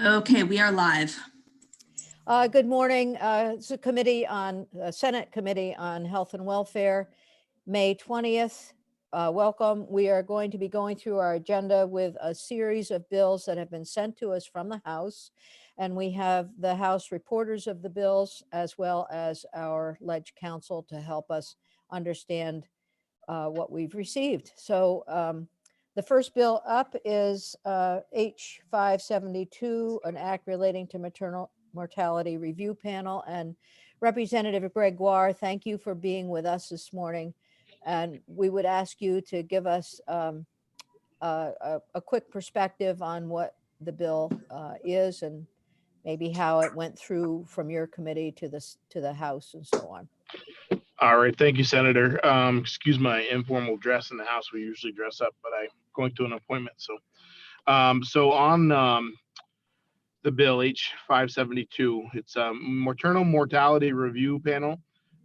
Okay, we are live. Good morning. It's a committee on Senate Committee on Health and Welfare, May 20th. Welcome. We are going to be going through our agenda with a series of bills that have been sent to us from the House. And we have the House reporters of the bills as well as our ledge counsel to help us understand what we've received. So the first bill up is H 572, an act relating to maternal mortality review panel. And Representative Gregoire, thank you for being with us this morning. And we would ask you to give us a quick perspective on what the bill is and maybe how it went through from your committee to the House and so on. All right, thank you, Senator. Excuse my informal dress in the house. We usually dress up, but I'm going to an appointment. So on the bill H 572, it's a maternal mortality review panel,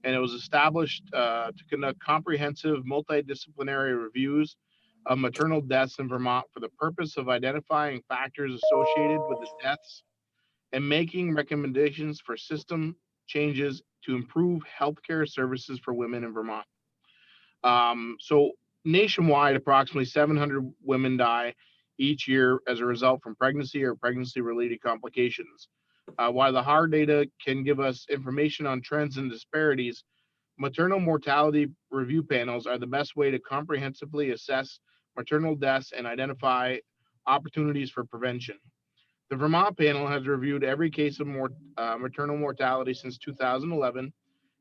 and it was established to conduct comprehensive multidisciplinary reviews of maternal deaths in Vermont for the purpose of identifying factors associated with the deaths and making recommendations for system changes to improve healthcare services for women in Vermont. So nationwide, approximately 700 women die each year as a result from pregnancy or pregnancy-related complications. While the hard data can give us information on trends and disparities, maternal mortality review panels are the best way to comprehensively assess maternal deaths and identify opportunities for prevention. The Vermont panel has reviewed every case of maternal mortality since 2011,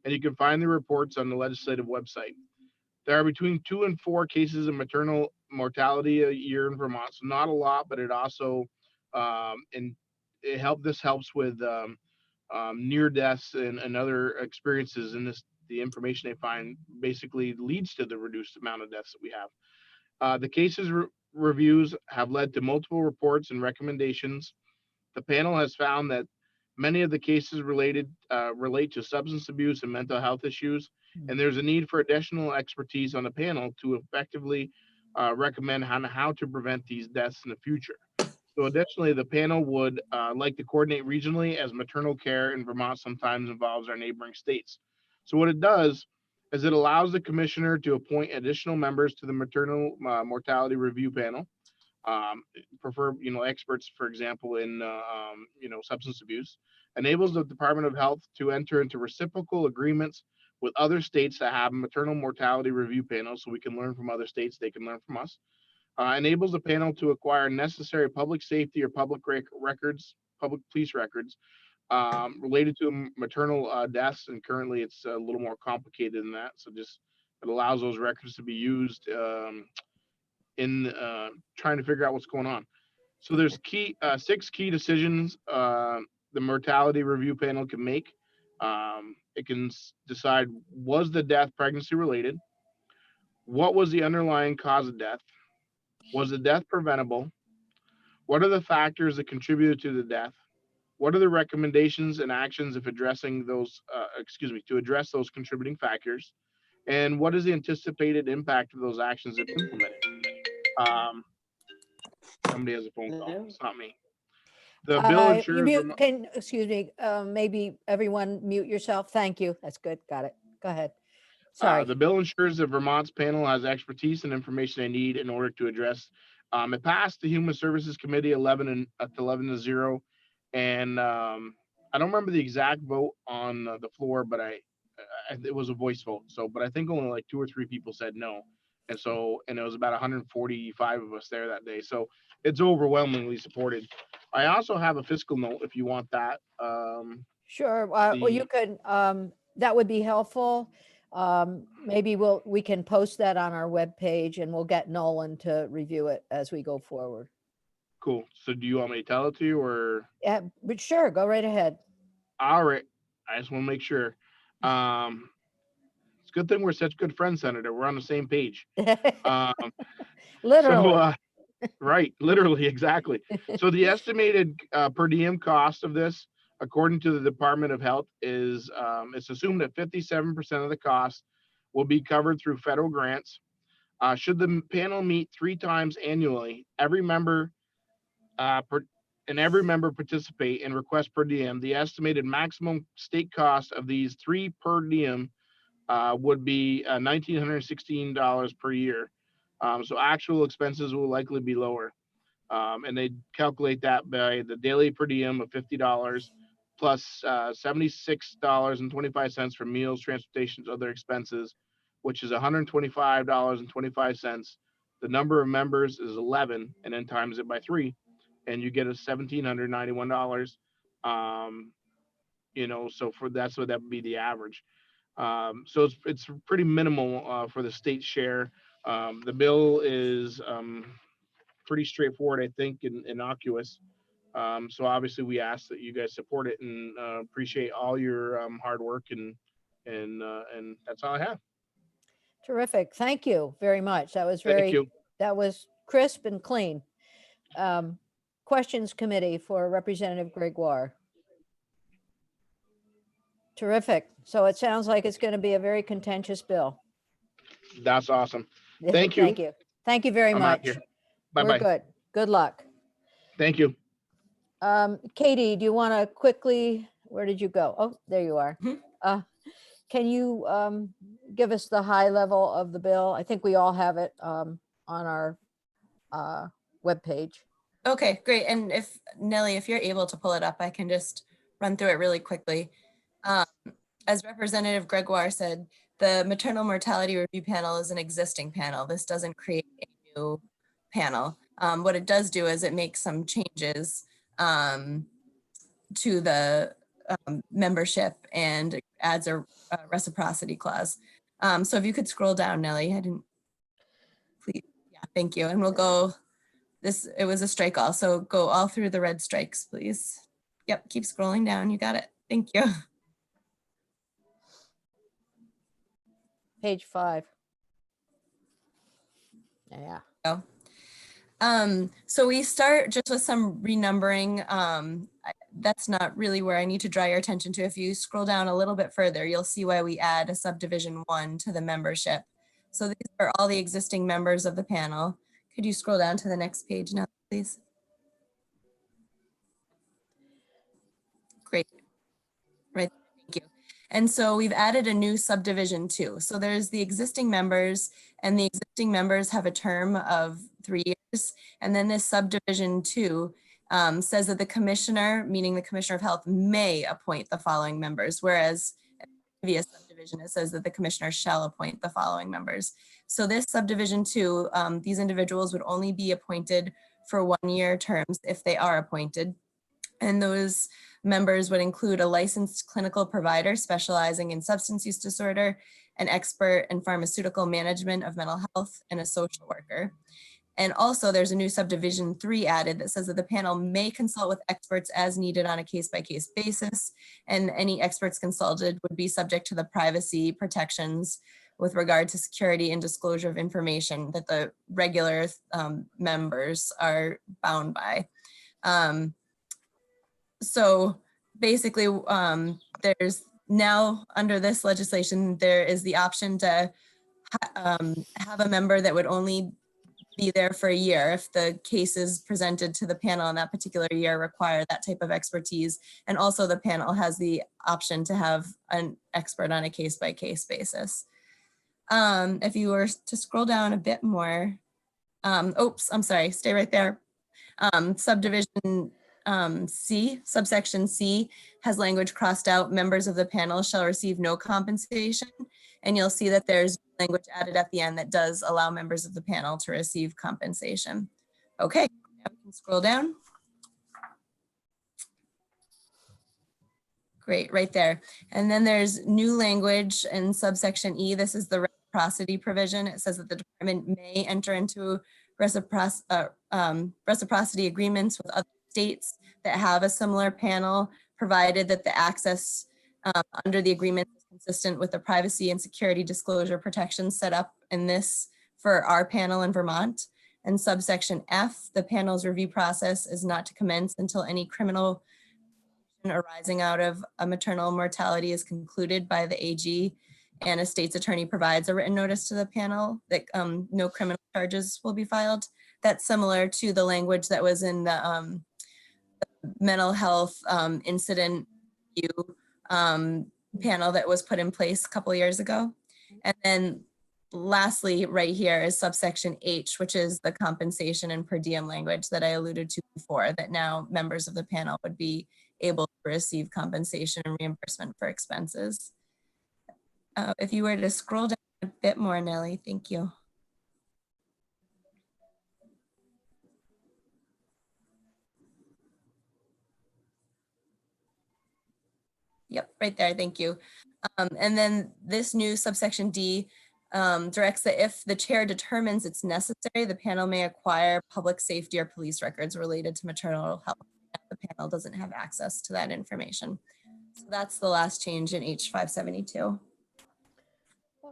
and you can find the reports on the legislative website. There are between 2 and 4 cases of maternal mortality a year in Vermont, so not a lot, but it also this helps with near deaths and other experiences. And the information they find basically leads to the reduced amount of deaths that we have. The cases reviews have led to multiple reports and recommendations. The panel has found that many of the cases relate to substance abuse and mental health issues, and there's a need for additional expertise on the panel to effectively recommend how to prevent these deaths in the future. So additionally, the panel would like to coordinate regionally, as maternal care in Vermont sometimes involves our neighboring states. So what it does is it allows the commissioner to appoint additional members to the maternal mortality review panel. Prefer experts, for example, in substance abuse. Enables the Department of Health to enter into reciprocal agreements with other states that have maternal mortality review panels, so we can learn from other states, they can learn from us. Enables the panel to acquire necessary public safety or public police records related to maternal deaths, and currently it's a little more complicated than that. So it allows those records to be used in trying to figure out what's going on. So there's 6 key decisions the mortality review panel can make. It can decide, was the death pregnancy related? What was the underlying cause of death? Was the death preventable? What are the factors that contributed to the death? What are the recommendations and actions if addressing those, to address those contributing factors? And what is the anticipated impact of those actions if implemented? Somebody has a phone call. It's not me. The bill ensures maybe everyone mute yourself. Thank you. That's good. Got it. Go ahead. Sorry. The bill ensures that Vermont's panel has expertise and information they need in order to address. It passed the Human Services Committee 11-0, and I don't remember the exact vote on the floor, but it was a voice vote. So, but I think only like 2 or 3 people said no, and it was about 145 of us there that day. So it's overwhelmingly supported. I also have a fiscal note if you want that. Sure. Well, you could. That would be helpful. Maybe we can post that on our webpage, and we'll get Nolan to review it as we go forward. Cool. So do you want me to tell it to you, or? Yeah, but sure, go right ahead. All right. I just want to make sure. It's a good thing we're such good friends, Senator. We're on the same page. Literally. So, right. Literally. Exactly. So the estimated per diem cost of this, according to the Department of Health, is it's assumed that 57% of the cost will be covered through federal grants. Should the panel meet 3 times annually, every member and every member participate and request per diem, the estimated maximum state cost of these 3 per diem would be $1,916 per year. So actual expenses will likely be lower. And they calculate that by the daily per diem of $50 plus $76.25 for meals, transportation, other expenses, which is $125.25. The number of members is 11, and then times it by 3, and you get a $1,791. So for that's what that would be the average. So it's pretty minimal for the state share. The bill is pretty straightforward, I think, and innocuous. So obviously, we ask that you guys support it and appreciate all your hard work and that's all I have. Terrific. Thank you very much. That was Thank you. that was crisp and clean. Questions committee for Representative Gregoire. Terrific. So it sounds like it's going to be a very contentious bill. That's awesome. Thank you. Thank you. Thank you very I'm out much. here. Bye We're bye. good. Good luck. Thank you. Katie, do you want to quickly, where did you go? Oh, there you are. Mhm. Can you give us the high level of the bill? I think we all have it on our webpage. Okay, great. And if Nellie, if you're able to pull it up, I can just run through it really quickly. As Representative Gregoire said, the Maternal Mortality Review Panel is an existing panel. This doesn't create a new panel. What it does do is it makes some changes to the membership and adds a reciprocity clause. So if you could scroll down, Nellie, please. Yeah, thank you. And we'll go, it was a strike all, so go all through the red strikes, please. Yep, keep scrolling down. You got it. Thank you. Page 5. Yeah. So we start just with some renumbering. That's not really where I need to draw your attention to. If you scroll down a little bit further, you'll see why we add a subdivision 1 to the membership. So these are all the existing members of the panel. Could you scroll down to the next page now, please? Great. Right. Thank you. And so we've added a new subdivision 2. So there's the existing members, and the existing members have a term of 3 years. And then this subdivision 2 says that the commissioner, meaning the Commissioner of Health, may appoint the following members, whereas in the previous subdivision, it says that the commissioner shall appoint the following members. So this subdivision 2, these individuals would only be appointed for 1-year terms if they are appointed. And those members would include a licensed clinical provider specializing in substance use disorder, an expert in pharmaceutical management of mental health, and a social worker. And also there's a new subdivision 3 added that says that the panel may consult with experts as needed on a case-by-case basis. And any experts consulted would be subject to the privacy protections with regard to security and disclosure of information that the regular members are bound by. So basically, there's now under this legislation, there is the option to have a member that would only be there for a year if the cases presented to the panel in that particular year require that type of expertise. And also the panel has the option to have an expert on a case-by-case basis. If you were to scroll down a bit more, oops, I'm sorry, stay right there. Subdivision C, subsection C, has language crossed out. Members of the panel shall receive no compensation. And you'll see that there's language added at the end that does allow members of the panel to receive compensation. Okay, now we can scroll down. Great, right there. And then there's new language in subsection E. This is the reciprocity provision. It says that the department may enter into reciprocity agreements with other states that have a similar panel, provided that the access under the agreement is consistent with the privacy and security disclosure protections set up in this for our panel in Vermont. And subsection F, the panel's review process is not to commence until any criminal arising out of a maternal mortality is concluded by the AG and a state's attorney provides a written notice to the panel that no criminal charges will be filed. That's similar to the language that was in the mental health incident review panel that was put in place a couple years ago. And then lastly, right here is subsection H, which is the compensation and per diem language that I alluded to before, that now members of the panel would be able to receive compensation and reimbursement for expenses. If you were to scroll down a bit more, Nellie, thank you. Yep, right there, thank you. And then this new subsection D directs that if the chair determines it's necessary, the panel may acquire public safety or police records related to maternal health. The panel doesn't have access to that information. So that's the last change in H572.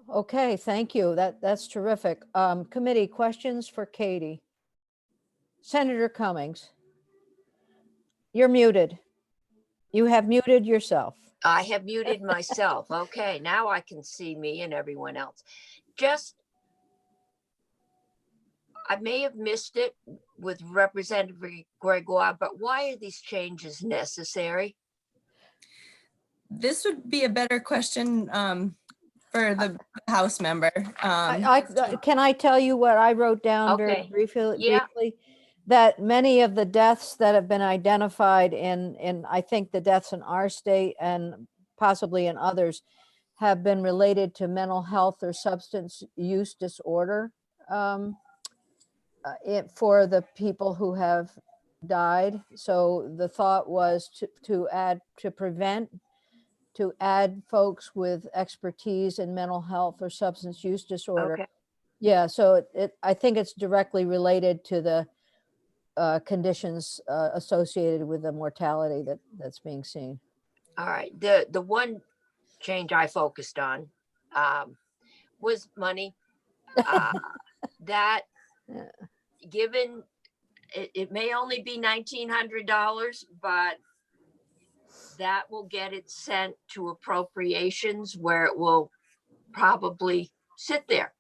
Okay, thank you. That's terrific. Committee questions for Katie? Senator Cummings. You're muted. You have muted yourself. I have muted myself. Okay, now I can see me and everyone else. I may have missed it with Representative Gregoire, but why are these changes necessary? This would be a better question for the House member. Can I tell you what I wrote down very Okay. briefly? Yeah. That many of the deaths that have been identified in I think the deaths in our state and possibly in others have been related to mental health or substance use disorder for the people who have died. So the thought was to add folks with expertise in mental health or substance use disorder. Okay. Yeah, so I think it's directly related to the conditions associated with the mortality that's being seen. All right. The one change I focused on was money. That given it may only be $1,900, but that will get it sent to appropriations where it will probably sit there.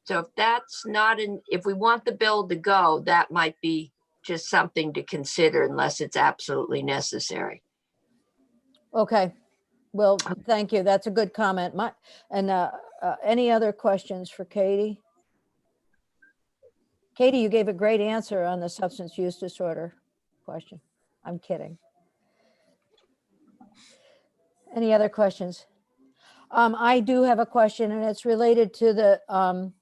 So if that's not if we want the bill to go, that might be just something to consider unless it's absolutely necessary. Okay, well, thank you. That's a good comment. Any other questions for Katie? Katie, you gave a great answer on the substance use disorder question. I'm kidding. Any other questions? I do have a question, and it's related to the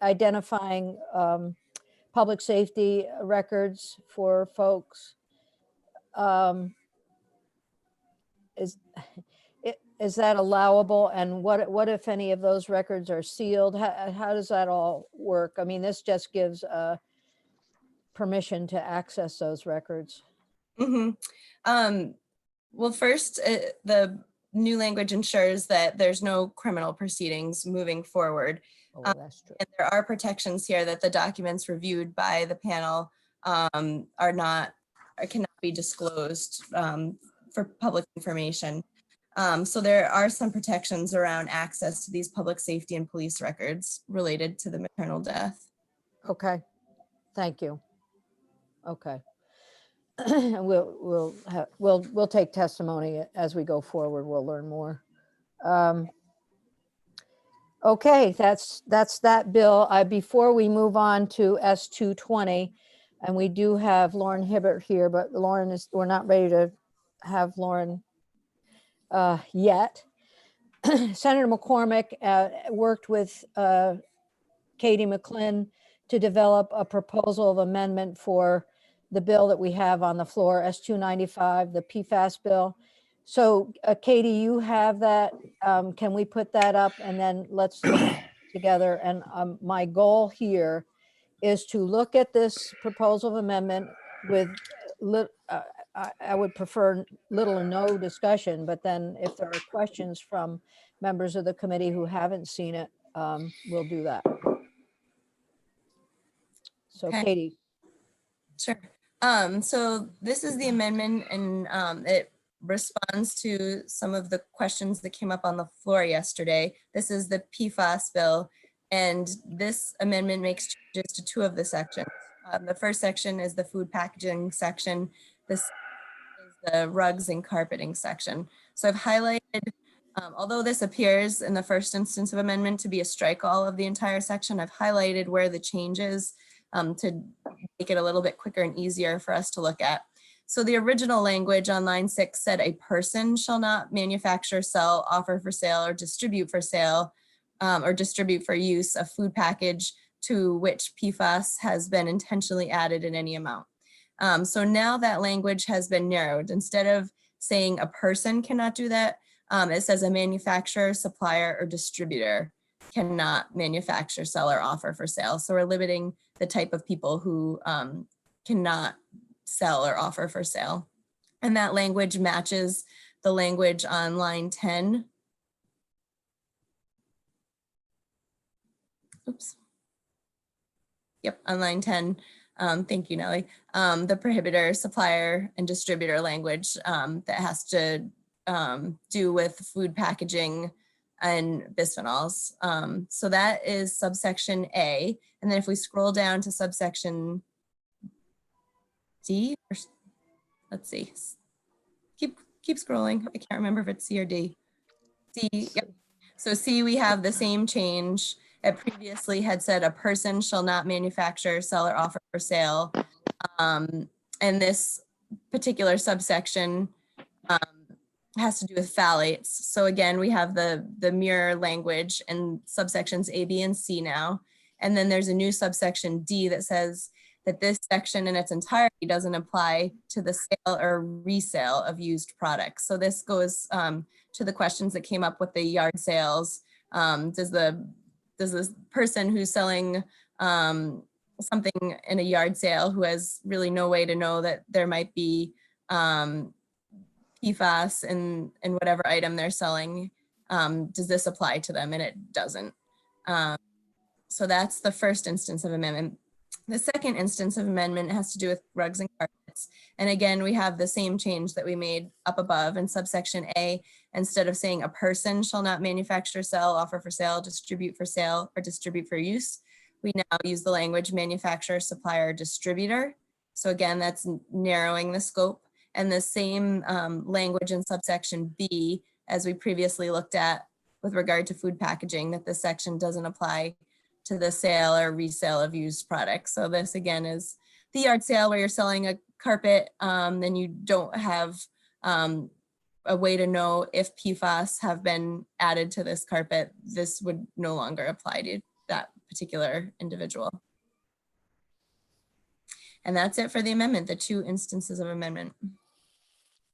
identifying public safety records for folks. Is that allowable? And what if any of those records are sealed? How does that all work? I mean, this just gives permission to access those records. Mm-hmm. Well, first, the new language ensures that there's no criminal proceedings moving forward. Oh, that's true. And there are protections here that the documents reviewed by the panel cannot be disclosed for public information. So there are some protections around access to these public safety and police records related to the maternal death. Okay, thank you. Okay. We'll take testimony as we go forward. We'll learn more. Okay, that's that bill. Before we move on to S220, and we do have Lauren Hibbert here, but we're not ready to have Lauren yet. Senator McCormick worked with Katie McClinn to develop a proposal of amendment for the bill that we have on the floor, S295, the PFAS bill. So Katie, you have that. Can we put that up and then let's look together? And my goal here is to look at this proposal of amendment with, I would prefer little or no discussion, but then if there are questions from members of the committee who haven't seen it, we'll do that. So Okay. Katie. Sure. So this is the amendment, and it responds to some of the questions that came up on the floor yesterday. This is the PFAS bill, and this amendment makes changes to two of the sections. The first section is the food packaging section, This is the rugs and carpeting section. So I've highlighted, although this appears in the first instance of amendment to be a strike all of the entire section, I've highlighted where the change is to make it a little bit quicker and easier for us to look at. So the original language on line 6 said a person shall not manufacture, sell, offer for sale, or distribute for sale, or distribute for use a food package to which PFAS has been intentionally added in any amount. So now that language has been narrowed. Instead of saying a person cannot do that, it says a manufacturer, supplier, or distributor cannot manufacture, sell, or offer for sale. So we're limiting the type of people who cannot sell or offer for sale. And that language matches the language on line 10. Oops. Yep, on line 10. Thank you, Nellie. The prohibitor, supplier, and distributor language that has to do with food packaging and bisphenols. So that is subsection A. And then if we scroll down to subsection D, or, let's see, keep scrolling. I can't remember if it's C or D. C, yep. So C, we have the same change. It previously had said a person shall not manufacture, sell, or offer for sale. And this particular subsection has to do with phthalates. So again, we have the mirror language in subsections A, B, and C now. And then there's a new subsection D that says that this section in its entirety doesn't apply to the sale or resale of used products. So this goes to the questions that came up with the yard sales. Does this person who's selling something in a yard sale who has really no way to know that there might be PFAS in whatever item they're selling, does this apply to them? And it doesn't. So that's the first instance of amendment. The second instance of amendment has to do with rugs and carpets. And again, we have the same change that we made up above in subsection A. Instead of saying a person shall not manufacture, sell, offer for sale, distribute for sale, or distribute for use, we now use the language manufacturer, supplier, distributor. So again, that's narrowing the scope. And the same language in subsection B as we previously looked at with regard to food packaging, that this section doesn't apply to the sale or resale of used products. So this again is the yard sale where you're selling a carpet, then you don't have a way to know if PFAS have been added to this carpet. This would no longer apply to that particular individual. And that's it for the amendment, the two instances of amendment.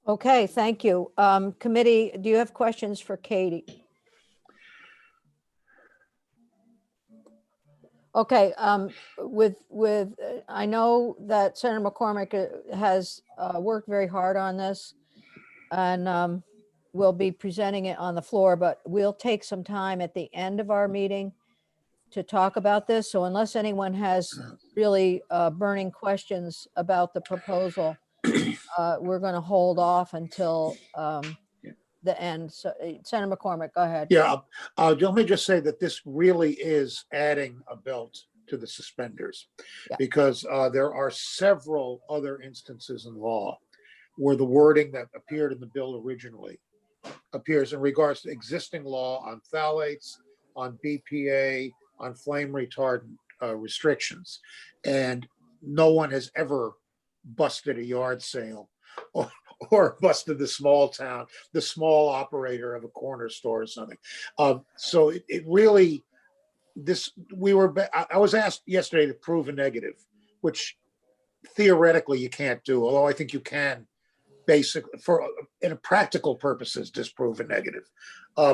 Okay, thank you. Committee, do you have questions for Katie? Okay, I know that Senator McCormick has worked very hard on this and we'll be presenting it on the floor, but we'll take some time at the end of our meeting to talk about this. So unless anyone has really burning questions about the proposal, we're going to hold off until the end. So Senator McCormick, go ahead. Yeah, let me just say that this really is adding a belt to the suspenders, Yeah. because there are several other instances in law where the wording that appeared in the bill originally appears in regards to existing law on phthalates, on BPA, on flame retardant restrictions. And no one has ever busted a yard sale or busted the small town, the small operator of a corner store or something. So it really, I was asked yesterday to prove a negative, which theoretically you can't do, although I think you can basically, for in practical purposes, disprove a negative,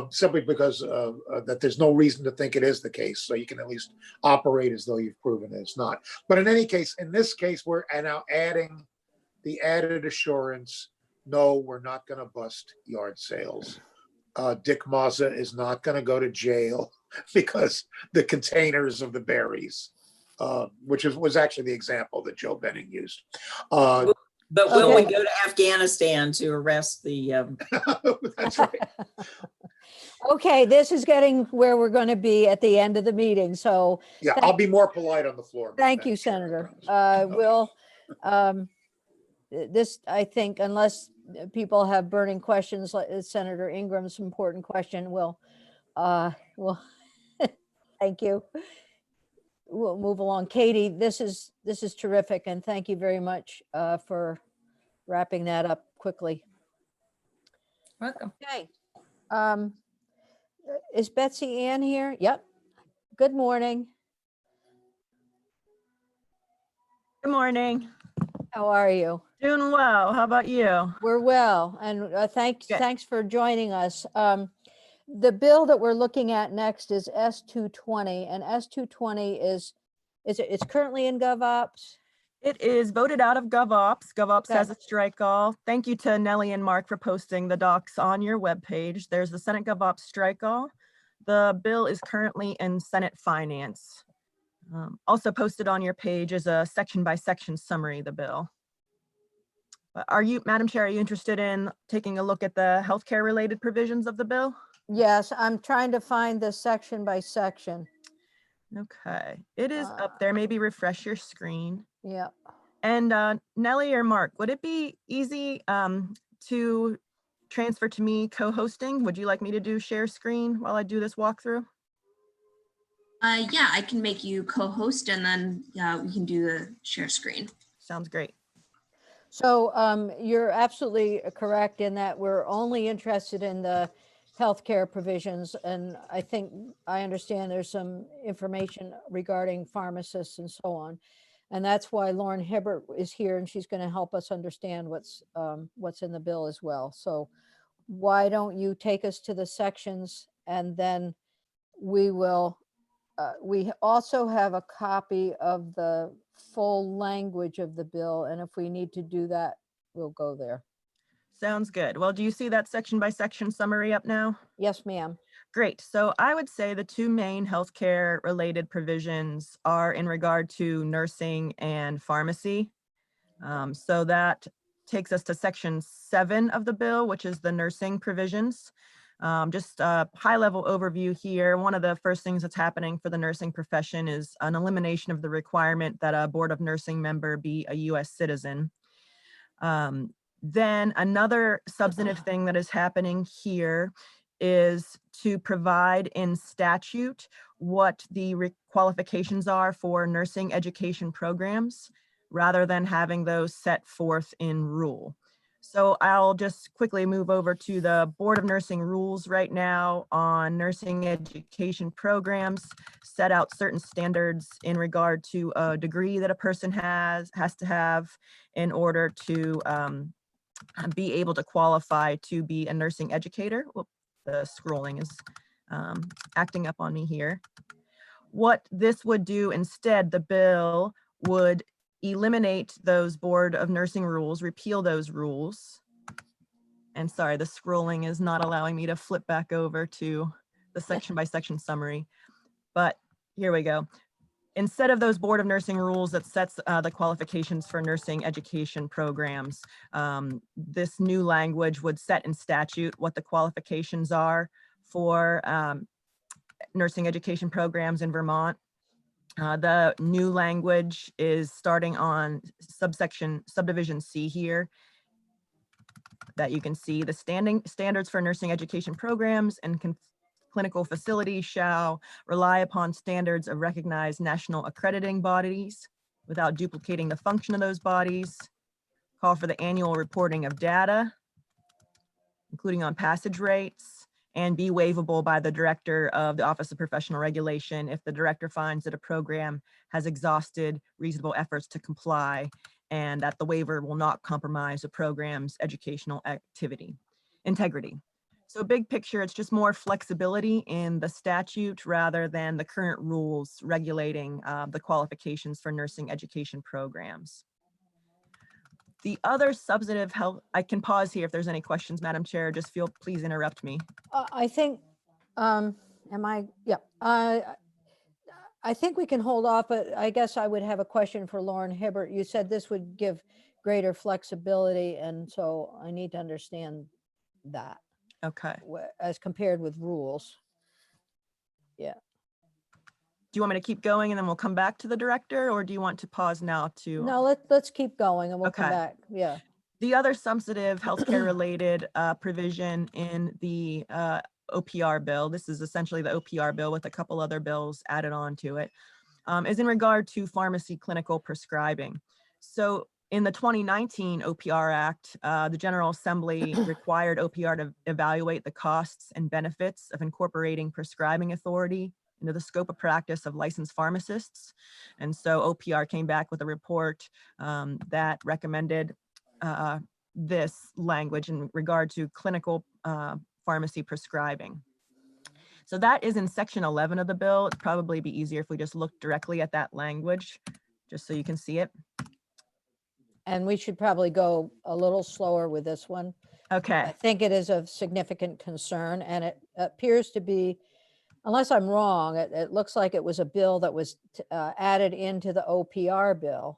simply because that there's no reason to think it is the case. So you can at least operate as though you've proven it's not. But in any case, in this case, we're now adding the added assurance, no, we're not going to bust yard sales. Dick Mazza is not going to go to jail because the containers of the berries, which was actually the example that Joe Benning used. But will Okay. we go to Afghanistan to arrest the? That's right. Okay, this is getting where we're going to be at the end of the meeting. So Yeah, I'll be more polite on the floor. thank you, Madam Chair, I Senator. promise. Okay. We'll this, I think, unless people have burning questions, like Senator Ingram's important question, will, thank you. We'll move along. Katie, this is terrific, and thank you very much for wrapping that up quickly. Welcome. Okay. Is Betsy Ann here? Yep. Good morning. Good morning. How are you? Doing well. How about you? We're well, and thanks Good. thanks for joining us. The bill that we're looking at next is S220, and S220 it's currently in GovOps. It is voted out of GovOps. GovOps has a Okay. strike all. Thank you to Nellie and Mark for posting the docs on your webpage. There's the Senate GovOps strike all. The bill is currently in Senate Finance. Also posted on your page is a section by section summary of the bill. But are you, Madam Chair, are you interested in taking a look at the healthcare related provisions of the bill? Yes, I'm trying to find this section by section. Okay, it is up there. Maybe refresh your screen. Yeah. And Nellie or Mark, would it be easy to transfer to me co-hosting? Would you like me to do share screen while I do this walkthrough? Yeah, I can make you co-host and then we can do the share screen. Sounds great. So you're absolutely correct in that we're only interested in the healthcare provisions. And I think I understand there's some information regarding pharmacists and so on. And that's why Lauren Hibbert is here, and she's going to help us understand what's in the bill as well. So why don't you take us to the sections, and then we will, we also have a copy of the full language of the bill. And if we need to do that, we'll go there. Sounds good. Well, do you see that section by section summary up now? Yes, ma'am. Great. So I would say the two main healthcare related provisions are in regard to nursing and pharmacy. So that takes us to section 7 of the bill, which is the nursing provisions. Just a high level overview here. One of the first things that's happening for the nursing profession is an elimination of the requirement that a board of nursing member be a US citizen. Then another substantive thing that is happening here is to provide in statute what the qualifications are for nursing education programs, rather than having those set forth in rule. So I'll just quickly move over to the Board of Nursing rules right now on nursing education programs, set out certain standards in regard to a degree that a person has to have in order to be able to qualify to be a nursing educator. Whoop, the scrolling is acting up on me here. What this would do instead, the bill would eliminate those Board of Nursing rules, repeal those rules. And sorry, the scrolling is not allowing me to flip back over to the section by section summary, but here we go. Instead of those Board of Nursing rules that sets the qualifications for nursing education programs, this new language would set in statute what the qualifications are for nursing education programs in Vermont. The new language is starting on subdivision C here, that you can see the standards for nursing education programs and clinical facilities shall rely upon standards of recognized national accrediting bodies without duplicating the function of those bodies. Call for the annual reporting of data, including on passage rates, and be waivable by the director of the Office of Professional Regulation if the director finds that a program has exhausted reasonable efforts to comply and that the waiver will not compromise the program's educational integrity. So big picture, it's just more flexibility in the statute rather than the current rules regulating the qualifications for nursing education programs. The other substantive health, I can pause here if there's any questions, Madam Chair, just please interrupt me. I think, I think we can hold off, but I guess I would have a question for Lauren Hibbert. You said this would give greater flexibility, and so I need to understand that Okay. as compared with rules. Yeah. you want me to keep going and then we'll come back to the director, or do you want to pause now to? No, let's keep going and we'll come Okay. back. Yeah. The other substantive healthcare related provision in the OPR bill, this is essentially the OPR bill with a couple other bills added on to it, is in regard to pharmacy clinical prescribing. So in the 2019 OPR Act, the General Assembly required OPR to evaluate the costs and benefits of incorporating prescribing authority into the scope of practice of licensed pharmacists. And so OPR came back with a report that recommended this language in regard to clinical pharmacy prescribing. So that is in section 11 of the bill. It'd probably be easier if we just look directly at that language, just so you can see it. And we should probably go a little slower with this one. I Okay, think it is of significant concern, and it appears to be, unless I'm wrong, it looks like it was a bill that was added into the OPR bill.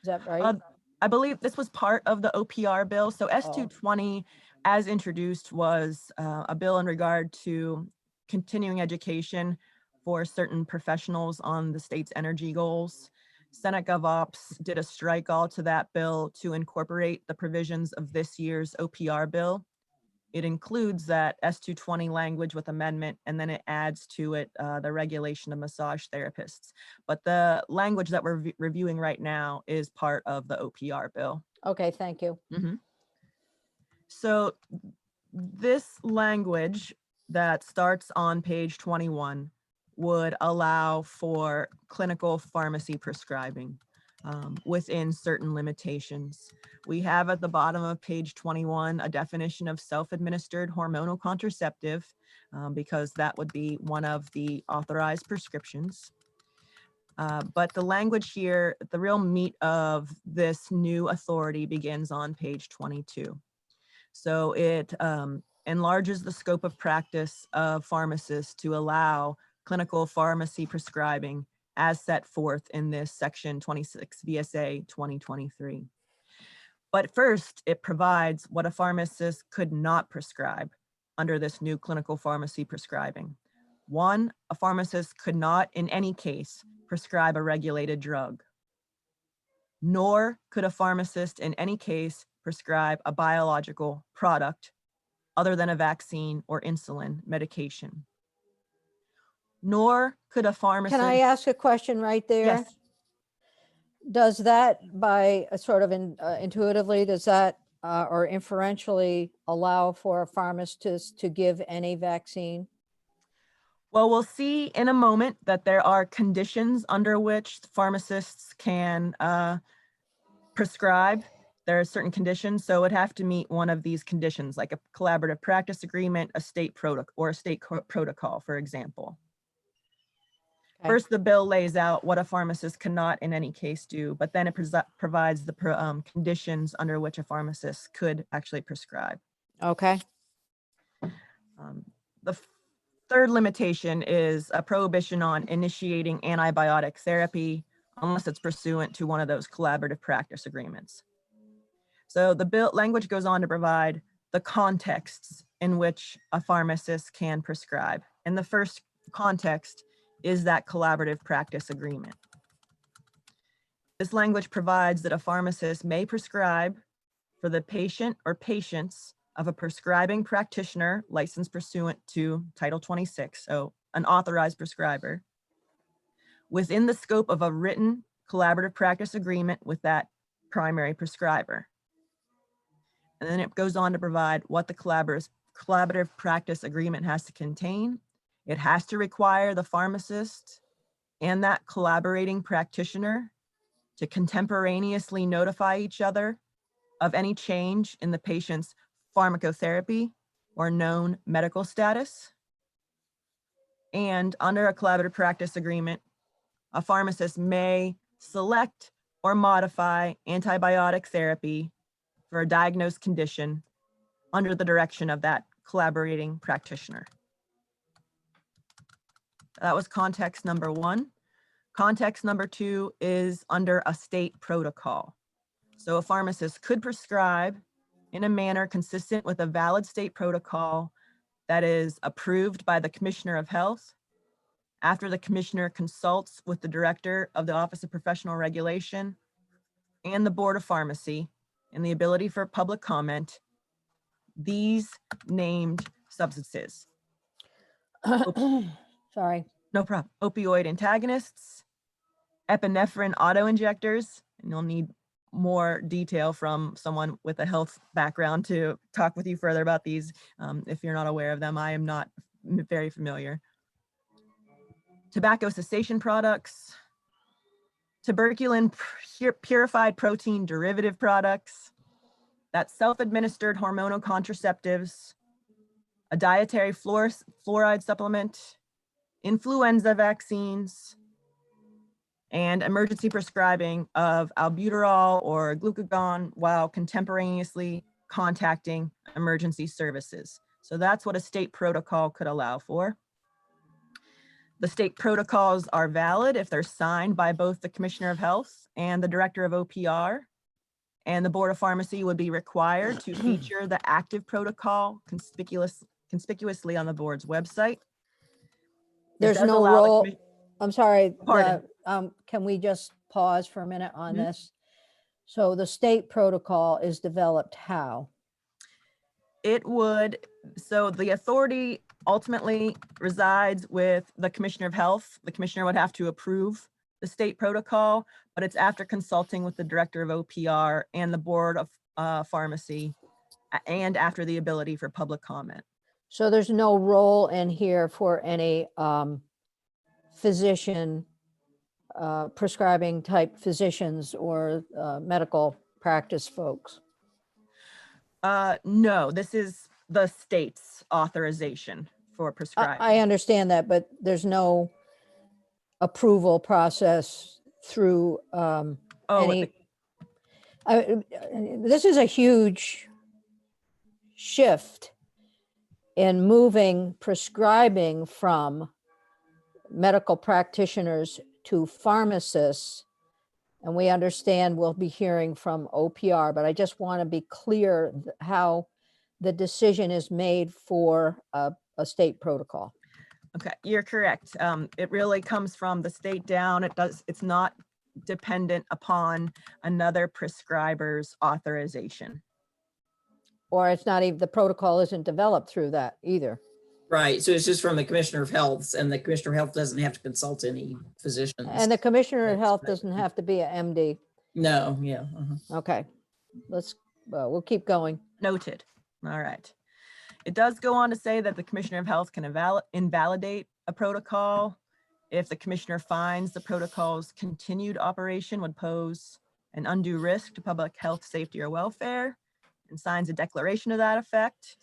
Is that right? I believe this was part of the OPR bill. So S220, as introduced, was a bill in regard to continuing education for certain professionals on the state's energy goals. Senate GovOps did a strike all to that bill to incorporate the provisions of this year's OPR bill. It includes that S220 language with amendment, and then it adds to it the regulation of massage therapists. But the language that we're reviewing right now is part of the OPR bill. Okay, thank you. So this language that starts on page 21 would allow for clinical pharmacy prescribing within certain limitations. We have at the bottom of page 21 a definition of self-administered hormonal contraceptive because that would be one of the authorized prescriptions. But the language here, the real meat of this new authority begins on page 22. So it enlarges the scope of practice of pharmacists to allow clinical pharmacy prescribing as set forth in this section 26 VSA 2023. But first, it provides what a pharmacist could not prescribe under this new clinical pharmacy prescribing. One, a pharmacist could not in any case prescribe a regulated drug, nor could a pharmacist in any case prescribe a biological product other than a vaccine or insulin medication. Nor could a pharmacist— Can I ask a question right there? Yes. Does that, by a sort of intuitively, does that or inferentially allow for a pharmacist to give any vaccine? Well, we'll see in a moment that there are conditions under which pharmacists can prescribe. There are certain conditions, so it would have to meet one of these conditions, like a collaborative practice agreement, a state protocol, for example. Okay. First, the bill lays out what a pharmacist cannot in any case do, but then it provides the conditions under which a pharmacist could actually prescribe. Okay. The third limitation is a prohibition on initiating antibiotic therapy unless it's pursuant to one of those collaborative practice agreements. So the bill language goes on to provide the contexts in which a pharmacist can prescribe. And the first context is that collaborative practice agreement. This language provides that a pharmacist may prescribe for the patient or patients of a prescribing practitioner licensed pursuant to Title 26, so an authorized prescriber, within the scope of a written collaborative practice agreement with that primary prescriber. And then it goes on to provide what the collaborative practice agreement has to contain. It has to require the pharmacist and that collaborating practitioner to contemporaneously notify each other of any change in the patient's pharmacotherapy or known medical status. And under a collaborative practice agreement, a pharmacist may select or modify antibiotic therapy for a diagnosed condition under the direction of that collaborating practitioner. That was context number one. Context number two is under a state protocol. So a pharmacist could prescribe in a manner consistent with a valid state protocol that is approved by the Commissioner of Health after the commissioner consults with the director of the Office of Professional Regulation and the Board of Pharmacy and the ability for public comment, these named substances. Sorry. No problem. Opioid antagonists, epinephrine auto-injectors, and you'll need more detail from someone with a health background to talk with you further about these. If you're not aware of them, I am not very familiar. Tobacco cessation products, tuberculin purified protein derivative products, that's self-administered hormonal contraceptives, a dietary fluoride supplement, influenza vaccines, and emergency prescribing of albuterol or glucagon while contemporaneously contacting emergency services. So that's what a state protocol could allow for. The state protocols are valid if they're signed by both the Commissioner of Health and the Director of OPR, and the Board of Pharmacy would be required to feature the active protocol conspicuously on the board's website. There's does no allow the role. commi- I'm sorry. Pardon. Can we just pause for a minute on Mhm. this? So the state protocol is developed how? It would, so the authority ultimately resides with the Commissioner of Health. The Commissioner would have to approve the state protocol, but it's after consulting with the Director of OPR and the Board of Pharmacy, and after the ability for public comment. So there's no role in here for any physician, prescribing type physicians or medical practice folks. No, this is the state's authorization for prescribing. I understand that, but there's no approval process through Oh, any. This is a huge shift in moving prescribing from medical practitioners to pharmacists. And we understand we'll be hearing from OPR, but I just want to be clear how the decision is made for a state protocol. Okay, you're correct. It really comes from the state down. It's not dependent upon another prescriber's authorization. Or it's not even, the protocol isn't developed through that either. Right, so it's just from the Commissioner of Health, and the Commissioner of Health doesn't have to consult any physicians. And the Commissioner of That's Health right. doesn't have to be a MD. No, yeah. Okay, we'll keep going. Noted. All right. It does go on to say that the Commissioner of Health can invalidate a protocol if the commissioner finds the protocol's continued operation would pose an undue risk to public health, safety, or welfare, and signs a declaration to that effect.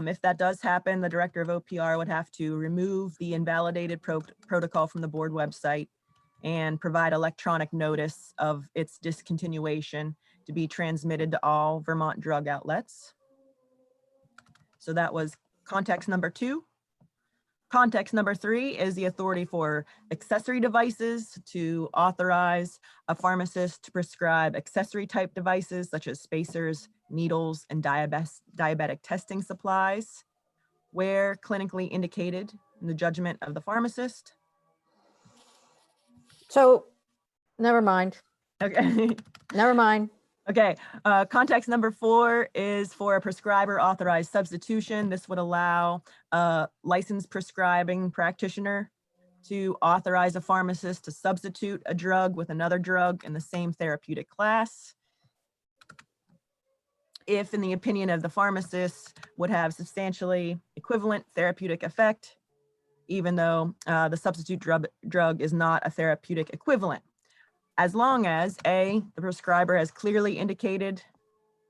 If that does happen, the Director of OPR would have to remove the invalidated protocol from the board website and provide electronic notice of its discontinuation to be transmitted to all Vermont drug outlets. So that was context number 2. Context number 3 is the authority for accessory devices to authorize a pharmacist to prescribe accessory type devices such as spacers, needles, and diabetic testing supplies where clinically indicated in the judgment of the pharmacist. So, never mind, Okay. never mind. Okay, context number 4 is for a prescriber authorized substitution. This would allow a licensed prescribing practitioner to authorize a pharmacist to substitute a drug with another drug in the same therapeutic class, if in the opinion of the pharmacist would have substantially equivalent therapeutic effect, even though the substitute drug is not a therapeutic equivalent. As long as A, the prescriber has clearly indicated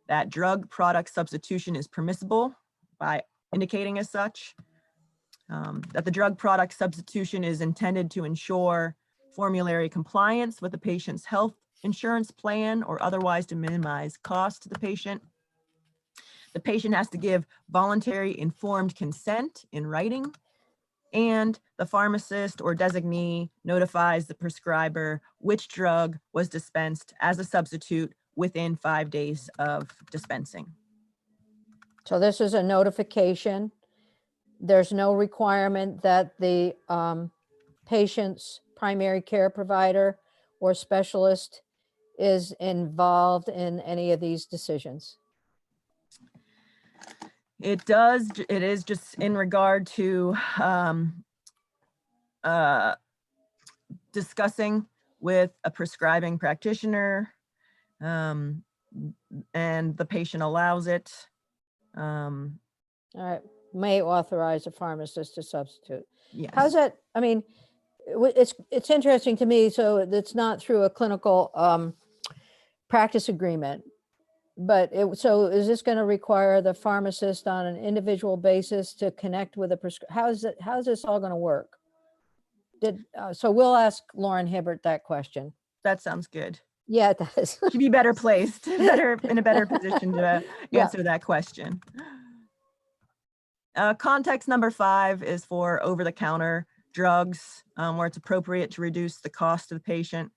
that drug product substitution is permissible by indicating as such, that the drug product substitution is intended to ensure formulary compliance with the patient's health insurance plan or otherwise to minimize cost to the patient. The patient has to give voluntary informed consent in writing, and the pharmacist or designee notifies the prescriber which drug was dispensed as a substitute within 5 days of dispensing. So this is a notification. There's no requirement that the patient's primary care provider or specialist is involved in any of these decisions? It does, it is just in regard to discussing with a prescribing practitioner, and the patient allows it. All right, may authorize a pharmacist to substitute. Yes. How's that? I mean, it's interesting to me. So it's not through a clinical practice agreement, but so is this going to require the pharmacist on an individual basis to connect with a how's this all going to work? So we'll ask Lauren Hibbert that question. That sounds good. Yeah, it does. She'd be better placed, in a better position to Yeah. answer that question. Context number 5 is for over-the-counter drugs, where it's appropriate to reduce the cost to the patient,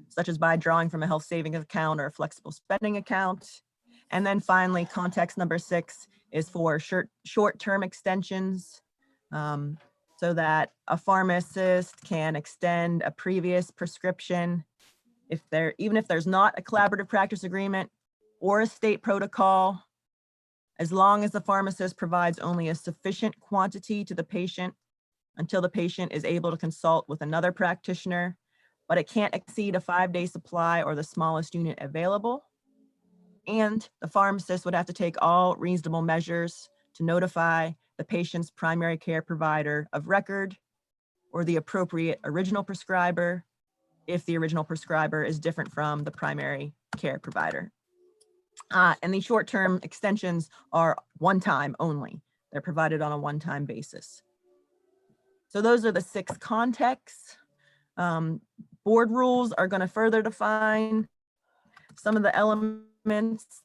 such as by drawing from a health savings account or a flexible spending account. And then finally, context number 6 is for short-term extensions, so that a pharmacist can extend a previous prescription even if there's not a collaborative practice agreement or a state protocol, as long as the pharmacist provides only a sufficient quantity to the patient until the patient is able to consult with another practitioner, but it can't exceed a 5-day supply or the smallest unit available. And the pharmacist would have to take all reasonable measures to notify the patient's primary care provider of record or the appropriate original prescriber if the original prescriber is different from the primary care provider. And these short-term extensions are one-time only. They're provided on a one-time basis. So those are the 6 contexts. Board rules are going to further define some of the elements.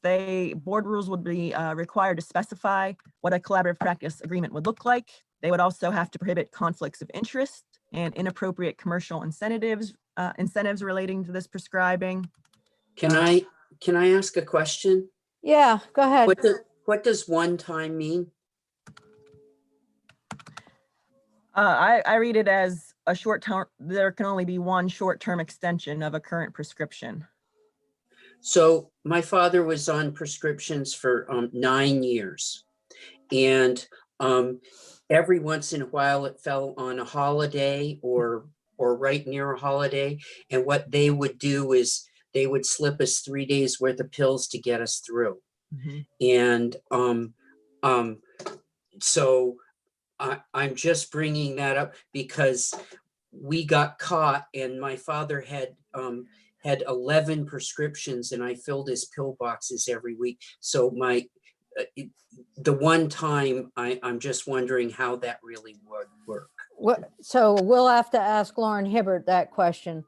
Board rules would be required to specify what a collaborative practice agreement would look like. They would also have to prohibit conflicts of interest and inappropriate commercial incentives relating to this prescribing. Can I ask a question? Yeah, go ahead. What does one time mean? I read it as a short term. There can only be one short-term extension of a current prescription. So my father was on prescriptions for 9 years, and every once in a while it fell on a holiday or right near a holiday. And what they would do is they would slip us 3 days worth of pills to get us through. And so I'm just bringing that up because we got caught, and my father had 11 prescriptions, and I filled his pill boxes every week. So the one time I'm just wondering how that really would work. So we'll have to ask Lauren Hibbert that question.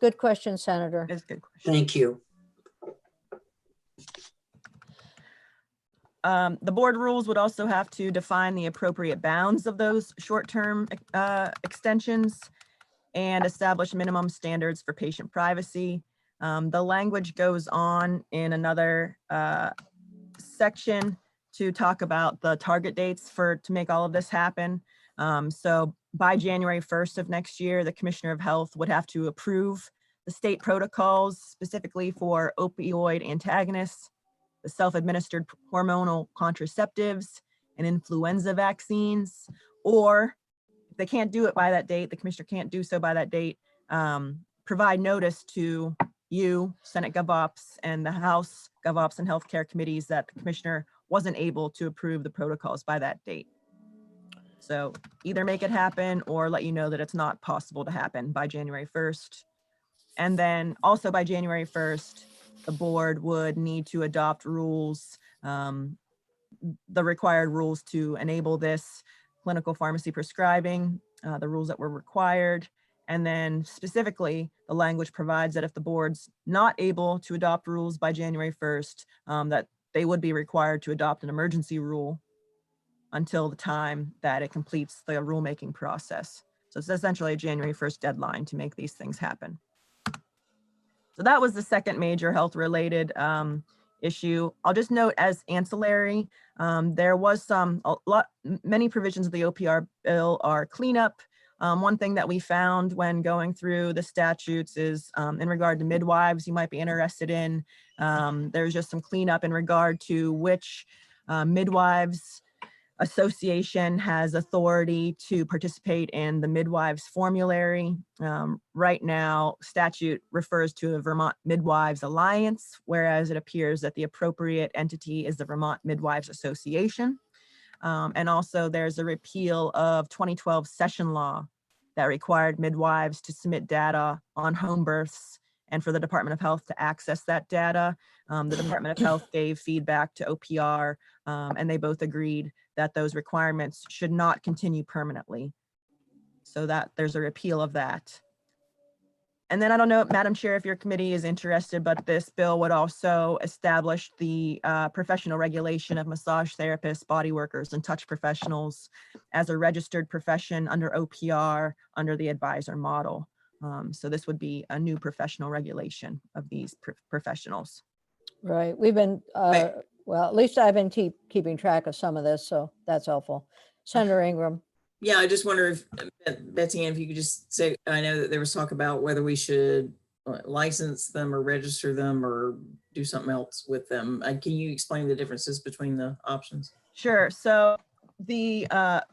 Good question, Senator. That's a good question. Thank you. The board rules would also have to define the appropriate bounds of those short-term extensions and establish minimum standards for patient privacy. The language goes on in another section to talk about the target dates to make all of this happen. So by January 1st of next year, the Commissioner of Health would have to approve the state protocols specifically for opioid antagonists, the self-administered hormonal contraceptives, and influenza vaccines. Or if they can't do it by that date, the commissioner can't do so by that date, provide notice to you, Senate GovOps, and the House GovOps and Healthcare committees that the commissioner wasn't able to approve the protocols by that date. So either make it happen or let you know that it's not possible to happen by January 1st. And then also by January 1st, the board would need to adopt rules, the required rules to enable this clinical pharmacy prescribing, the rules that were required. And then specifically, the language provides that if the board's not able to adopt rules by January 1st, that they would be required to adopt an emergency rule until the time that it completes the rulemaking process. So it's essentially a January 1st deadline to make these things happen. So that was the second major health-related issue. I'll just note as ancillary, there was many provisions of the OPR bill are cleanup. One thing that we found when going through the statutes is in regard to midwives, you might be interested in. There's just some cleanup in regard to which midwives association has authority to participate in the midwives formulary. Right now, statute refers to a Vermont Midwives Alliance, whereas it appears that the appropriate entity is the Vermont Midwives Association. And also there's a repeal of 2012 session law that required midwives to submit data on home births and for the Department of Health to access that data. The Department of Health gave feedback to OPR, and they both agreed that those requirements should not continue permanently. So that there's a repeal of that. And then I don't know, Madam Chair, if your committee is interested, but this bill would also establish the professional regulation of massage therapists, body workers, and touch professionals as a registered profession under OPR under the advisor model. So this would be a new professional regulation of these professionals. Right, we've been, well, at least I've been keeping track of some of this, so that's helpful. Senator Ingram. Yeah, I just wonder if, Betsy Ann, if you could just say, I know that there was talk about whether we should license them or register them or do something else with them. Can you explain the differences between the options? Sure. So the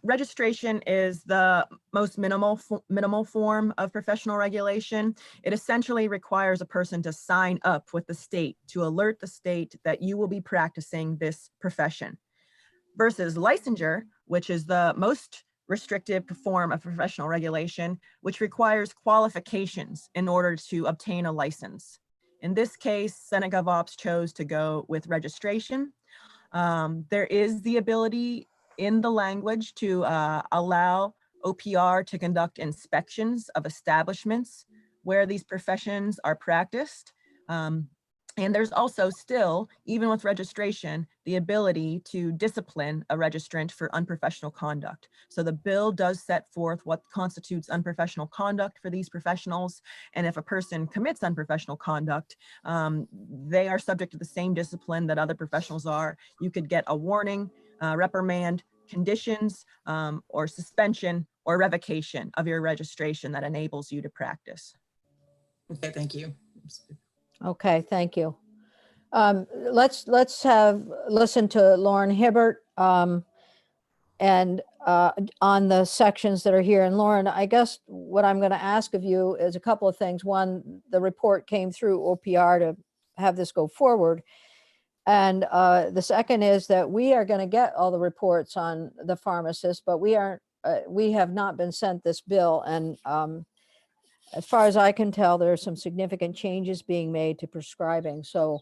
registration is the most minimal form of professional regulation. It essentially requires a person to sign up with the state to alert the state that you will be practicing this profession. Versus licensure, which is the most restrictive form of professional regulation, which requires qualifications in order to obtain a license. In this case, Senate Gov Ops chose to go with registration. There is the ability in the language to allow OPR to conduct inspections of establishments where these professions are practiced. And there's also still, even with registration, the ability to discipline a registrant for unprofessional conduct. So the bill does set forth what constitutes unprofessional conduct for these professionals. And if a person commits unprofessional conduct, they are subject to the same discipline that other professionals are. You could get a warning, reprimand, conditions, or suspension or revocation of your registration that enables you to practice. Okay, thank you. Okay, thank you. Let's listen to Lauren Hibbert and on the sections that are here. And Lauren, I guess what I'm going to ask of you is a couple of things. One, the report came through OPR to have this go forward. And the second is that we are going to get all the reports on the pharmacists, but we have not been sent this bill. And as far as I can tell, there are some significant changes being made to prescribing. So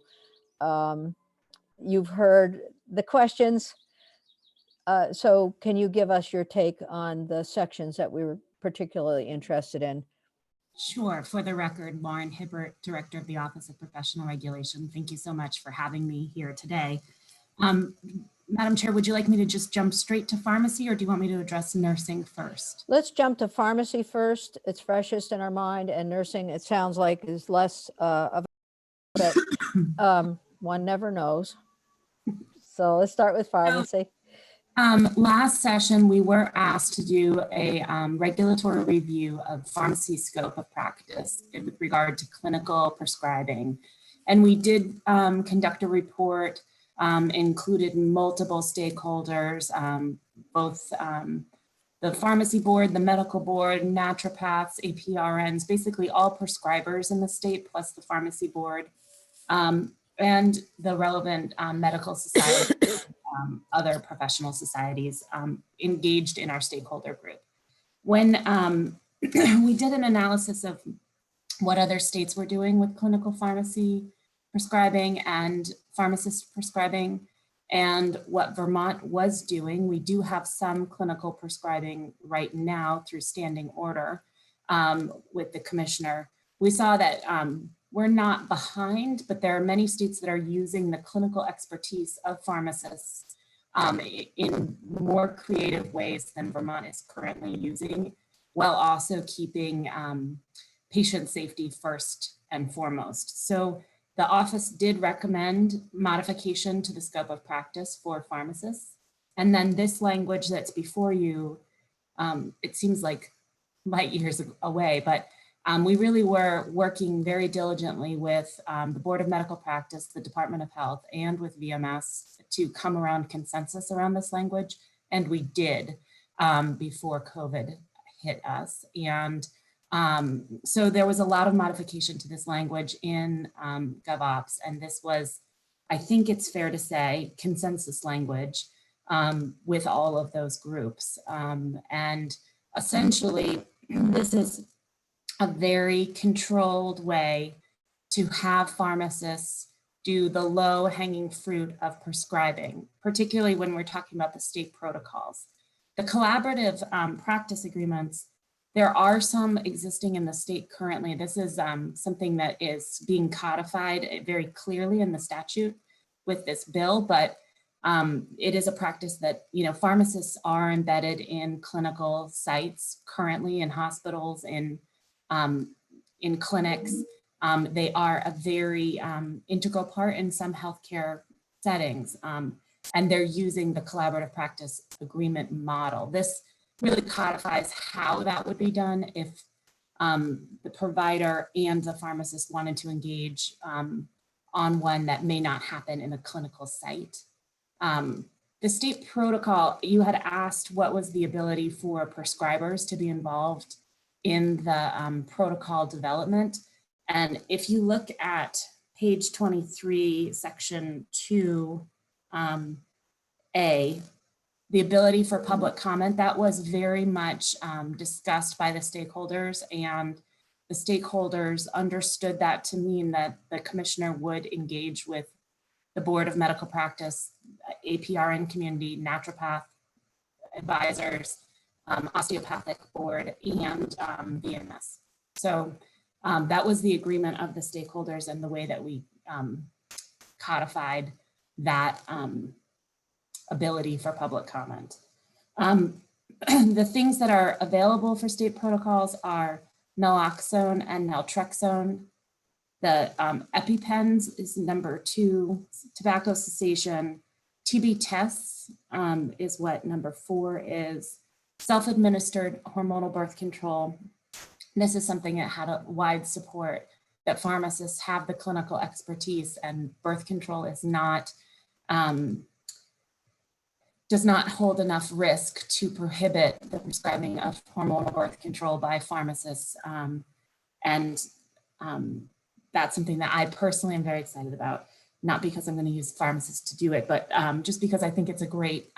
you've heard the questions. So can you give us your take on the sections that we were particularly interested in? Sure. For the record, Lauren Hibbert, Director of the Office of Professional Regulation. Thank you so much for having me here today. Madam Chair, would you like me to just jump straight to pharmacy, or do you want me to address nursing first? Let's jump to pharmacy first. It's freshest in our mind, and nursing, it sounds like, is less of a, but one never knows. So let's start with pharmacy. Last session, we were asked to do a regulatory review of pharmacy scope of practice with regard to clinical prescribing. And we did conduct a report, included multiple stakeholders, both the pharmacy board, the medical board, naturopaths, APRNs, basically all prescribers in the state, plus the pharmacy board, and the relevant medical societies, other professional societies engaged in our stakeholder group. When we did an analysis of what other states were doing with clinical pharmacy prescribing and pharmacist prescribing and what Vermont was doing, we do have some clinical prescribing right now through standing order with the commissioner. We saw that we're not behind, but there are many states that are using the clinical expertise of pharmacists in more creative ways than Vermont is currently using, while also keeping patient safety first and foremost. So the office did recommend modification to the scope of practice for pharmacists. And then this language that's before you, it seems like light years away, but we really were working very diligently with the Board of Medical Practice, the Department of Health, and with VMS to come around consensus around this language. And we did before COVID hit us. And so there was a lot of modification to this language in GovOps. And this was, I think it's fair to say, consensus language with all of those groups. And essentially, this is a very controlled way to have pharmacists do the low hanging fruit of prescribing, particularly when we're talking about the state protocols. The collaborative practice agreements, there are some existing in the state currently. This is something that is being codified very clearly in the statute with this bill, but it is a practice that, you know, pharmacists are embedded in clinical sites currently, in hospitals, in clinics. They are a very integral part in some healthcare settings, and they're using the collaborative practice agreement model. This really codifies how that would be done if the provider and the pharmacist wanted to engage on one that may not happen in a clinical site. The state protocol, you had asked what was the ability for prescribers to be involved in the protocol development. And if you look at page 23, section 2A, the ability for public comment, that was very much discussed by the stakeholders, and the stakeholders understood that to mean that the commissioner would engage with the Board of Medical Practice, APRN community, naturopath advisors, osteopathic board, and VMS. So that was the agreement of the stakeholders and the way that we codified that ability for public comment. The things that are available for state protocols are naloxone and naltrexone. The EpiPens is number 2, tobacco cessation. TB tests is what number 4 is. Self-administered hormonal birth control. This is something that had a wide support, that pharmacists have the clinical expertise, and birth control is not, does not hold enough risk to prohibit the prescribing of hormonal birth control by pharmacists. That's something that I personally am very excited about, not because I'm going to use pharmacists to do it, but just because I think it's a great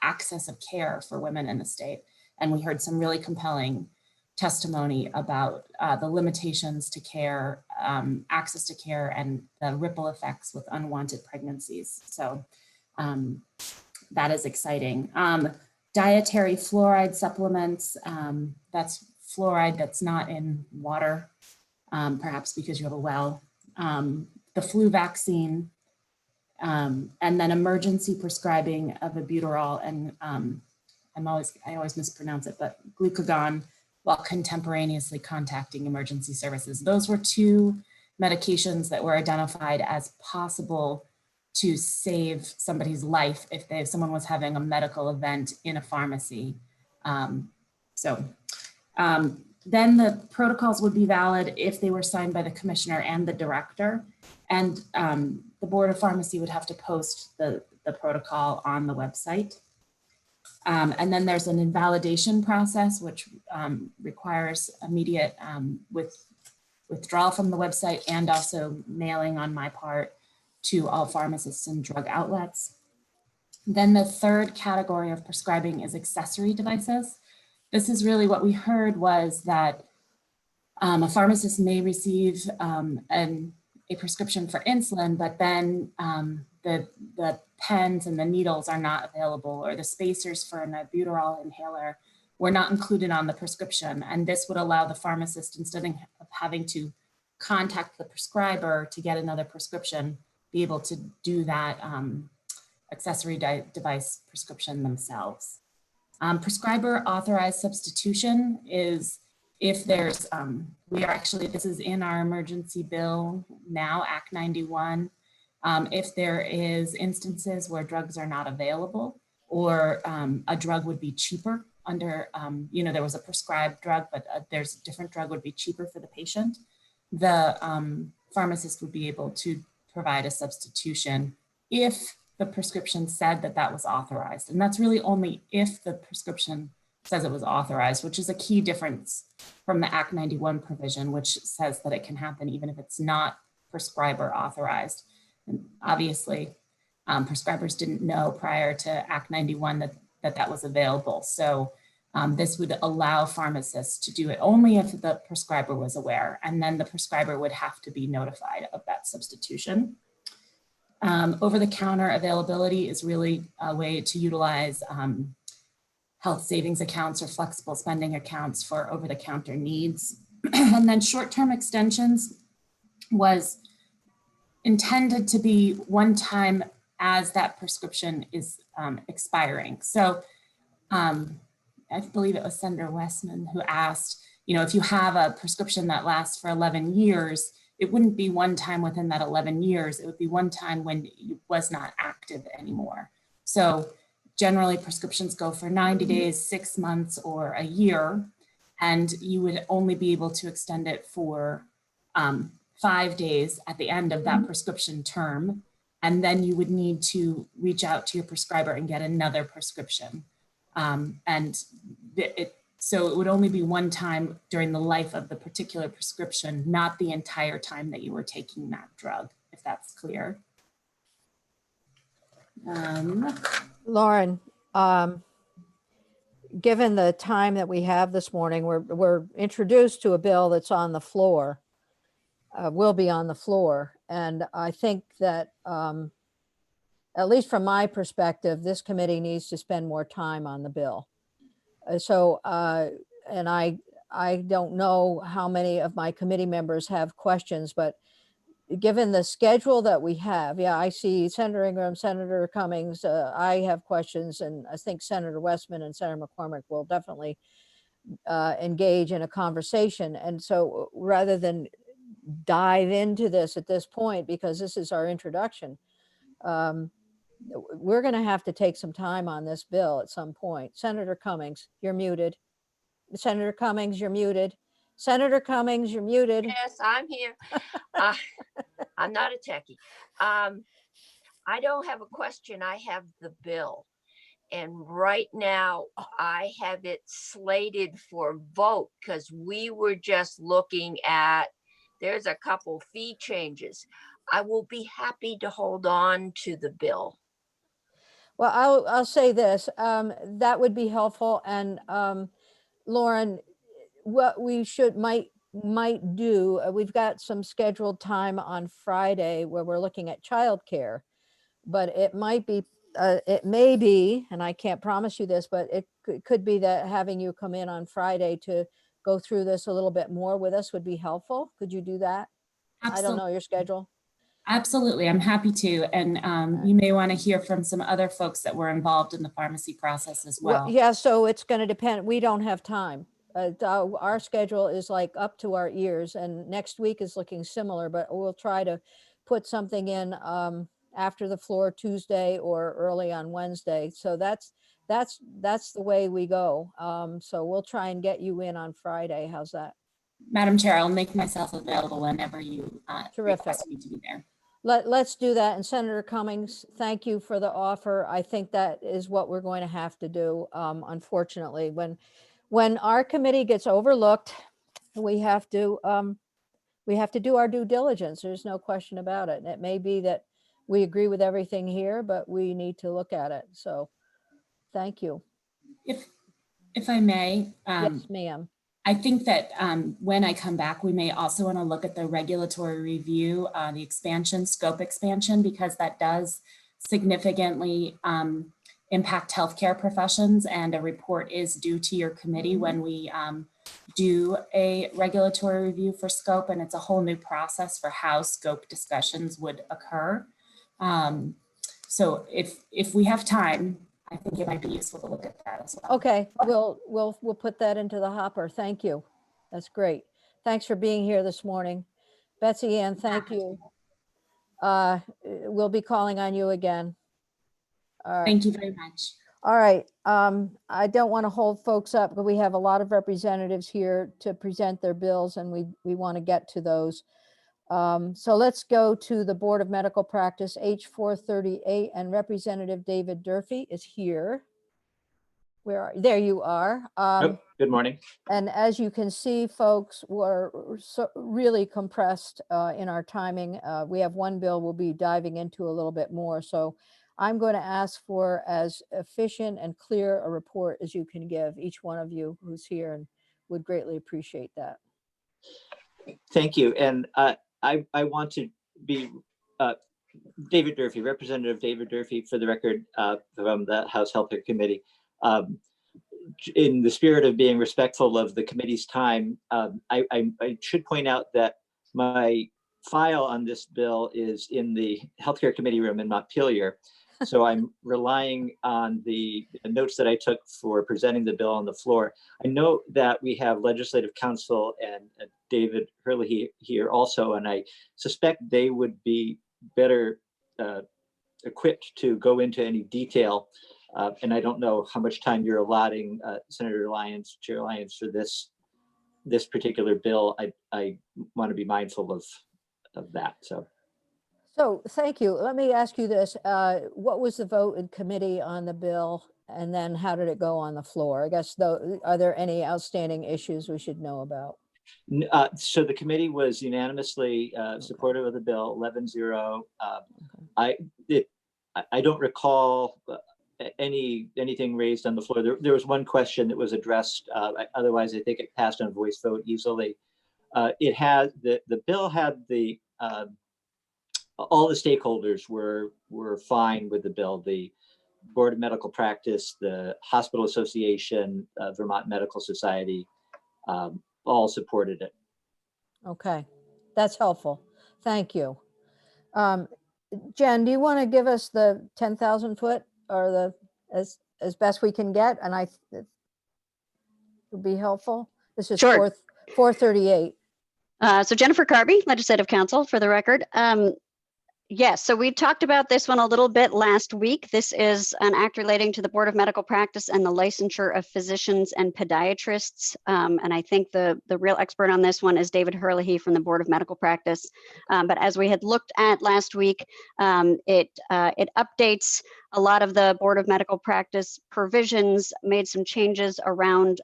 access of care for women in the state. And we heard some really compelling testimony about the limitations to care, access to care, and the ripple effects with unwanted pregnancies. So that is exciting. Dietary fluoride supplements, that's fluoride that's not in water, perhaps because you have a well. The flu vaccine, and then emergency prescribing of albuterol and I always mispronounce it, but glucagon, while contemporaneously contacting emergency services. Those were 2 medications that were identified as possible to save somebody's life if someone was having a medical event in a pharmacy. Then the protocols would be valid if they were signed by the commissioner and the director, and the Board of Pharmacy would have to post the protocol on the website. And then there's an invalidation process, which requires immediate withdrawal from the website, and also mailing on my part to all pharmacists and drug outlets. Then the third category of prescribing is accessory devices. This is really what we heard was that a pharmacist may receive a prescription for insulin, but then the pens and the needles are not available, or the spacers for an albuterol inhaler were not included on the prescription. And this would allow the pharmacist, instead of having to contact the prescriber to get another prescription, be able to do that accessory device prescription themselves. Prescriber authorized substitution is if there's, this is in our emergency bill now, Act 91. If there is instances where drugs are not available, or a drug would be cheaper under, there was a prescribed drug, but there's a different drug would be cheaper for the patient, the pharmacist would be able to provide a substitution if the prescription said that that was authorized. And that's really only if the prescription says it was authorized, which is a key difference from the Act 91 provision, which says that it can happen even if it's not prescriber authorized. And obviously, prescribers didn't know prior to Act 91 that was available. So this would allow pharmacists to do it only if the prescriber was aware, and then the prescriber would have to be notified of that substitution. Over-the-counter availability is really a way to utilize health savings accounts or flexible spending accounts for over-the-counter needs. And then short-term extensions was intended to be one time as that prescription is expiring. So I believe it was Senator Westman who asked, if you have a prescription that lasts for 11 years, it wouldn't be one time within that 11 years, it would be one time when it was not active anymore. So generally prescriptions go for 90 days, 6 months, or a year, and you would only be able to extend it for 5 days at the end of that prescription term. And then you would need to reach out to your prescriber and get another prescription. So it would only be one time during the life of the particular prescription, not the entire time that you were taking that drug, if that's clear. Lauren, given the time that we have this morning, we're introduced to a bill that's on the floor, will be on the floor. And I think that, at least from my perspective, this committee needs to spend more time on the bill. And I don't know how many of my committee members have questions, but given the schedule that we have, I see Senator Ingram, Senator Cummings, I have questions, and I think Senator Westman and Senator McCormick will definitely engage in a conversation. And so rather than dive into this at this point, because this is our introduction, we're going to have to take some time on this bill at some point. Senator Cummings, you're muted. Senator Cummings, you're muted. Senator Cummings, you're muted. Yes, I'm here. I'm not a techie. I don't have a question. I have the bill. And right now I have it slated for vote because we were just looking at, there's a couple fee changes. I will be happy to hold on to the bill. Well, I'll say this, that would be helpful. And Lauren, what we might do, we've got some scheduled time on Friday where we're looking at childcare, but it may be, and I can't promise you this, but it could be that having you come in on Friday to go through this a little bit more with us would be helpful. Could you do that? Absolutely. I don't know your schedule. Absolutely, I'm happy to. And you may want to hear from some other folks that were involved in the pharmacy process as well. Yeah, so it's going to depend. We don't have time. Our schedule is like up to our ears, and next week is looking similar, but we'll try to put something in after the floor Tuesday or early on Wednesday. So that's the way we go. So we'll try and get you in on Friday. How's that? Madam Chair, I'll make myself available whenever you Terrific. request me to be there. Let's do that. And Senator Cummings, thank you for the offer. I think that is what we're going to have to do. Unfortunately, when our committee gets overlooked, we have to do our due diligence. There's no question about it. And it may be that we agree with everything here, but we need to look at it. So thank you. If I may, Yes, ma'am. I think that when I come back, we may also want to look at the regulatory review, the scope expansion, because that does significantly impact healthcare professions, and a report is due to your committee when we do a regulatory review for scope, and it's a whole new process for how scope discussions would occur. So if we have time, I think it might be useful to look at that as well. Okay, we'll put that into the hopper. Thank you. That's great. Thanks for being here this morning. Betsy Ann, thank you. We'll be calling on you again. All right. Thank you very much. All right, I don't want to hold folks up, but we have a lot of representatives here to present their bills, and we want to get to those. So let's go to the Board of Medical Practice, H 438, and Representative David Durfee is here. There you are. Good morning. And as you can see, folks, we're really compressed in our timing. We have one bill we'll be diving into a little bit more. So I'm going to ask for as efficient and clear a report as you can give, each one of you who's here, and would greatly appreciate that. Thank you. And I want to be David Durfee, Representative David Durfee, for the record, from the House Healthcare Committee. In the spirit of being respectful of the committee's time, I should point out that my file on this bill is in the Healthcare Committee room in Montpelier. So I'm relying on the notes that I took for presenting the bill on the floor. I know that we have Legislative Counsel and David Hurley here also, and I suspect they would be better equipped to go into any detail. And I don't know how much time you're allotting Senator Lyons, Chair Lyons, for this particular bill. I want to be mindful of that. So thank you. Let me ask you this. What was the vote in committee on the bill? And then how did it go on the floor? I guess, though, are there any outstanding issues we should know about? So the committee was unanimously supportive of the bill, 11-0. I don't recall anything raised on the floor. There was one question that was addressed. Otherwise, I think it passed on voice vote easily. It had the bill had the all the stakeholders were fine with the bill. The Board of Medical Practice, the Hospital Association, Vermont Medical Society, all supported it. Okay, that's helpful. Thank you. Jen, do you want to give us the 10,000 foot or the as best we can get? And it would be helpful. This is Sure. 438. So Jennifer Carby, Legislative Counsel, for the record. Yes, so we talked about this one a little bit last week. This is an act relating to the Board of Medical Practice and the licensure of physicians and podiatrists. And I think the real expert on this one is David Hurley from the Board of Medical Practice. But as we had looked at last week, it updates a lot of the Board of Medical Practice provisions, made some changes around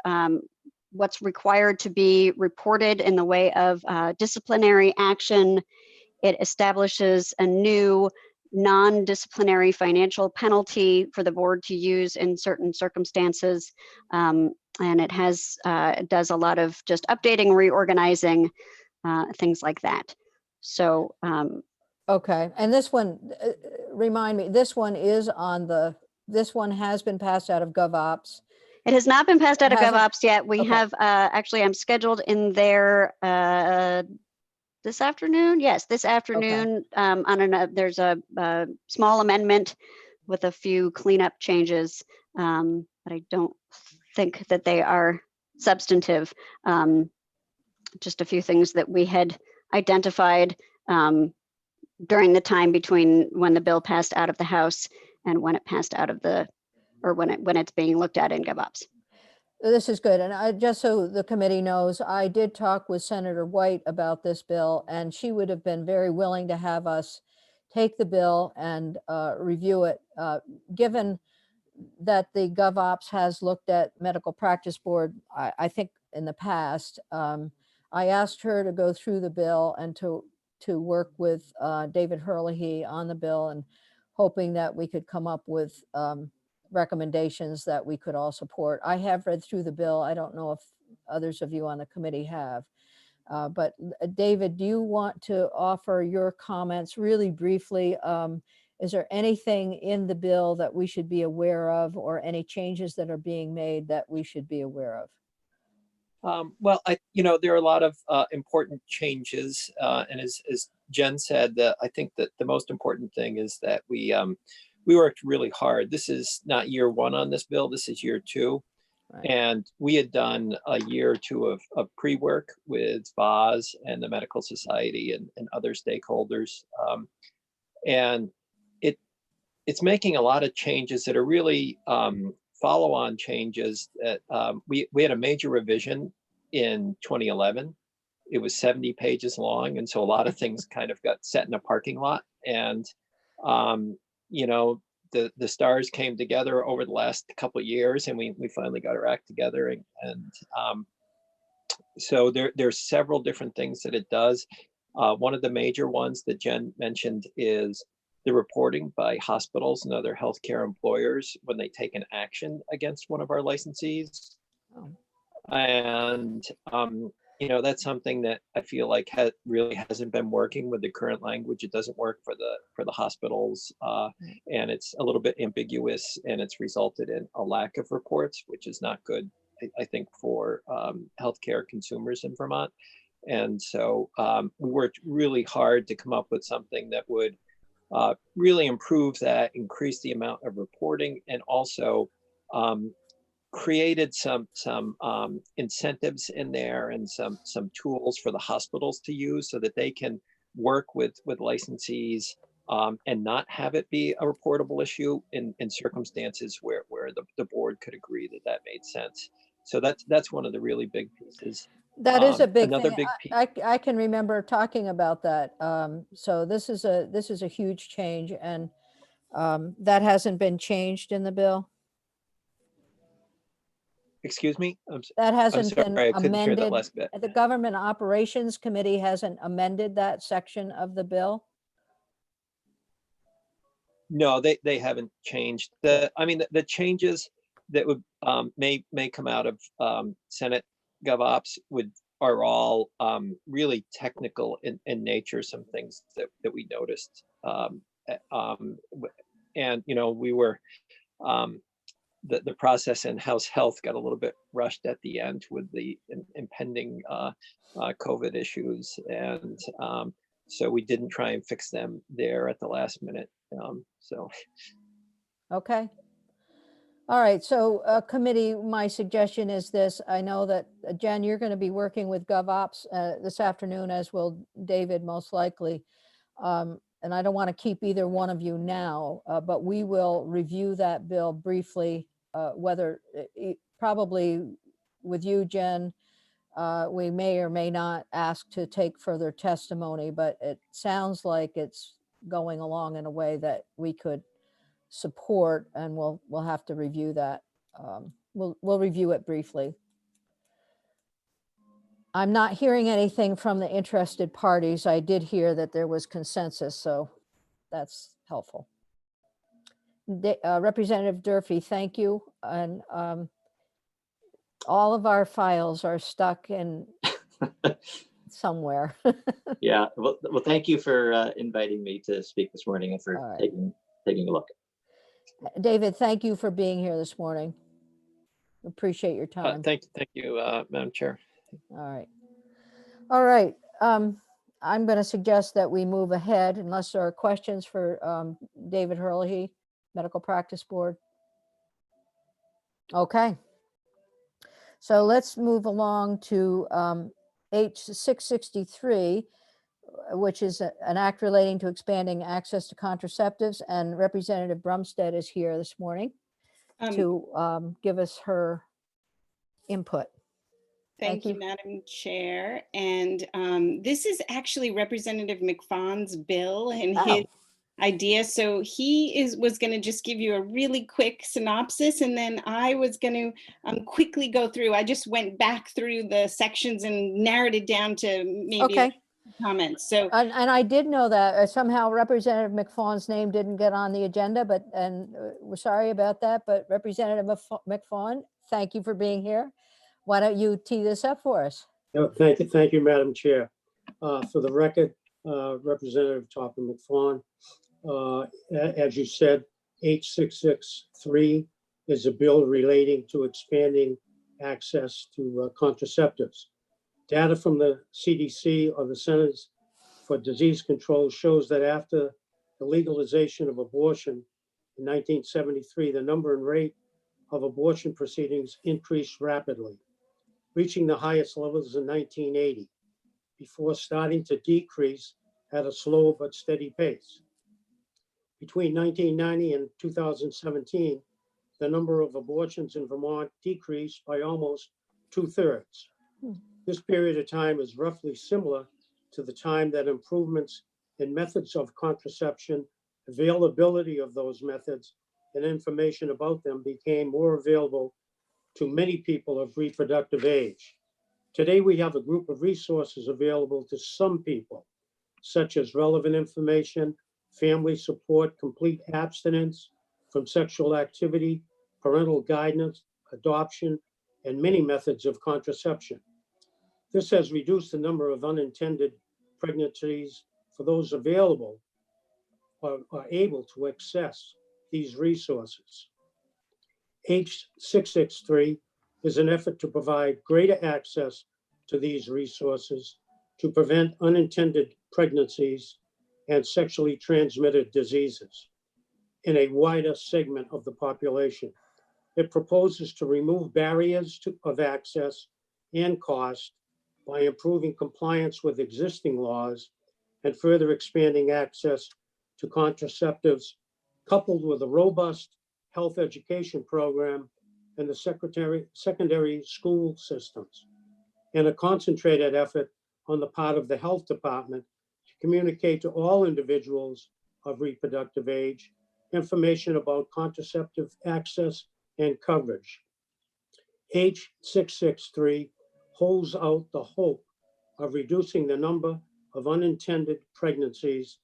what's required to be reported in the way of disciplinary action. It establishes a new non-disciplinary financial penalty for the board to use in certain circumstances. And it does a lot of just updating, reorganizing, things like that. So. Okay, and this one, remind me, this one this one has been passed out of GovOps. It has not been passed out of Hasn't? GovOps yet. We Okay. have, actually, I'm scheduled in there this afternoon. Yes, this afternoon. There's a small amendment with a few cleanup changes, but I don't think that they are substantive. Just a few things that we had identified during the time between when the bill passed out of the House and when it passed out of when it's being looked at in GovOps. This is good. And just so the committee knows, I did talk with Senator White about this bill, and she would have been very willing to have us take the bill and review it. Given that the GovOps has looked at Medical Practice Board, I think in the past, I asked her to go through the bill and to work with David Hurley on the bill, and hoping that we could come up with recommendations that we could all support. I have read through the bill. I don't know if others of you on the committee have. But David, do you want to offer your comments really briefly? Is there anything in the bill that we should be aware of, or any changes that are being made that we should be aware of? Well, there are a lot of important changes, and as Jen said, I think that the most important thing is that we worked really hard. This is not year one on this bill. This is year two. Right. And we had done a year or two of pre-work with VAS and the Medical Society and other stakeholders. And it's making a lot of changes that are really follow-on changes that we had a major revision in 2011. It was 70 pages long. And so a lot of things kind of got set in a parking lot. And, you know, the stars came together over the last couple of years, and we finally got our act together. And so there's several different things that it does. One of the major ones that Jen mentioned is the reporting by hospitals and other healthcare employers when they take an action against one of our licensees. Oh. And you know, that's something that I feel like really hasn't been working with the current language. It doesn't work for the hospitals, and it's a little bit ambiguous, and it's resulted in a lack of reports, which is not good, I think, for healthcare consumers in Vermont. And so we worked really hard to come up with something that would really improve that, increase the amount of reporting, and also created some incentives in there and some tools for the hospitals to use so that they can work with licensees and not have it be a reportable issue in circumstances where the board could agree that made sense. So that's one of the really big pieces. That is a big another thing. big piece. I can remember talking about that. So this is a huge change, and that hasn't been changed in the bill. Excuse me? That hasn't been sorry, I couldn't hear that amended. last bit. The Government Operations Committee hasn't amended that section of the bill. No, they haven't changed. I mean, the changes that would may come out of Senate GovOps are all really technical in nature. Some things that we noticed, and you know, we were the process in House Health got a little bit rushed at the end with the impending COVID issues, and so we didn't try and fix them there at the last minute. Okay. All right. So committee, my suggestion is this. I know that Jen, you're going to be working with GovOps this afternoon, as will David, most likely. And I don't want to keep either one of you now, but we will review that bill briefly, whether probably with you, Jen, we may or may not ask to take further testimony, but it sounds like it's going along in a way that we could support, and we'll have to review that. We'll review it briefly. I'm not hearing anything from the interested parties. I did hear that there was consensus, so that's helpful. Representative Durfee, thank you. And all of our files are stuck in somewhere. Yeah, well, thank you for inviting me to speak this morning and for taking a look. David, thank you for being here this morning. Appreciate your time. Thank you, Madam Chair. All right. I'm going to suggest that we move ahead unless there are questions for David Herlihy, Medical Practice Board. Okay. So let's move along to H663, which is an act relating to expanding access to contraceptives, and Representative Brumsted is here this morning to give us her input. Thank you, Madam Chair. And this is actually Representative McFaughn's bill and his idea. So he was going to just give you a really quick synopsis, and then I was going to quickly go through. I just went back through the sections and narrowed it down to maybe comments. So and I did know that somehow Representative McFaughn's name didn't get on the agenda, but we're sorry about that. But Representative McFaughan, thank you for being here. Why don't you tee this up for us? Thank you, Madam Chair. For the record, Representative Topham McFaughan, as you said, H663 is a bill relating to expanding access to contraceptives. Data from the CDC or the Centers for Disease Control shows that after the legalization of abortion in 1973, the number and rate of abortion proceedings increased rapidly, reaching the highest levels in 1980, before starting to decrease at a slow but steady pace. Between 1990 and 2017, the number of abortions in Vermont decreased by almost 2/3. This period of time is roughly similar to the time that improvements in methods of contraception, availability of those methods, and information about them became more available to many people of reproductive age. Today, we have a group of resources available to some people, such as relevant information, family support, complete abstinence from sexual activity, parental guidance, adoption, and many methods of contraception. This has reduced the number of unintended pregnancies for those available or are able to access these resources. H663 is an effort to provide greater access to these resources to prevent unintended pregnancies and sexually transmitted diseases in a wider segment of the population. It proposes to remove barriers of access and cost by improving compliance with existing laws and further expanding access to contraceptives, coupled with a robust health education program in the secondary school systems, and a concentrated effort on the part of the health department to communicate to all individuals of reproductive age information about contraceptive access and coverage. H663 holds out the hope of reducing the number of unintended pregnancies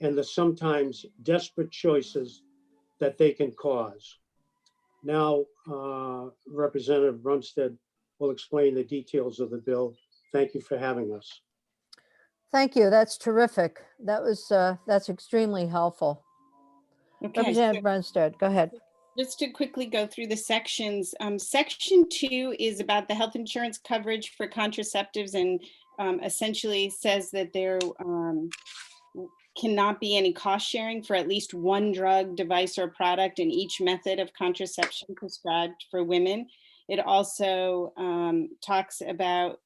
and the sometimes desperate choices that they can cause. Now, Representative Brunstad will explain the details of the bill. Thank you for having us. Thank you. That's terrific. That's extremely helpful. Okay, Representative Brunstad, go ahead. just to quickly go through the sections, section 2 is about the health insurance coverage for contraceptives and essentially says that there cannot be any cost sharing for at least one drug, device, or product in each method of contraception prescribed for women. It also talks about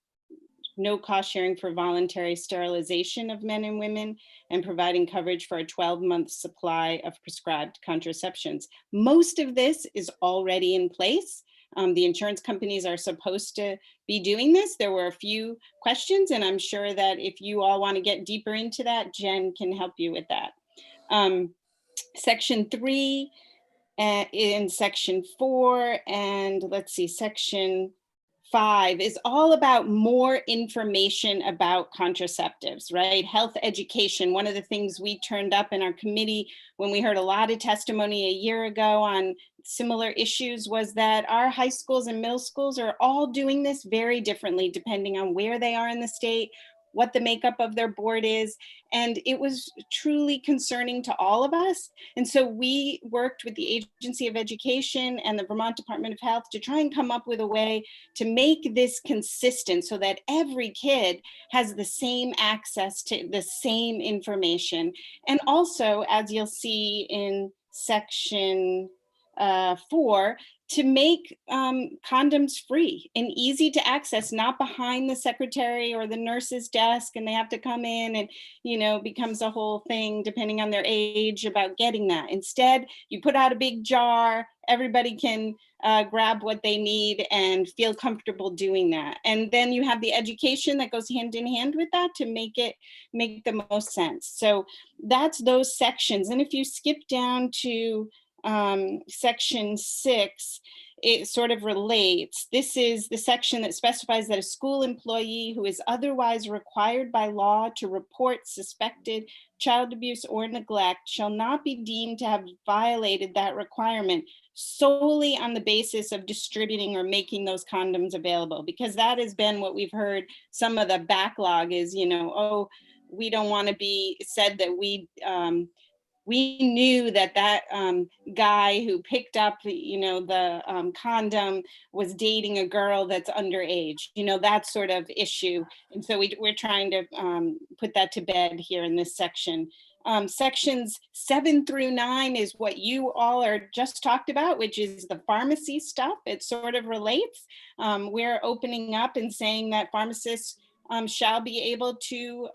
no cost sharing for voluntary sterilization of men and women, and providing coverage for a 12-month supply of prescribed contraceptions. Most of this is already in place. The insurance companies are supposed to be doing this. There were a few questions, and I'm sure that if you all want to get deeper into that, Jen can help you with that. Section 3 in section 4, and let's see, section 5 is all about more information about contraceptives, right? Health education. One of the things we turned up in our committee when we heard a lot of testimony a year ago on similar issues was that our high schools and middle schools are all doing this very differently depending on where they are in the state, what the makeup of their board is. And it was truly concerning to all of us. And so we worked with the Agency of Education and the Vermont Department of Health to try and come up with a way to make this consistent so that every kid has the same access to the same information. And also, as you'll see in section 4, to make condoms free and easy to access, not behind the secretary or the nurse's desk, and they have to come in and, you know, becomes a whole thing depending on their age about getting that. Instead, you put out a big jar, everybody can grab what they need and feel comfortable doing that. And then you have the education that goes hand in hand with that to make the most sense. So that's those sections. And if you skip down to section 6, it sort of relates. This is the section that specifies that a school employee who is otherwise required by law to report suspected child abuse or neglect shall not be deemed to have violated that requirement solely on the basis of distributing or making those condoms available, because that has been what we've heard. Some of the backlog is, you know, oh, we don't want to be said that we knew that guy who picked up, you know, the condom was dating a girl that's underage, you know, that sort of issue. And so we're trying to put that to bed here in this section. Sections 7 through 9 is what you all are just talked about, which is the pharmacy stuff. It sort of relates. We're opening up and saying that pharmacists shall be able to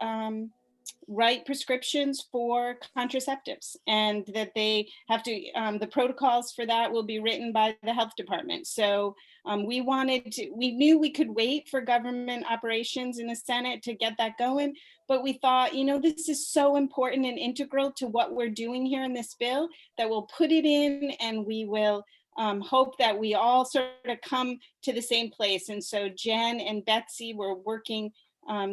write prescriptions for contraceptives, and that they have to, the protocols for that will be written by the health department. So we knew we could wait for government operations in the Senate to get that going, but we thought, this is so important and integral to what we're doing here in this bill that we'll put it in, and we will hope that we all sort of come to the same place. And so Jen and Betsy were working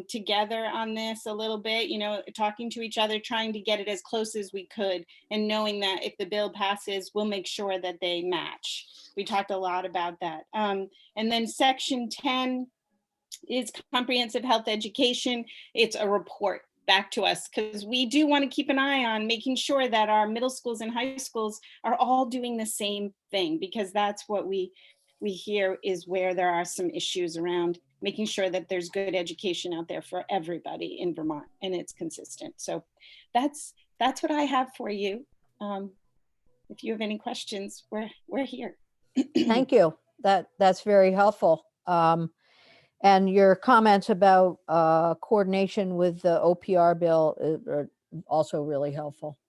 together on this a little bit, talking to each other, trying to get it as close as we could, and knowing that if the bill passes, we'll make sure that they match. We talked a lot about that. And then section 10 is comprehensive health education. It's a report back to us, because we do want to keep an eye on making sure that our middle schools and high schools are all doing the same thing, because that's what we hear is where there are some issues around making sure that there's good education out there for everybody in Vermont, and it's consistent. So that's what I have for you. If you have any questions, we're here. Thank you. That's very helpful. And your comments about coordination with the OPR bill are also really helpful.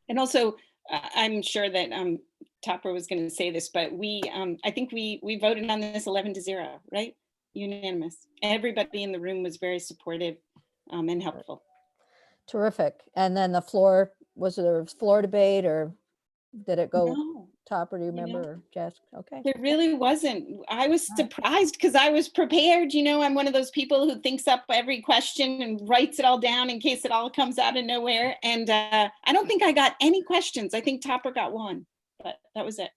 And also, I'm sure that Topper was going to say this, but I think we voted on this 11-0, right? Unanimous. Everybody in the room was very supportive and helpful. Terrific. And then the floor, was it a floor debate, or did it go? No. Topper, do you remember, or Jess? Okay. There really wasn't. I was surprised because I was prepared. I'm one of those people who thinks up every question and writes it all down in case it all comes out of nowhere. And I don't think I got any questions. I think Topper got one, but that was it.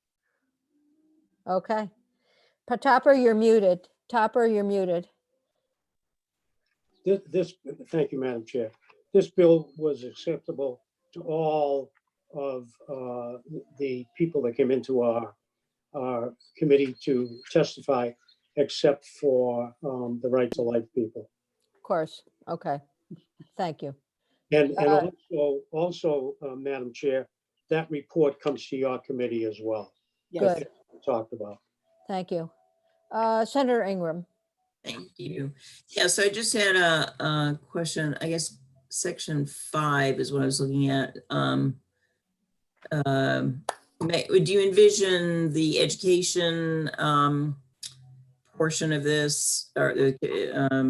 Okay. Topper, you're muted. Topper, you're muted. Thank you, Madam Chair. This bill was acceptable to all of the people that came into our committee to testify, except for the right to life people. Of course. Okay. Thank you. And also, Madam Chair, that report comes to your committee as well. Good. Talked about. Thank you. Senator Ingram. Thank you. Yeah, so I just had a question. I guess section 5 is what I was looking at. Would you envision the education portion of this, or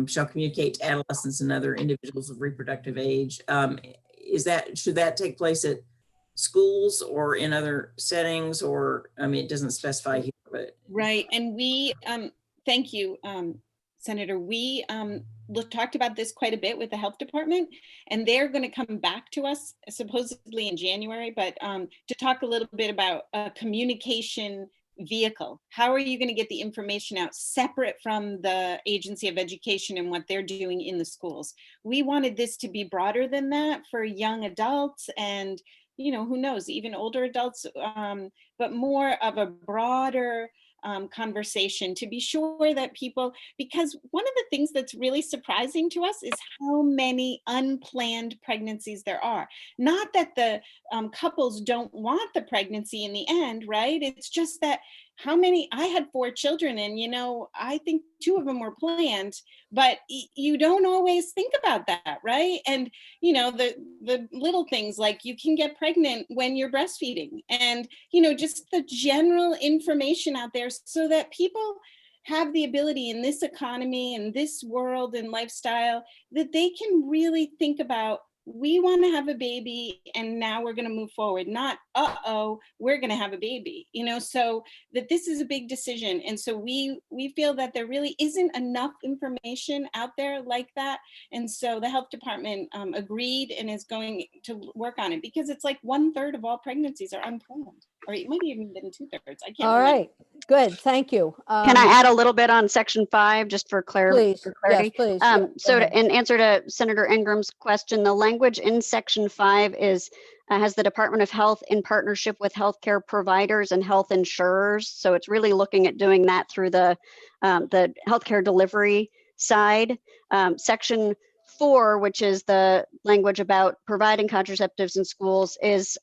shall communicate to adolescents and other individuals of reproductive age? Should that take place at schools or in other settings, or it doesn't specify here, but right. And we thank you, Senator. We talked about this quite a bit with the health department, and they're going to come back to us supposedly in January, but to talk a little bit about a communication vehicle. How are you going to get the information out separate from the Agency of Education and what they're doing in the schools? We wanted this to be broader than that for young adults and, who knows, even older adults, but more of a broader conversation to be sure that people, because one of the things that's really surprising to us is how many unplanned pregnancies there are. Not that the couples don't want the pregnancy in the end, right? It's just that I had 4 children, and I think 2 of them were planned, but you don't always think about that, right? And the little things like you can get pregnant when you're breastfeeding, and just the general information out there so that people have the ability in this economy and this world and lifestyle that they can really think about, we want to have a baby and now we're going to move forward, not, we're going to have a baby, so that this is a big decision. And so we feel that there really isn't enough information out there like that. And so the health department agreed and is going to work on it, because it's like 1/3 of all pregnancies are unplanned, or it might even been 2/3. I can't All remember. right. Good. Thank you. Can I add a little bit on section 5 just for clarity? Please. Yes, please. Yeah, So go ahead. in answer to Senator Ingram's question, the language in section 5 has the Department of Health in partnership with healthcare providers and health insurers. So it's really looking at doing that through the healthcare delivery side. Section 4, which is the language about providing contraceptives in schools, is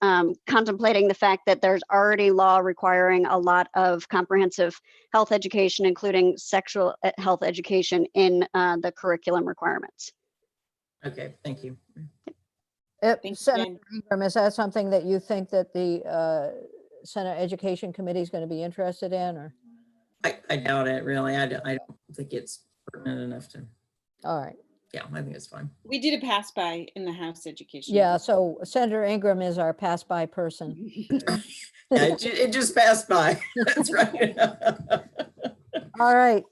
contemplating the fact that there's already law requiring a lot of comprehensive health education, including sexual health education, in the curriculum requirements. Okay, thank you. Thank you, Senator Jen. Ingram, is that something that you think that the Senate Education Committee is going to be interested in, or? I doubt it, really. I don't think it's pertinent enough to, All right. yeah, I think it's fine. We did a pass by in the House Education. Yeah, so Senator Ingram is our pass-by person. Yeah, it just passed by. That's right. All right,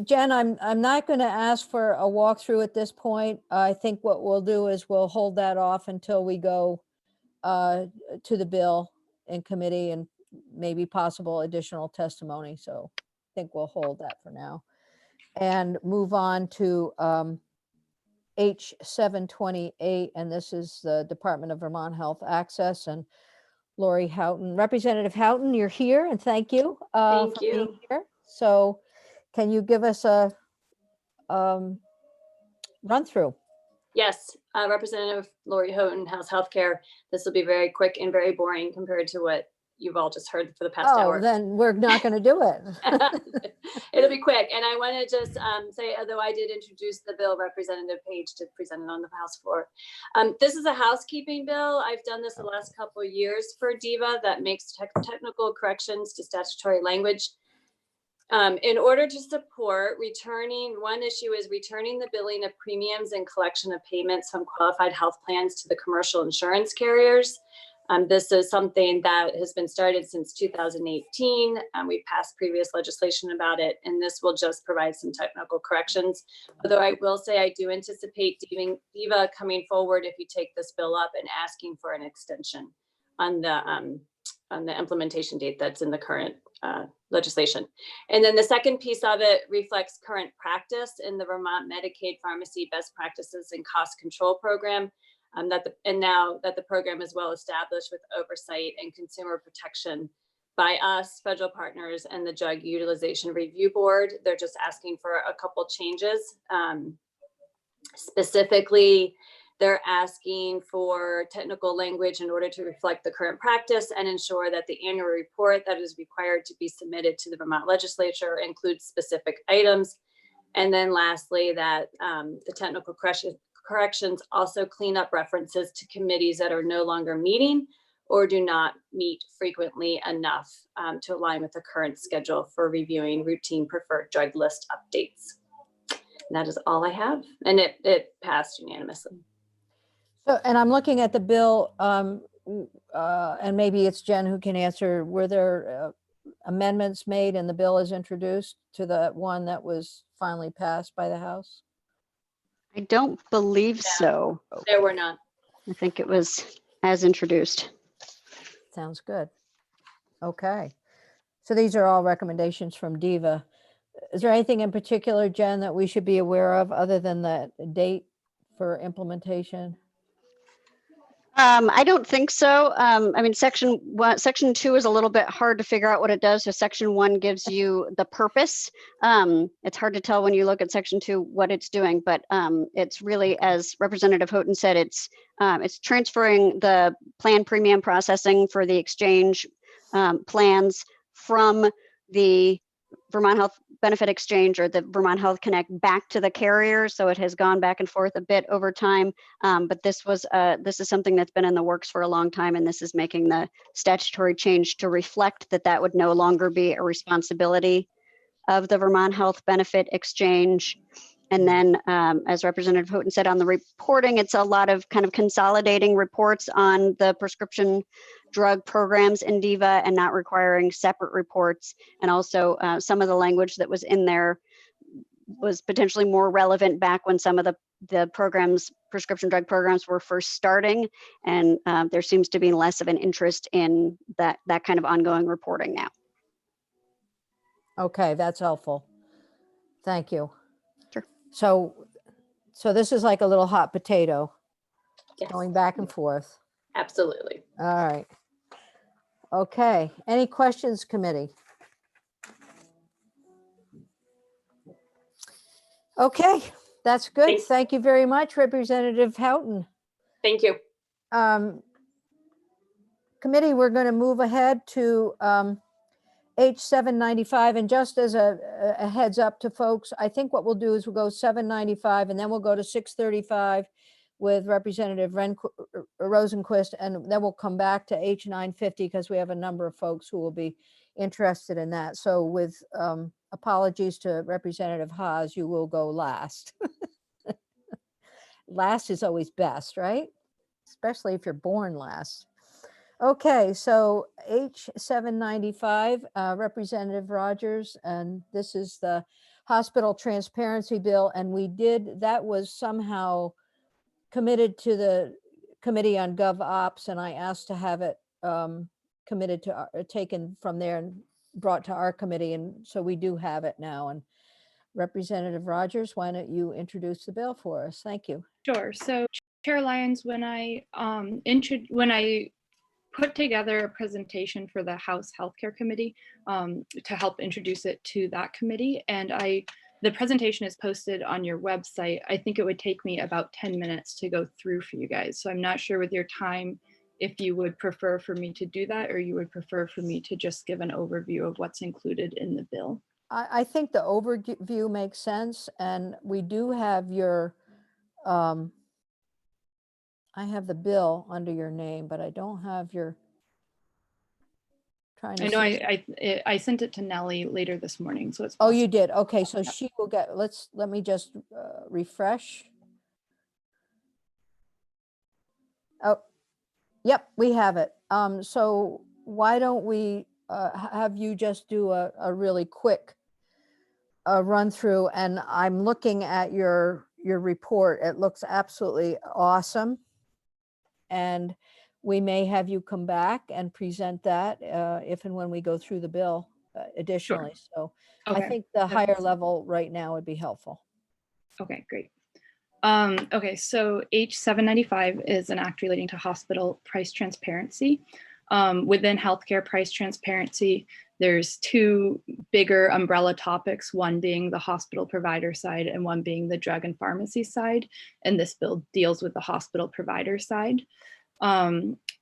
Jen, I'm not going to ask for a walkthrough at this point. I think what we'll do is we'll hold that off until we go to the bill in committee and maybe possible additional testimony. So I think we'll hold that for now and move on to H 728, and this is the Department of Vermont Health Access, and Lori Houghton. Representative Houghton, you're here, and thank you. Thank for being you. here. So can you give us a run through? Yes, Representative Lori Houghton, House Healthcare. This will be very quick and very boring compared to what you've all just heard for the past Oh, hour. then we're not going to do it. It'll be quick. And I want to just say, although I did introduce the bill, Representative Page did present it on the House floor. This is a housekeeping bill. I've done this the last couple of years for DEVA that makes technical corrections to statutory language. In order to support one issue is returning the billing of premiums and collection of payments from qualified health plans to the commercial insurance carriers. This is something that has been started since 2018. We've passed previous legislation about it, and this will just provide some technical corrections. Although I will say I do anticipate DEVA coming forward if you take this bill up and asking for an extension on the implementation date that's in the current legislation. And then the second piece of it reflects current practice in the Vermont Medicaid Pharmacy Best Practices and Cost Control Program. Now that the program is well established with oversight and consumer protection by us, federal partners, and the Drug Utilization Review Board. They're just asking for a couple changes. Specifically, they're asking for technical language in order to reflect the current practice and ensure that the annual report that is required to be submitted to the Vermont legislature includes specific items. And then lastly, that the technical corrections also clean up references to committees that are no longer meeting or do not meet frequently enough to align with the current schedule for reviewing routine preferred drug list updates. And that is all I have. And it passed unanimously. So, and I'm looking at the bill, and maybe it's Jen who can answer, were there amendments made and the bill is introduced to the one that was finally passed by the House? I don't believe so. There were none. I think it was as introduced. Sounds good. Okay. So these are all recommendations from DEVA. Is there anything in particular, Jen, that we should be aware of other than the date for implementation? I don't think so. I mean, section 2 is a little bit hard to figure out what it does. So section 1 gives you the purpose. It's hard to tell when you look at section 2 what it's doing, but it's really, as Representative Houghton said, it's transferring the plan premium processing for the exchange plans from the Vermont Health Benefit Exchange or the Vermont Health Connect back to the carrier. So it has gone back and forth a bit over time. But this is something that's been in the works for a long time. And this is making the statutory change to reflect that would no longer be a responsibility of the Vermont Health Benefit Exchange. And then, as Representative Houghton said on the reporting, it's a lot of kind of consolidating reports on the prescription drug programs in DEVA and not requiring separate reports. And also some of the language that was in there was potentially more relevant back when some of the programs, prescription drug programs, were first starting. And there seems to be less of an interest in that kind of ongoing reporting now. Okay, that's helpful. Thank you. Sure. So this is like a little hot potato, Yes. going back and forth. Absolutely. All right. Okay, any questions, committee? Okay, that's good. Thanks. Thank you very much, Representative Houghton. Thank you. Committee, we're going to move ahead to H795, and just as a heads up to folks, I think what we'll do is we'll go 795 and then we'll go to 635 with Representative Rosenquist, and then we'll come back to H950 because we have a number of folks who will be interested in that. So with apologies to Representative Haas, you will go last. Last is always best, right? Especially if you're born last. Okay, so H795, Representative Rogers, and this is the hospital transparency bill. And that was somehow committed to the Committee on Gov Ops, and I asked to have it committed to, taken from there and brought to our committee. And so we do have it now. And Representative Rogers, why don't you introduce the bill for us? Thank you. Sure. So Chair Lyons, when I put together a presentation for the House Healthcare Committee to help introduce it to that committee, and the presentation is posted on your website. I think it would take me about 10 minutes to go through for you guys. So I'm not sure with your time if you would prefer for me to do that, or you would prefer for me to just give an overview of what's included in the bill. I think the overview makes sense, and we do have your, I have the bill under your name, but I don't have your, trying to I know see. I sent it to Nellie later this morning, so it's. Oh, you did? Okay, so she will get, let me just refresh. Oh, yep, we have it. So why don't we have you just do a really quick run through, and I'm looking at your report. It looks absolutely awesome. And we may have you come back and present that if and when we go through the bill additionally. So Okay. I think the higher level right now would be helpful. Okay, great. Okay, so H795 is an act relating to hospital price transparency. Within healthcare price transparency, there's two bigger umbrella topics, one being the hospital provider side and one being the drug and pharmacy side. And this bill deals with the hospital provider side.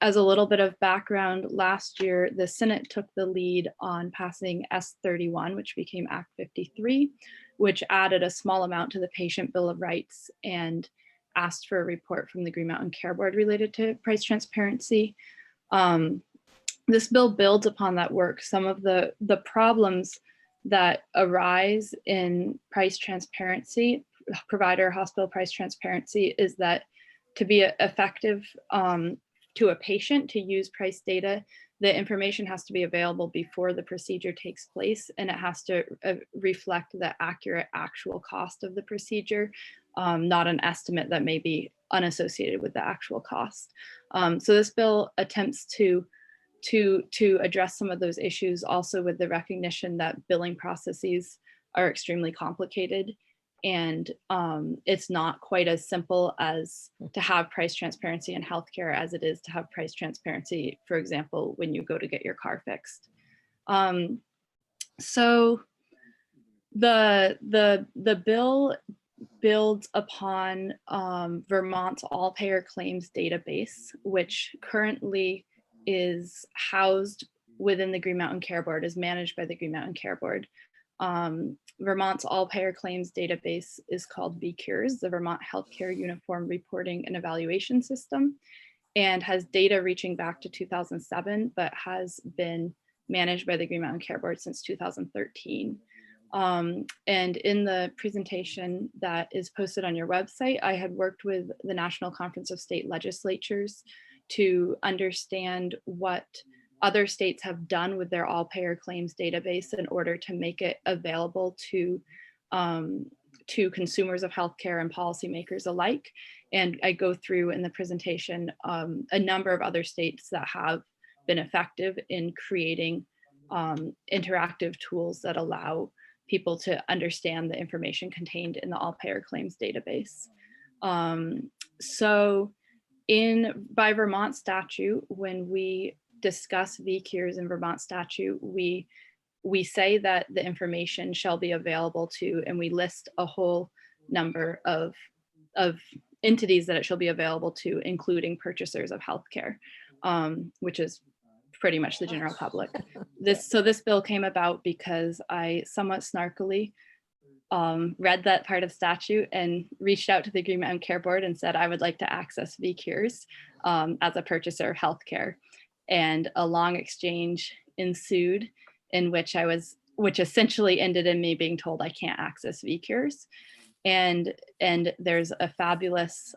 As a little bit of background, last year, the Senate took the lead on passing S31, which became Act 53, which added a small amount to the Patient Bill of Rights and asked for a report from the Green Mountain Care Board related to price transparency. This bill builds upon that work. Some of the problems that arise in price transparency, provider hospital price transparency, is that to be effective to a patient to use price data, the information has to be available before the procedure takes place, and it has to reflect the accurate actual cost of the procedure, not an estimate that may be unassociated with the actual cost. So this bill attempts to address some of those issues, also with the recognition that billing processes are extremely complicated, and it's not quite as simple as to have price transparency in healthcare as it is to have price transparency, for example, when you go to get your car fixed. So the bill builds upon Vermont's all-payer claims database, which currently is housed within the Green Mountain Care Board, is managed by the Green Mountain Care Board. Vermont's all-payer claims database is called VCURES, the Vermont Healthcare Uniform Reporting and Evaluation System, and has data reaching back to 2007, but has been managed by the Green Mountain Care Board since 2013. And in the presentation that is posted on your website, I had worked with the National Conference of State Legislatures to understand what other states have done with their all-payer claims database in order to make it available to consumers of healthcare and policymakers alike. And I go through in the presentation a number of other states that have been effective in creating interactive tools that allow people to understand the information contained in the all-payer claims database. So by Vermont statute, when we discuss VCURES in Vermont statute, we say that the information shall be available to, and we list a whole number of entities that it shall be available to, including purchasers of healthcare, which is pretty much the general public. This bill came about because I somewhat snarkily read that part of statute and reached out to the Green Mountain Care Board and said I would like to access VCures as a purchaser of healthcare. And a long exchange ensued in which which essentially ended in me being told I can't access VCures. And there's a fabulous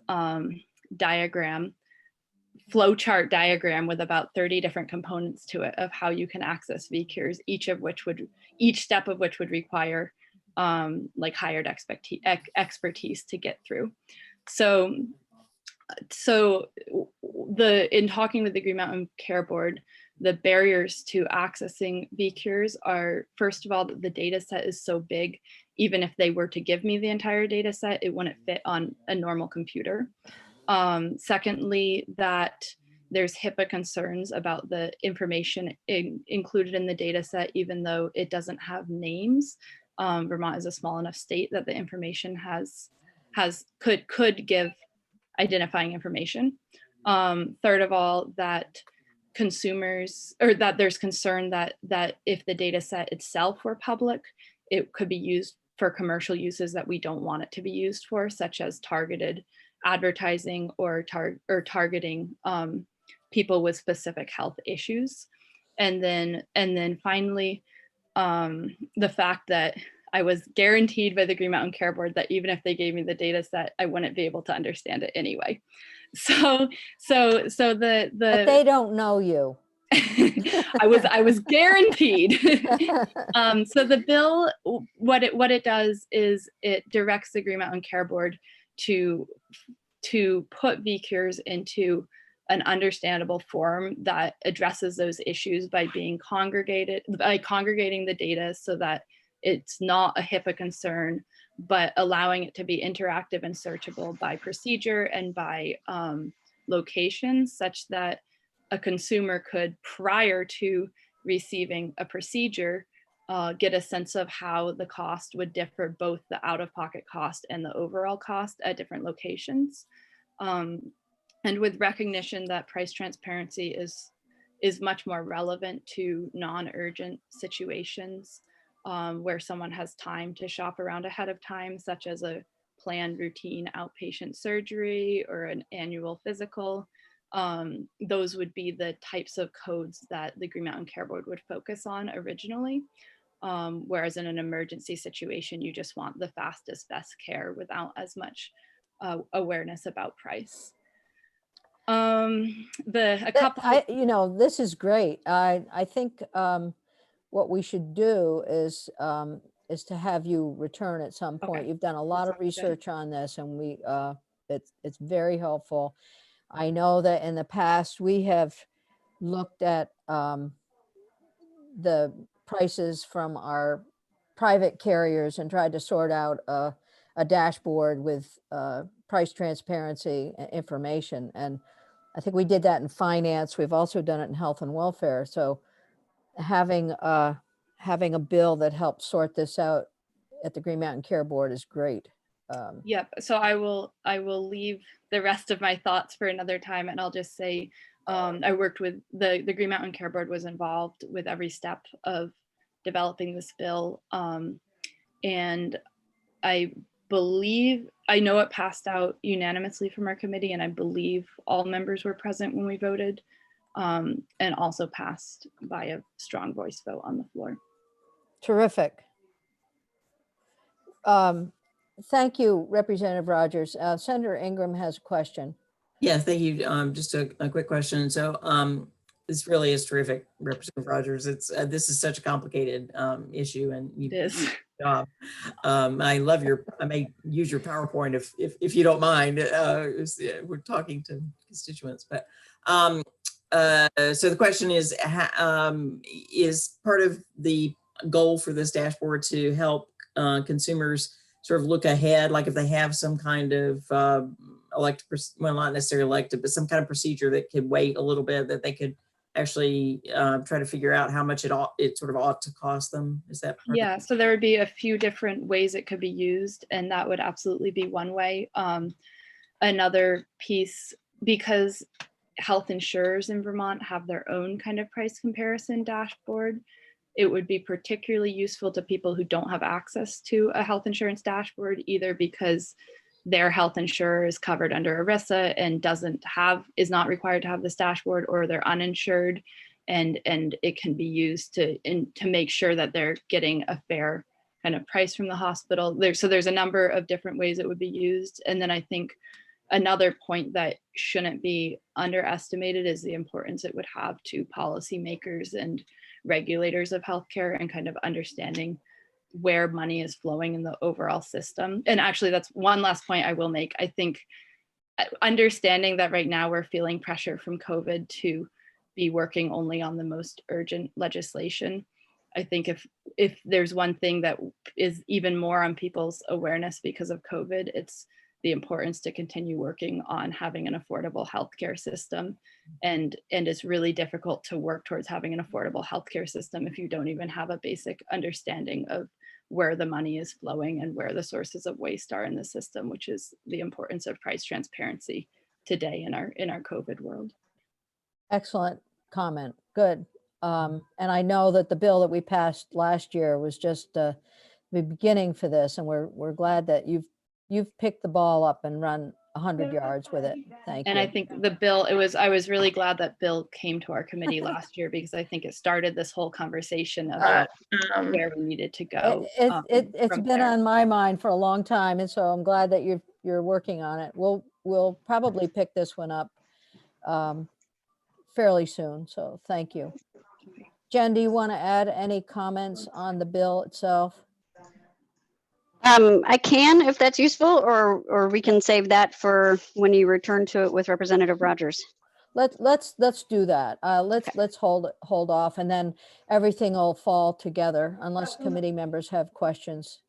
flowchart diagram with about 30 different components to it of how you can access VCures, each step of which would require like hired expertise to get through. So in talking with the Green Mountain Care Board, the barriers to accessing VCures are, first of all, the data set is so big, even if they were to give me the entire data set, it wouldn't fit on a normal computer. Secondly, that there's HIPAA concerns about the information included in the data set, even though it doesn't have names. Vermont is a small enough state that the information could give identifying information. Third of all, that there's concern that if the data set itself were public, it could be used for commercial uses that we don't want it to be used for, such as targeted advertising or targeting people with specific health issues. And then finally, the fact that I was guaranteed by the Green Mountain Care Board that even if they gave me the data set, I wouldn't be able to understand it anyway. So the But they don't know you. I was guaranteed. So the bill, what it does is it directs the Green Mountain Care Board to put VCures into an understandable form that addresses those issues by congregating the data so that it's not a HIPAA concern, but allowing it to be interactive and searchable by procedure and by locations, such that a consumer could, prior to receiving a procedure, get a sense of how the cost would differ, both the out-of-pocket cost and the overall cost at different locations. And with recognition that price transparency is much more relevant to non-urgent situations where someone has time to shop around ahead of time, such as a planned routine outpatient surgery or an annual physical, those would be the types of codes that the Green Mountain Care Board would focus on originally. Whereas in an emergency situation, you just want the fastest, best care without as much awareness about price. This is great. I think what we should do is to have you return at some point. Okay. You've done a lot of research on this, and it's very helpful. I know that in the past we have looked at the prices from our private carriers and tried to sort out a dashboard with price transparency information. And I think we did that in finance. We've also done it in health and welfare. So having a bill that helps sort this out at the Green Mountain Care Board is great. Yep. So I will leave the rest of my thoughts for another time, and I'll just say I worked with the Green Mountain Care Board, was involved with every step of developing this bill, and I know it passed out unanimously from our committee, and I believe all members were present when we voted, and also passed by a strong voice vote on the floor. Terrific. Thank you, Representative Rogers. Senator Ingram has a question. Yeah, thank you. Just a quick question. So this really is terrific, Representative Rogers. This is such a complicated issue, and you It is. do a good job. I may use your PowerPoint if you don't mind. We're talking to constituents, but so the question is part of the goal for this dashboard to help consumers sort of look ahead, like if they have some kind of well, not necessarily elective, but some kind of procedure that could wait a little bit, that they could actually try to figure out how much it sort of ought to cost them. Is that part? Yeah, so there would be a few different ways it could be used, and that would absolutely be one way. Another piece, because health insurers in Vermont have their own kind of price comparison dashboard. It would be particularly useful to people who don't have access to a health insurance dashboard, either because their health insurer is covered under ERISA and is not required to have this dashboard, or they're uninsured, and it can be used to make sure that they're getting a fair kind of price from the hospital. So there's a number of different ways it would be used. And then I think another point that shouldn't be underestimated is the importance it would have to policymakers and regulators of healthcare, and kind of understanding where money is flowing in the overall system. And actually, that's one last point I will make. I think understanding that right now we're feeling pressure from COVID to be working only on the most urgent legislation. I think if there's one thing that is even more on people's awareness because of COVID, it's the importance to continue working on having an affordable healthcare system. And it's really difficult to work towards having an affordable healthcare system if you don't even have a basic understanding of where the money is flowing and where the sources of waste are in the system, which is the importance of price transparency today in our COVID world. Excellent comment. Good. And I know that the bill that we passed last year was just the beginning for this, and we're glad that you've picked the ball up and run 100 yards with it. Thank you. And I think the bill, I was really glad that Bill came to our committee last year, because I think it started this whole conversation about where we needed to go. It's been on my mind for a long time, and so I'm glad that you're working on it. We'll probably pick this one up fairly soon. So thank you. Jen, do you want to add any comments on the bill itself? I can, if that's useful, or we can save that for when you return to it with Representative Rogers. Let's do that. Let's hold off, and then everything will fall together unless committee members have questions.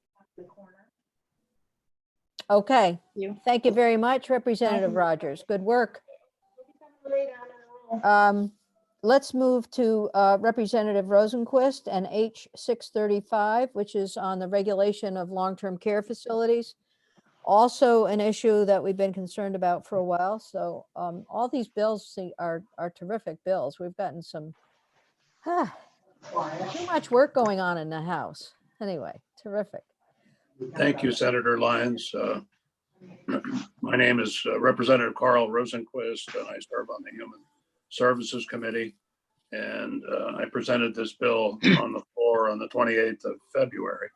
Okay. Thank you very much, Representative Rogers. Good work. Let's move to Representative Rosenquist and H635, which is on the regulation of long-term care facilities. Also an issue that we've been concerned about for a while. So all these bills are terrific bills. We've gotten some too much work going on in the House. Anyway, terrific. Thank you, Senator Lyons. My name is Representative Carl Rosenquist, and I serve on the Human Services Committee, and I presented this bill on the floor on the 28th of February.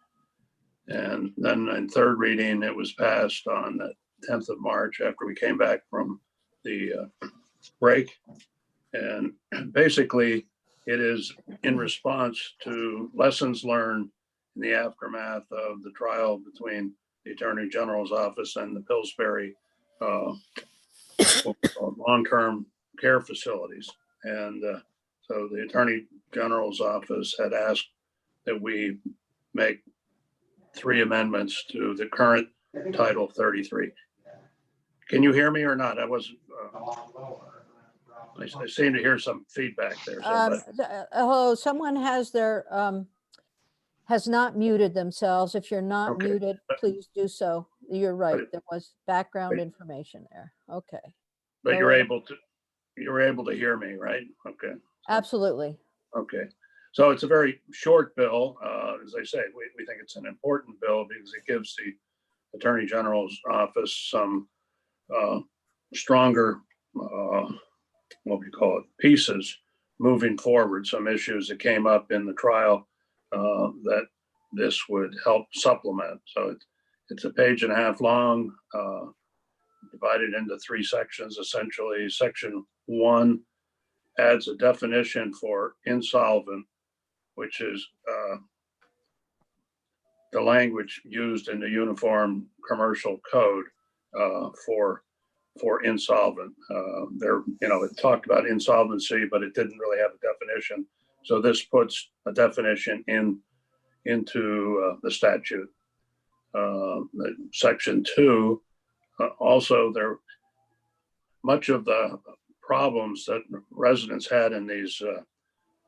And then in third reading, it was passed on the 10th of March after we came back from the break. And basically, it is in response to lessons learned in the aftermath of the trial between the Attorney General's office and the Pillsbury long-term care facilities. And so the Attorney General's office had asked that we make 3 amendments to the current Title 33. Can you hear me or not? I wasn't, I seem to hear some feedback there. Hello, someone has not muted themselves. If you're not muted, please do so. You're right. There was background information there. Okay. But you're able to hear me, right? Okay. Absolutely. Okay. So it's a very short bill. As I say, we think it's an important bill because it gives the Attorney General's office some stronger, pieces moving forward, some issues that came up in the trial that this would help supplement. So it's a 1.5 pages long, divided into 3 sections, essentially. Section 1 adds a definition for insolvent, which is the language used in the Uniform Commercial Code for insolvent. It talked about insolvency, but it didn't really have a definition. So this puts a definition into the statute. Section 2, also much of the problems that residents had in these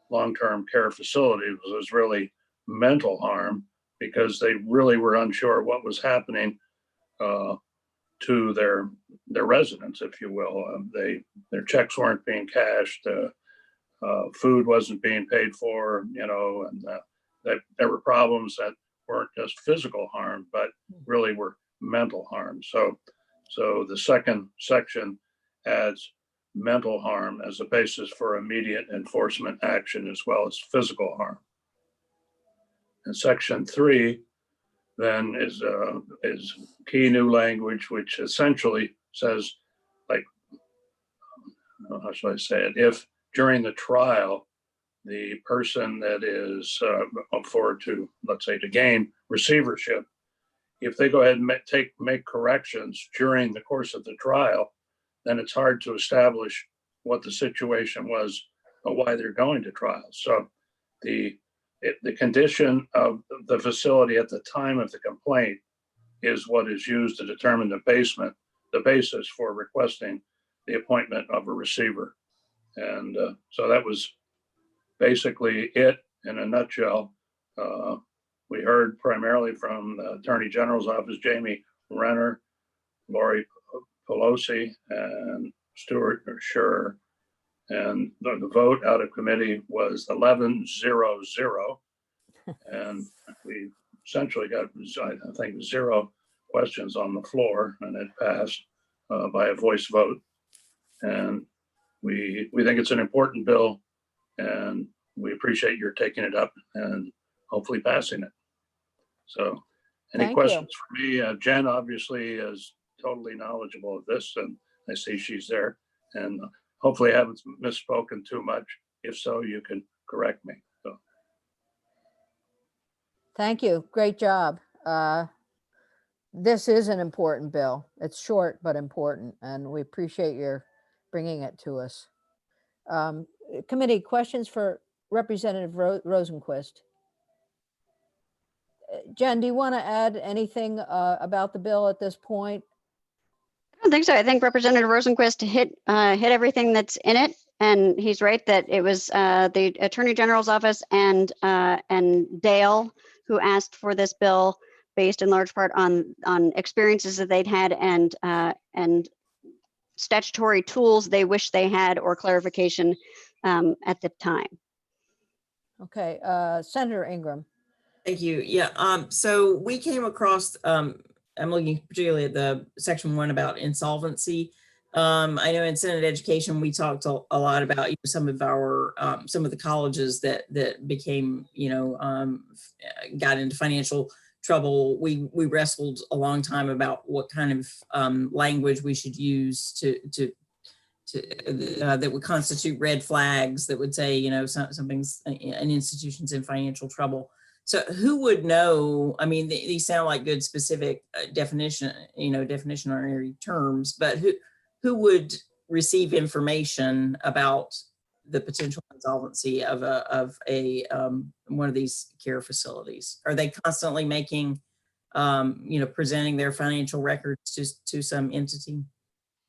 long-term care facilities was really mental harm, because they really were unsure what was happening to their residents, if you will. Their checks weren't being cashed, food wasn't being paid for, you know, and there were problems that weren't just physical harm, but really were mental harm. So the second section adds mental harm as a basis for immediate enforcement action as well as physical harm. And section 3 then is key new language, which essentially says, like, how should I say it? If during the trial, the person that is up for to, let's say, to gain receivership, if they go ahead and make corrections during the course of the trial, then it's hard to establish what the situation was or why they're going to trial. So the condition of the facility at the time of the complaint is what is used to determine the basis for requesting the appointment of a receiver. And so that was basically it in a nutshell. We heard primarily from the Attorney General's office, Jamie Renner, Lori Pelosi, and Stuart Schurer. And the vote out of committee was 11-0-0. And we essentially got, I think, 0 questions on the floor, and it passed by a voice vote. And we think it's an important bill, and we appreciate your taking it up and hopefully passing it. So any Thank questions for me? Jen obviously is totally knowledgeable of this, and I see she's there. And hopefully I haven't misspoken too much. If so, you can correct me. So. Thank you. Great job. This is an important bill. It's short but important, and we appreciate your bringing it to us. Committee, questions for Representative Rosenquist? Jen, do you want to add anything about the bill at this point? I don't think so. I think Representative Rosenquist hit everything that's in it, and he's right that it was the Attorney General's office and Dale who asked for this bill, based in large part on experiences that they'd had and statutory tools they wish they had or clarification at the time. Okay, Senator Ingram. Thank you. Yeah. So we came across, I'm looking particularly at the section 1 about insolvency. I know in Senate Education, we talked a lot about some of the colleges that became, got into financial trouble. We wrestled a long time about what kind of language we should use to that would constitute red flags that would say, something's an institution's in financial trouble. So who would know? I mean, these sound like good specific definitionary terms, but who would receive information about the potential insolvency of one of these care facilities? Are they constantly making, presenting their financial records to some entity?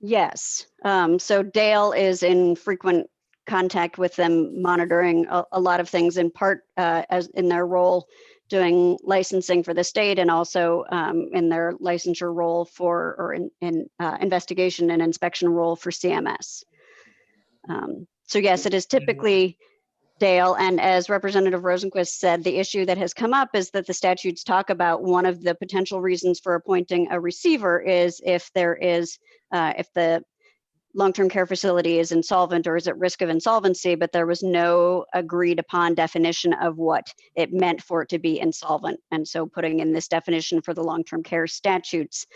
Yes. So Dale is in frequent contact with them, monitoring a lot of things, in part as in their role doing licensing for the state, and also in their licensure role or in investigation and inspection role for CMS. So yes, it is typically Dale. And as Representative Rosenquist said, the issue that has come up is that the statutes talk about one of the potential reasons for appointing a receiver is if the long-term care facility is insolvent or is at risk of insolvency, but there was no agreed upon definition of what it meant for it to be insolvent. And so putting in this definition for the long-term care statutes,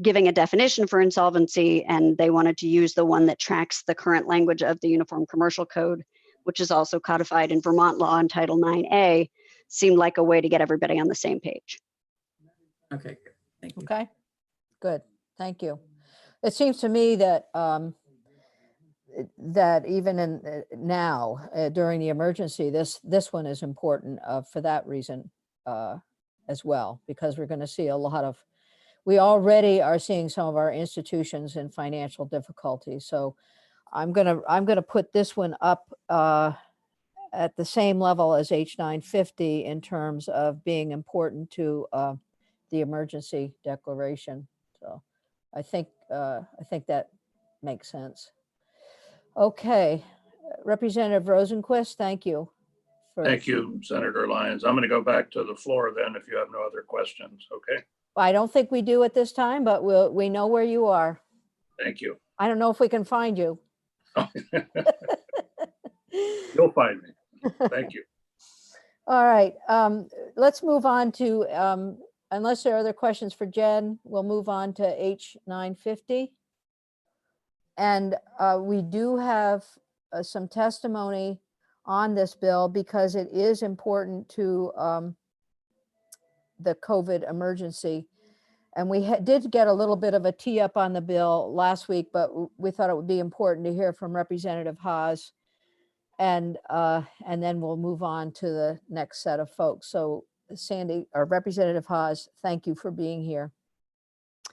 giving a definition for insolvency, and they wanted to use the one that tracks the current language of the Uniform Commercial Code, which is also codified in Vermont law in Title 9A, seemed like a way to get everybody on the same page. Okay, thank you. Okay, good, thank you. It seems to me that that even in now during the emergency, this one is important for that reason as well, because we're going to see a lot of. We already are seeing some of our institutions in financial difficulty. So I'm gonna put this one up at the same level as H950 in terms of being important to the emergency declaration. So I think that makes sense. Okay, Representative Rosenquist, thank you. Thank you, Senator Lyons. I'm going to go back to the floor then if you have no other questions. Okay, I don't think we do at this time, but we know where you are. thank you. I don't know if we can find you. You'll find me. Thank you. All right, let's move on to, unless there are other questions for Jen, we'll move on to H 950. And we do have some testimony on this bill because it is important to the COVID emergency. And we did get a little bit of a tee up on the bill last week, but we thought it would be important to hear from Representative Haas. And then we'll move on to the next set of folks. So Sandy, or Representative Haas, thank you for being here.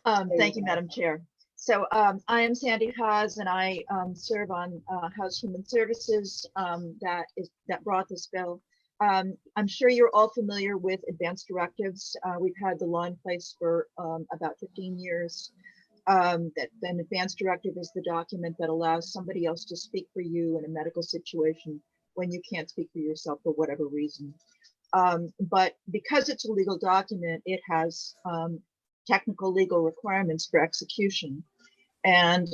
Thank you, Madam Chair. So I am Sandy Haas, and I serve on House Human Services that brought this bill. I'm sure you're all familiar with advanced directives. We've had the law in place for about 15 years. That an advanced directive is the document that allows somebody else to speak for you in a medical situation when you can't speak for yourself for whatever reason. But because it's a legal document, it has technical legal requirements for execution. And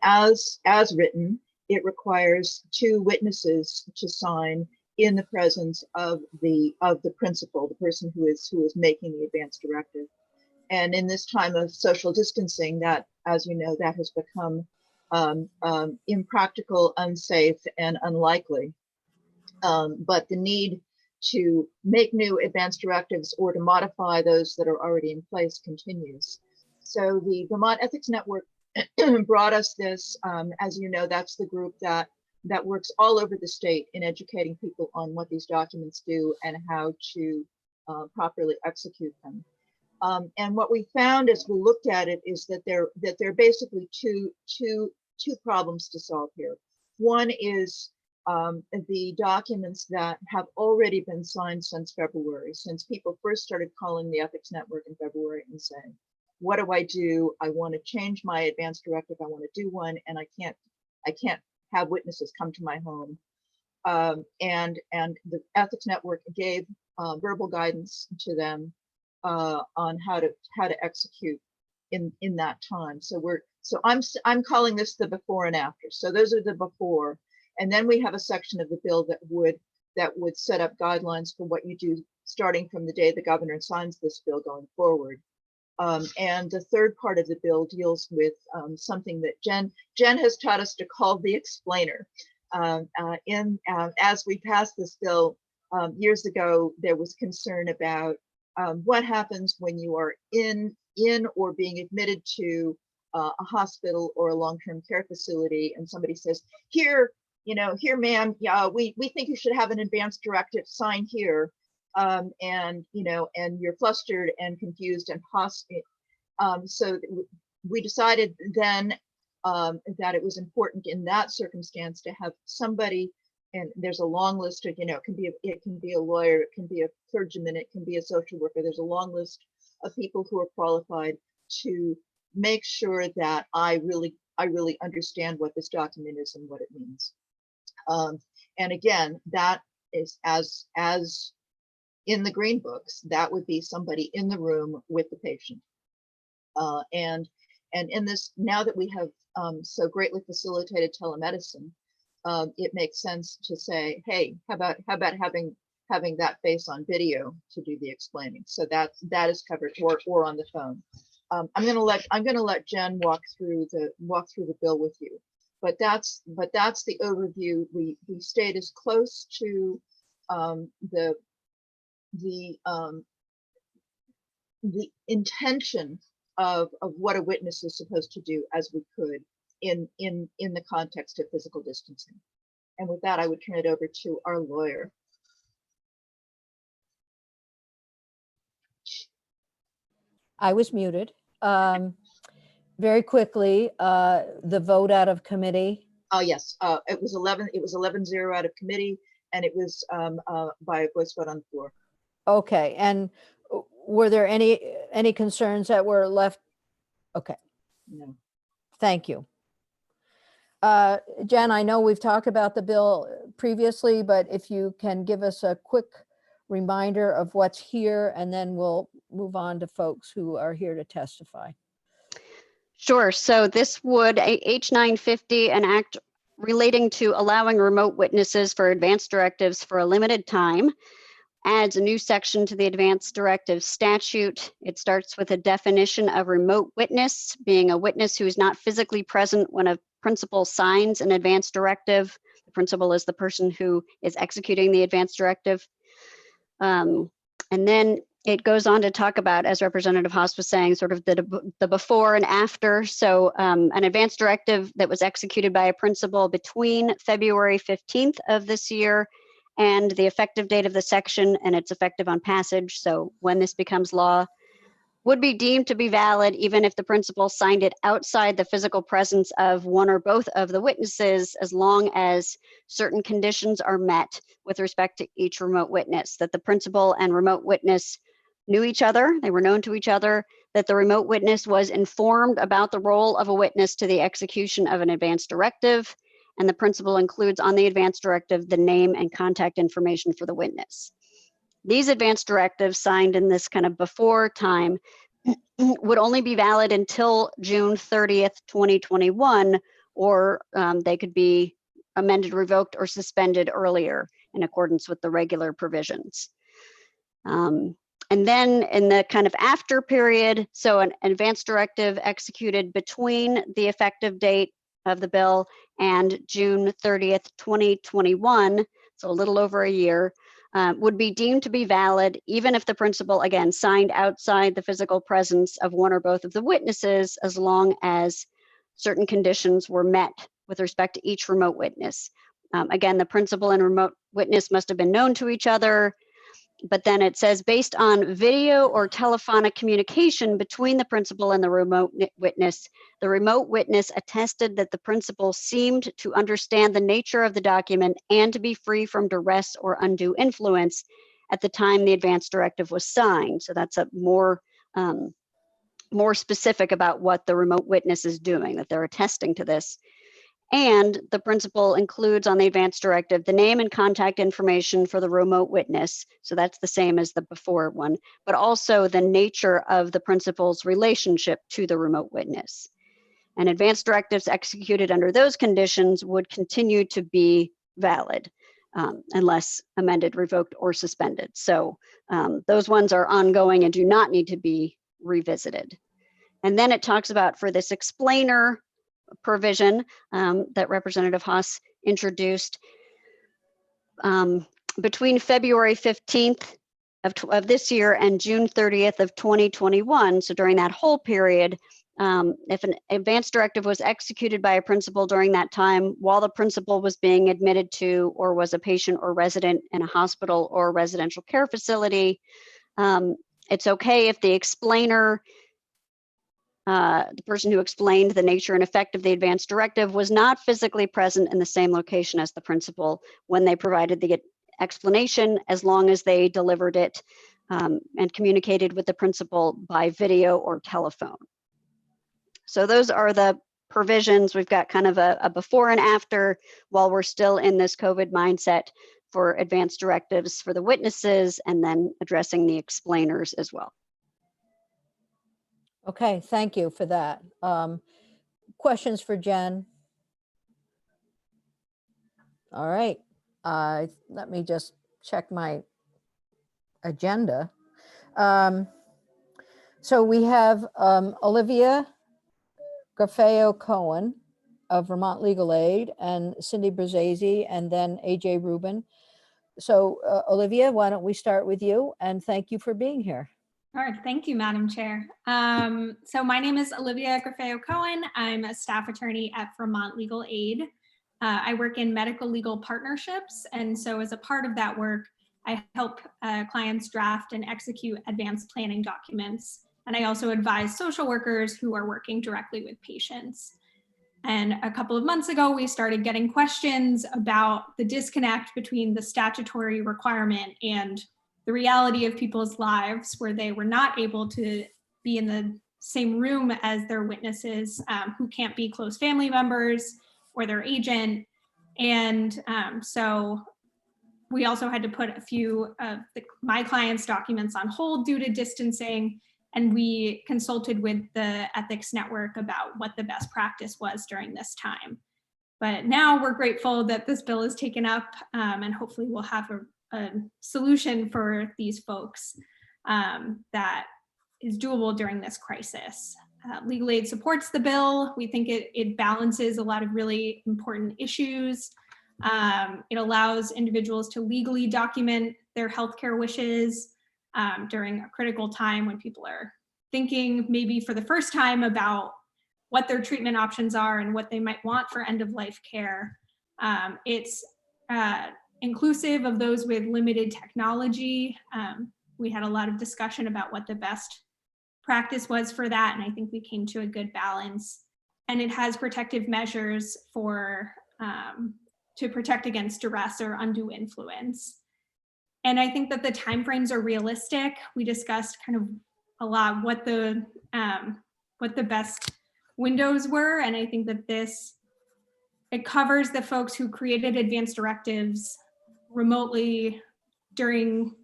as written, it requires 2 witnesses to sign in the presence of the principal, the person who is making the advanced directive. And in this time of social distancing, that, as you know, that has become impractical, unsafe, and unlikely. But the need to make new advanced directives or to modify those that are already in place continues. So the Vermont Ethics Network brought us this. As you know, that's the group that works all over the state in educating people on what these documents do and how to properly execute them. And what we found as we looked at it is that there are basically two problems to solve here. One is the documents that have already been signed since February, since people first started calling the Ethics Network in February and saying, what do? I want to change my advanced directive. I want to do one, and I can't have witnesses come to my home. And the Ethics Network gave verbal guidance to them on how to execute in that time. So I'm calling this the before and after. So those are the before, and then we have a section of the bill that would set up guidelines for what you do starting from the day the governor signs this bill going forward. And the third part of the bill deals with something that Jen has taught us to call the explainer. As we passed this bill years ago, there was concern about what happens when you are in or being admitted to a hospital or a long-term care facility, and somebody says, here, ma'am, we think you should have an advanced directive, sign here. And you're flustered and confused and hostile. So we decided then that it was important in that circumstance to have somebody, and there's a long list of, it can be a lawyer, it can be a clergyman, it can be a social worker. There's a long list of people who are qualified to make sure that I really understand what this document is and what it means. And again, that is as in the green books, that would be somebody in the room with the patient. And in this, now that we have so greatly facilitated telemedicine, it makes sense to say, hey, how about having that face on video to do the explaining? So that is covered, or on the phone. I'm gonna let Jen walk through the bill with you. But that's the overview. We stayed as close to the intention of what a witness is supposed to do as we could in the context of physical distancing. And with that, I would turn it over to our lawyer. I was muted. Very quickly, the vote out of committee. Oh, yes, it was 11-0 out of committee, and it was by a voice vote on the floor. Okay, and were there any concerns that were left? Okay, No. Thank you. Jen, I know we've talked about the bill previously, but if you can give us a quick reminder of what's here, and then we'll move on to folks who are here to testify. Sure. So this would, H950, an act relating to allowing remote witnesses for advanced directives for a limited time, adds a new section to the advanced directive statute. It starts with a definition of remote witness, being a witness who is not physically present when a principal signs an advanced directive. The principal is the person who is executing the advanced directive. And then it goes on to talk about, as Representative Haas was saying, sort of the before and after. So an advanced directive that was executed by a principal between February 15th of this year and the effective date of the section, and it's effective on passage. So when this becomes law, would be deemed to be valid even if the principal signed it outside the physical presence of one or both of the witnesses, as long as certain conditions are met with respect to each remote witness, that the principal and remote witness knew each other, they were known to each other, that the remote witness was informed about the role of a witness to the execution of an advanced directive, and the principal includes on the advanced directive the name and contact information for the witness. These advanced directives signed in this kind of before time would only be valid until June 30th, 2021, or they could be amended, revoked, or suspended earlier in accordance with the regular provisions. And then in the kind of after period, so an advanced directive executed between the effective date of the bill and June 30th, 2021, so a little over a year, would be deemed to be valid even if the principal, again, signed outside the physical presence of one or both of the witnesses, as long as certain conditions were met with respect to each remote witness. Again, the principal and remote witness must have been known to each other, but then it says, based on video or telephonic communication between the principal and the remote witness, the remote witness attested that the principal seemed to understand the nature of the document and to be free from duress or undue influence at the time the advanced directive was signed. So that's a more specific about what the remote witness is doing, that they're attesting to this. And the principal includes on the advanced directive the name and contact information for the remote witness. So that's the same as the before one, but also the nature of the principal's relationship to the remote witness. And advanced directives executed under those conditions would continue to be valid unless amended, revoked, or suspended. So those ones are ongoing and do not need to be revisited. And then it talks about, for this explainer provision that Representative Haas introduced, between February 15th of this year and June 30th of 2021, so during that whole period, if an advanced directive was executed by a principal during that time while the principal was being admitted to or was a patient or resident in a hospital or residential care facility, it's okay if the explainer, the person who explained the nature and effect of the advanced directive, was not physically present in the same location as the principal when they provided the explanation, as long as they delivered it and communicated with the principal by video or telephone. So those are the provisions. We've got kind of a before and after while we're still in this COVID mindset for advanced directives for the witnesses, and then addressing the explainers as well. Okay, thank you for that. Questions for Jen? All right, let me just check my agenda. So we have Olivia Garfeo-Cohen of Vermont Legal Aid, and Cindy Brzezzi, and then AJ Rubin. So Olivia, why don't we start with you, and thank you for being here. All right, thank you, Madam Chair. So my name is Olivia Garfeo-Cohen. I'm a staff attorney at Vermont Legal Aid. I work in medical legal partnerships, and so as a part of that work, I help clients draft and execute advanced planning documents. And I also advise social workers who are working directly with patients. And a couple of months ago, we started getting questions about the disconnect between the statutory requirement and the reality of people's lives, where they were not able to be in the same room as their witnesses who can't be close family members or their agent. And so we also had to put a few of my clients' documents on hold due to distancing. And we consulted with the ethics network about what the best practice was during this time. But now we're grateful that this bill is taken up, and hopefully we'll have a solution for these folks that is doable during this crisis. Legal Aid supports the bill. We think it balances a lot of really important issues. It allows individuals to legally document their healthcare wishes during a critical time when people are thinking maybe for the first time about what their treatment options are and what they might want for end-of-life care. It's inclusive of those with limited technology. We had a lot of discussion about what the best practice was for that, and I think we came to a good balance. And it has protective measures for to protect against duress or undue influence. And I think that the timeframes are realistic. We discussed kind of a lot what the best windows were, and I think that it covers the folks who created advanced directives remotely during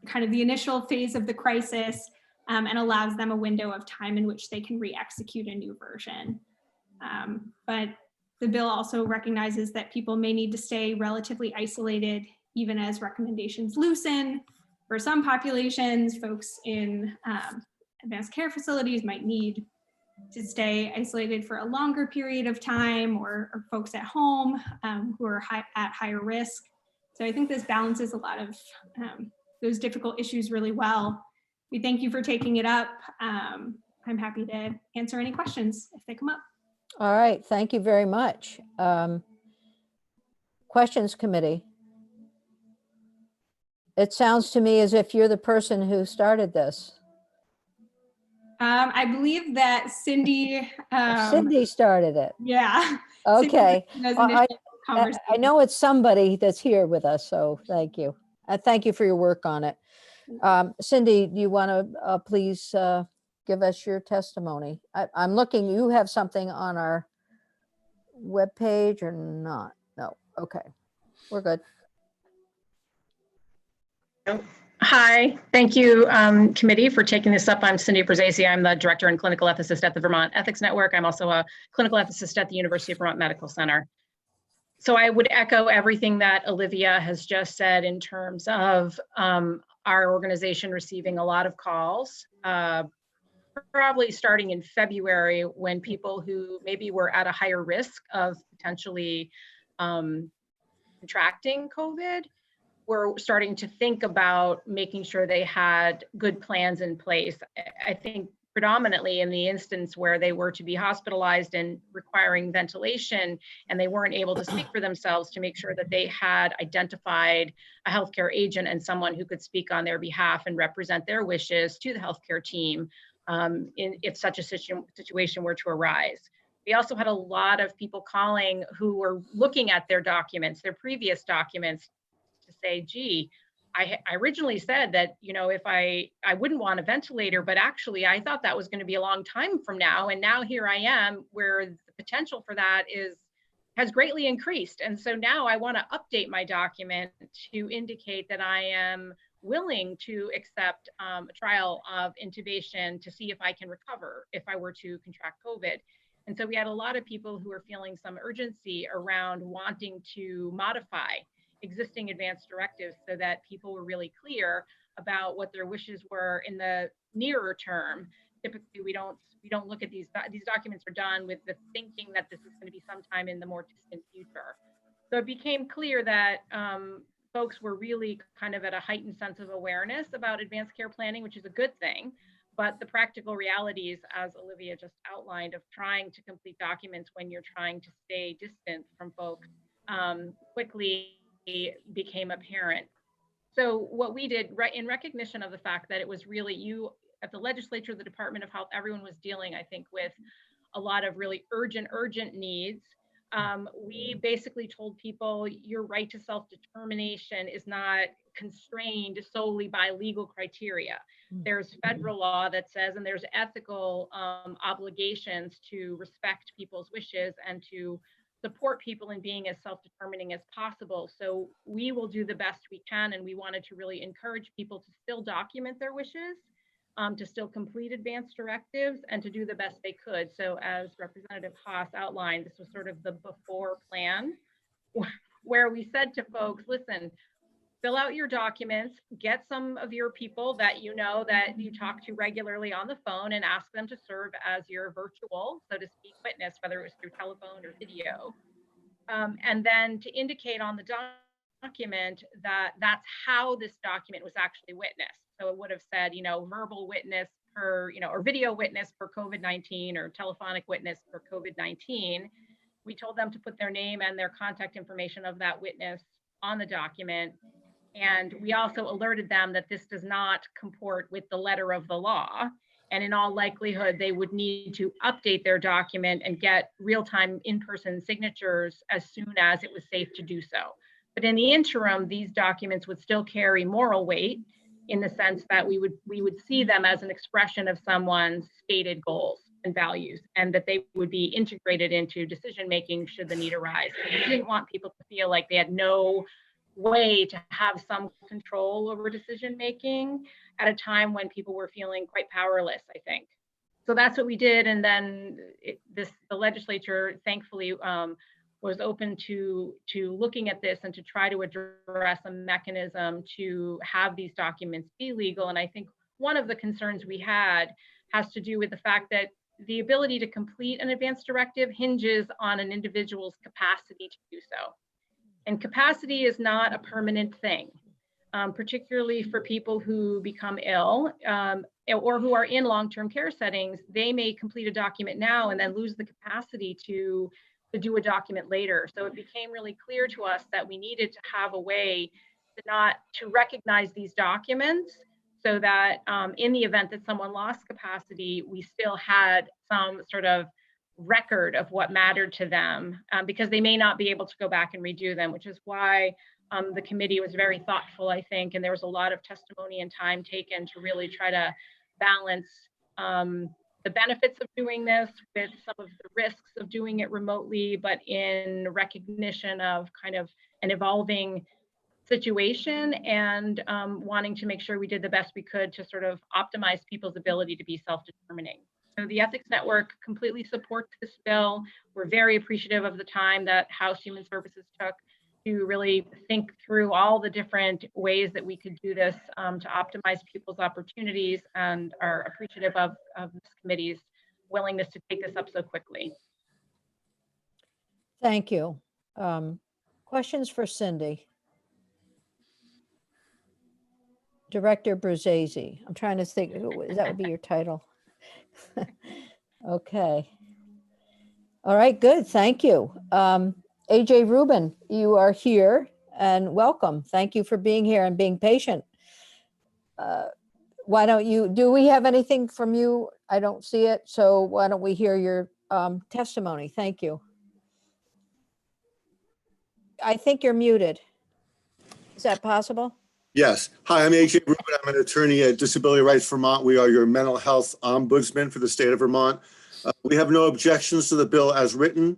kind of the initial phase of the crisis, and allows them a window of time in which they can re-execute a new version. But the bill also recognizes that people may need to stay relatively isolated even as recommendations loosen. For some populations, folks in advanced care facilities might need to stay isolated for a longer period of time, or folks at home who are at higher risk. So I think this balances a lot of those difficult issues really well. We thank you for taking it up. I'm happy to answer any questions if they come up. All right, thank you very much. Questions committee. It sounds to me as if you're the person who started this. I believe that Cindy. Cindy started it. Yeah. Okay. I know it's somebody that's here with us, so thank you. Thank you for your work on it. Cindy, do you want to please give us your testimony? I'm looking, you have something on our webpage or not? No, okay, we're good. Hi, thank you committee for taking this up. I'm Cindy Brzezzi. I'm the director and clinical ethicist at the Vermont Ethics Network. I'm also a clinical ethicist at the University of Vermont Medical Center. So I would echo everything that Olivia has just said in terms of our organization receiving a lot of calls, probably starting in February, when people who maybe were at a higher risk of potentially contracting COVID were starting to think about making sure they had good plans in place. I think predominantly in the instance where they were to be hospitalized and requiring ventilation, and they weren't able to speak for themselves, to make sure that they had identified a healthcare agent and someone who could speak on their behalf and represent their wishes to the healthcare team if such a situation were to arise. We also had a lot of people calling who were looking at their documents, their previous documents, to say, gee, I originally said that, you know, if I wouldn't want a ventilator, but actually I thought that was going to be a long time from now. And now here I am, where the potential for that has greatly increased. And so now I want to update my document to indicate that I am willing to accept a trial of intubation to see if I can recover if I were to contract COVID. And so we had a lot of people who were feeling some urgency around wanting to modify existing advanced directives so that people were really clear about what their wishes were in the nearer term. Typically, we don't look at these documents are done with the thinking that this is going to be sometime in the more distant future. So it became clear that folks were really kind of at a heightened sense of awareness about advanced care planning, which is a good thing. But the practical realities, as Olivia just outlined, of trying to complete documents when you're trying to stay distant from folks quickly became apparent. So what we did, right, in recognition of the fact that it was really you at the legislature, the Department of Health, everyone was dealing, I think, with a lot of really urgent needs. we basically told people your right to self-determination is not constrained solely by legal criteria. There's federal law that says, and there's ethical obligations to respect people's wishes and to support people in being as self-determining as possible. So we will do the best we can, and we wanted to really encourage people to still document their wishes, to still complete advance directives, and to do the best they could. So as Representative Haas outlined, this was sort of the before plan, where we said to folks, listen, fill out your documents, get some of your people that you know that you talk to regularly on the phone and ask them to serve as your virtual, so to speak, witness, whether it was through telephone or video. And then to indicate on the document that that's how this document was actually witnessed. So it would have said, verbal witness per, or video witness for COVID-19 or telephonic witness for COVID-19. We told them to put their name and their contact information of that witness on the document. And we also alerted them that this does not comport with the letter of the law. And in all likelihood, they would need to update their document and get real-time in-person signatures as soon as it was safe to do so. But in the interim, these documents would still carry moral weight in the sense that we would see them as an expression of someone's stated goals and values, and that they would be integrated into decision-making should the need arise. We didn't want people to feel like they had no way to have some control over decision-making at a time when people were feeling quite powerless, I think. So that's what we did. And then the legislature thankfully was open to looking at this and to try to address a mechanism to have these documents be legal. And I think one of the concerns we had has to do with the fact that the ability to complete an advance directive hinges on an individual's capacity to do so. And capacity is not a permanent thing, particularly for people who become ill or who are in long-term care settings. They may complete a document now and then lose the capacity to do a document later. So it became really clear to us that we needed to have a way to recognize these documents so that in the event that someone lost capacity, we still had some sort of record of what mattered to them, because they may not be able to go back and redo them, which is why the committee was very thoughtful, I think, and there was a lot of testimony and time taken to really try to balance the benefits of doing this with some of the risks of doing it remotely, but in recognition of kind of an evolving situation and wanting to make sure we did the best we could to sort of optimize people's ability to be self-determining. So the Ethics Network completely supports this bill. We're very appreciative of the time that House Human Services took to really think through all the different ways that we could do this to optimize people's opportunities, and are appreciative of this committee's willingness to take this up so quickly. Thank you. Questions for Cindy? Director Bruzzese. I'm trying to think, that would be your title. Okay. All right, good. Thank you. AJ Rubin, you are here and welcome. Thank you for being here and being patient. Why don't you, do we have anything from you? I don't see it. So why don't we hear your testimony? Thank you. I think you're muted. Is that possible? Yes. Hi, I'm AJ Rubin. I'm an attorney at Disability Rights Vermont. We are your mental health ombudsman for the state of Vermont. We have no objections to the bill as written.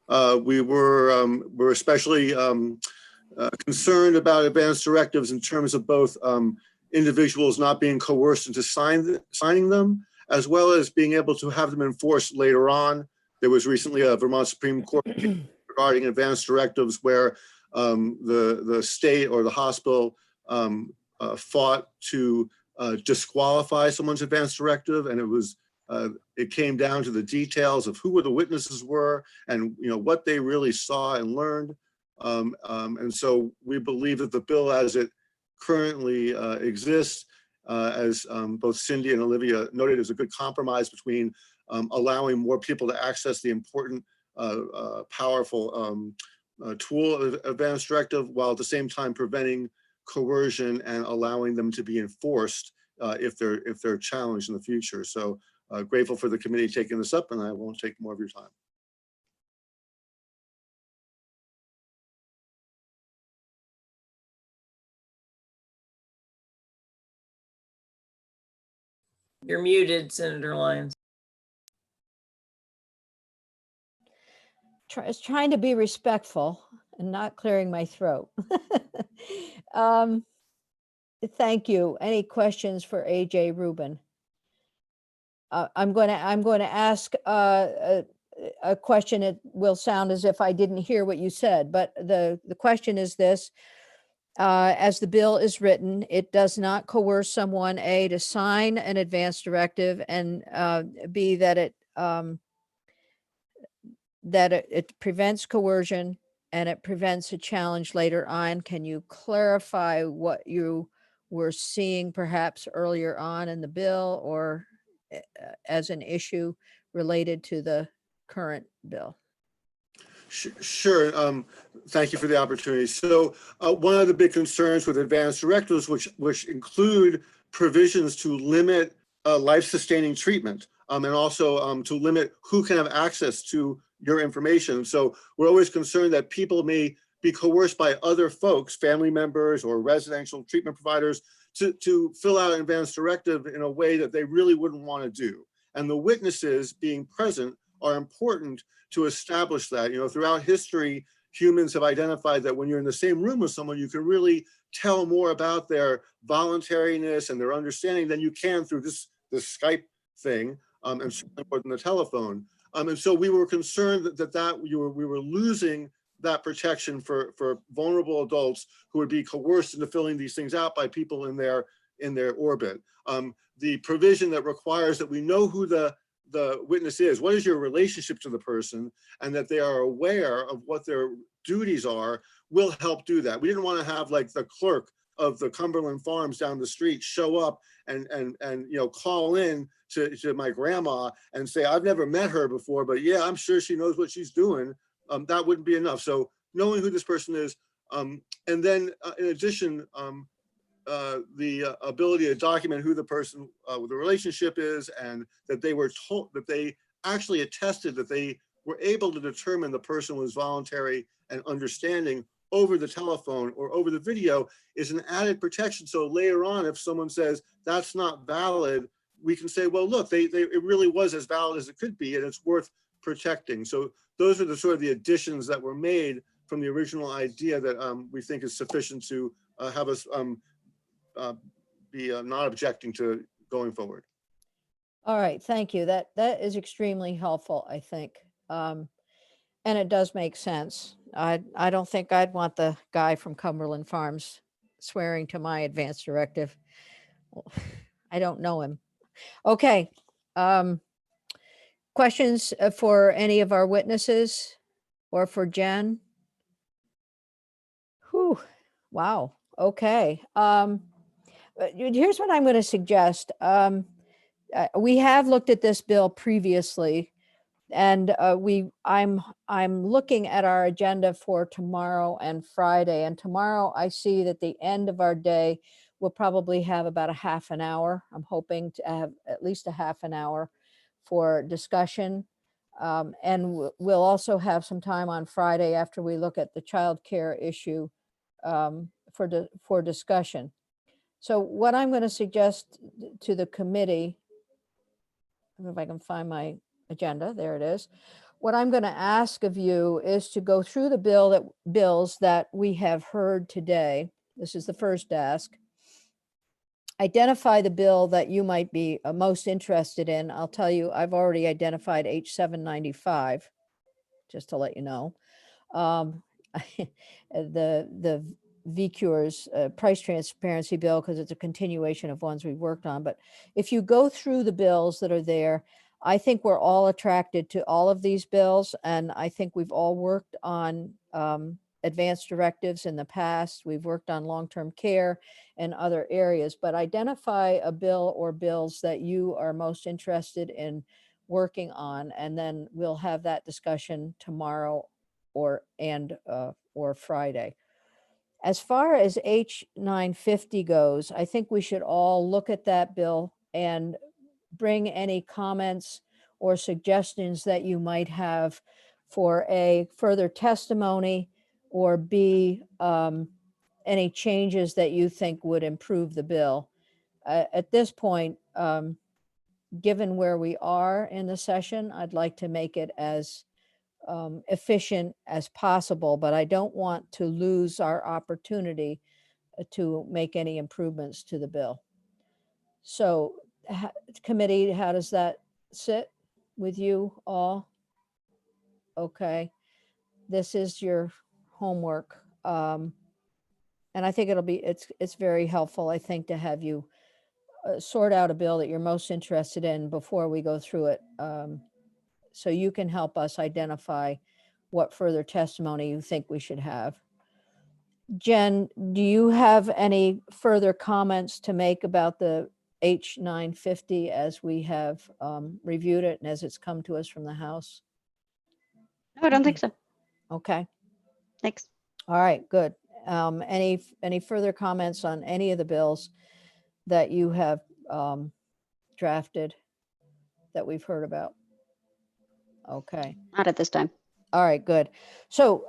We're especially concerned about advance directives in terms of both individuals not being coerced into signing them, as well as being able to have them enforced later on. There was recently a Vermont Supreme Court regarding advance directives where the state or the hospital fought to disqualify someone's advance directive, and it came down to the details of who the witnesses were and what they really saw and learned. And so we believe that the bill as it currently exists, as both Cindy and Olivia noted, is a good compromise between allowing more people to access the important, powerful tool of advance directive, while at the same time preventing coercion and allowing them to be enforced if they're challenged in the future. So grateful for the committee taking this up, and I won't take more of your time. You're muted, Senator Lyons. Trying to be respectful and not clearing my throat. Thank you. Any questions for AJ Rubin? I'm going to ask a question. It will sound as if I didn't hear what you said, but the question is this. As the bill is written, it does not coerce someone, A, to sign an advance directive, and B, that it prevents coercion and it prevents a challenge later on. Can you clarify what you were seeing perhaps earlier on in the bill or as an issue related to the current bill? Sure. Thank you for the opportunity. So one of the big concerns with advanced directives, which include provisions to limit life-sustaining treatment and also to limit who can have access to your information. So we're always concerned that people may be coerced by other folks, family members or residential treatment providers, to fill out an advance directive in a way that they really wouldn't want to do. And the witnesses being present are important to establish that. You know, throughout history, humans have identified that when you're in the same room with someone, you can really tell more about their voluntariness and their understanding than you can through this Skype thing, and certainly more than the telephone. And so we were concerned that we were losing that protection for vulnerable adults who would be coerced into filling these things out by people in their orbit. The provision that requires that we know who the witness is, what is your relationship to the person, and that they are aware of what their duties are, will help do that. We didn't want to have like the clerk of the Cumberland Farms down the street show up and you know, call in to my grandma and say, I've never met her before, but yeah, I'm sure she knows what she's doing. That wouldn't be enough. So knowing who this person is, and then in addition, the ability to document who the person with the relationship is, and that they were told, that they actually attested that they were able to determine the person was voluntary and understanding over the telephone or over the video, is an added protection. So later on, if someone says that's not valid, we can say, well, look, it really was as valid as it could be, and it's worth protecting. So those are the sort of the additions that were made from the original idea that we think is sufficient to have us be not objecting to going forward. All right, thank you. That is extremely helpful, I think. And it does make sense. I don't think I'd want the guy from Cumberland Farms swearing to my advance directive. I don't know him. Okay. Questions for any of our witnesses or for Jen? Whew, wow. Okay. Here's what I'm going to suggest. We have looked at this bill previously, and I'm looking at our agenda for tomorrow and Friday. And tomorrow I see that the end of our day we'll probably have about a half an hour. I'm hoping to have at least a half an hour for discussion. And we'll also have some time on Friday after we look at the child care issue for discussion. So what I'm going to suggest to the committee, I don't know if I can find my agenda, there it is. What I'm going to ask of you is to go through the bills that we have heard today. This is the first ask. Identify the bill that you might be most interested in. I'll tell you, I've already identified H795, just to let you know. The VCUR's price transparency bill, because it's a continuation of ones we worked on. But if you go through the bills that are there, I think we're all attracted to all of these bills. And I think we've all worked on advanced directives in the past. We've worked on long-term care and other areas, but identify a bill or bills that you are most interested in working on. And then we'll have that discussion tomorrow or Friday. As far as H950 goes, I think we should all look at that bill and bring any comments or suggestions that you might have for A, further testimony, or B, any changes that you think would improve the bill. At this point, given where we are in the session, I'd like to make it as efficient as possible, but I don't want to lose our opportunity to make any improvements to the bill. So committee, how does that sit with you all? Okay, this is your homework. And I think it's very helpful, I think, to have you sort out a bill that you're most interested in before we go through it. So you can help us identify what further testimony you think we should have. Jen, do you have any further comments to make about the H950 as we have reviewed it and as it's come to us from the House? No, I don't think so. Okay. Thanks. All right, good. Any further comments on any of the bills that you have drafted that we've heard about? Okay. Not at this time. All right, good. So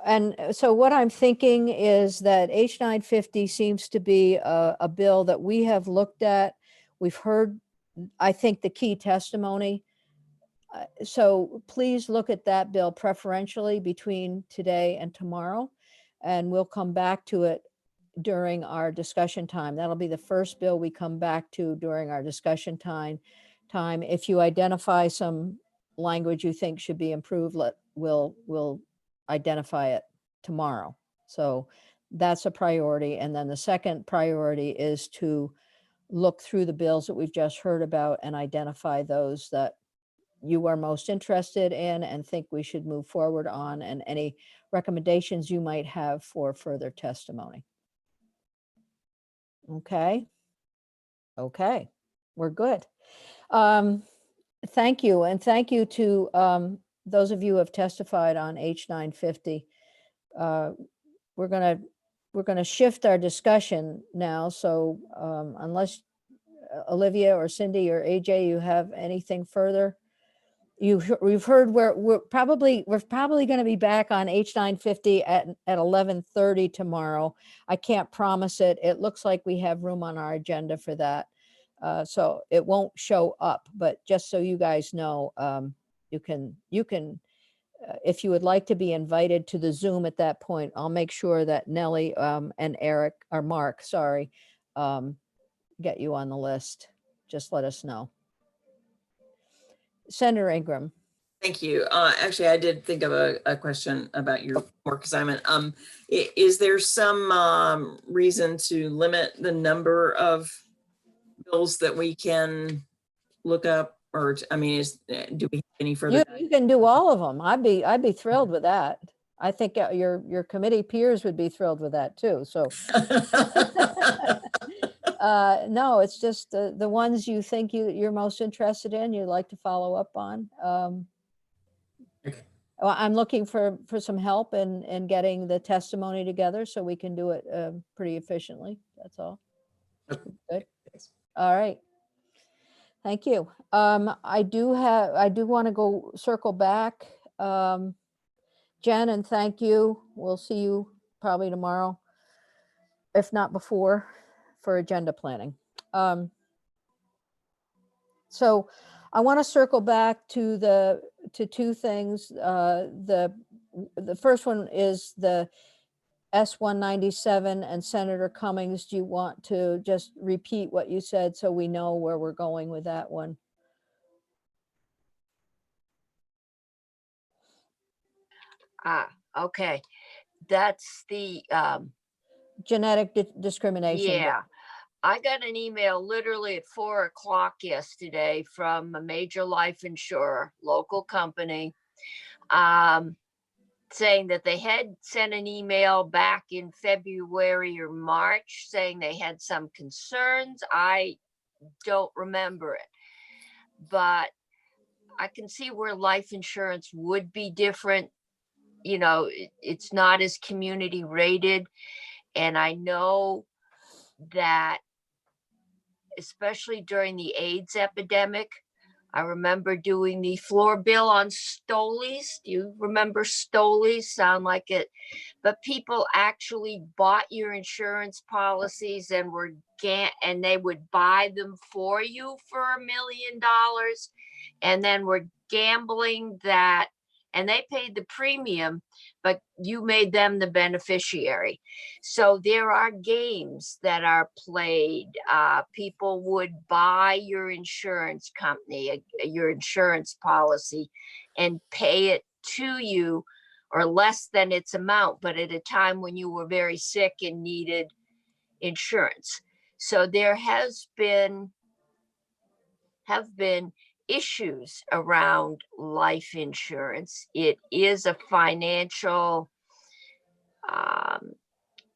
what I'm thinking is that H950 seems to be a bill that we have looked at. We've heard, I think, the key testimony. So please look at that bill preferentially between today and tomorrow, and we'll come back to it during our discussion time. That'll be the first bill we come back to during our discussion time. If you identify some language you think should be improved, we'll identify it tomorrow. So that's a priority. And then the second priority is to look through the bills that we've just heard about and identify those that you are most interested in and think we should move forward on, and any recommendations you might have for further testimony. Okay. Okay, we're good. Thank you. And thank you to those of you who have testified on H950. We're gonna shift our discussion now. So unless Olivia or Cindy or AJ, you have anything further? We've heard we're probably going to be back on H950 at 11:30 tomorrow. I can't promise it. It looks like we have room on our agenda for that. So it won't show up, but just so you guys know, you can if you would like to be invited to the Zoom at that point, I'll make sure that Nellie and Eric, or Mark, sorry, get you on the list. Just let us know. Senator Ingram. Thank you. Actually, I did think of a question about your work assignment. Is there some reason to limit the number of bills that we can look up? Or, I mean, do we have any further? You can do all of them. I'd be thrilled with that. I think your committee peers would be thrilled with that too. So no, it's just the ones you think you're most interested in, you'd like to follow up on. Okay. Well, I'm looking for some help in getting the testimony together so we can do it pretty efficiently. That's all. Good. All right. Thank you. I do want to go circle back. Jen, and thank you. We'll see you probably tomorrow, if not before, for agenda planning. So I want to circle back to two things. The first one is the S-197 and Senator Cummings. Do you want to just repeat what you said so we know where we're going with that one? Okay. That's the genetic discrimination. Yeah. I got an email literally at 4 o'clock yesterday from a major life insurer, local company, saying that they had sent an email back in February or March saying they had some concerns. I don't remember it, but I can see where life insurance would be different. You know, it's not as community rated. And I know that especially during the AIDS epidemic, I remember doing the floor bill on Stolies. Do you remember Stolies? Sound like it. But people actually bought your insurance policies and and they would buy them for you for $1 million, and then were gambling that, and they paid the premium, but you made them the beneficiary. So there are games that are played. People would buy your insurance company, your insurance policy, and pay it to you or less than its amount, but at a time when you were very sick and needed insurance. So there have been issues around life insurance. It is a financial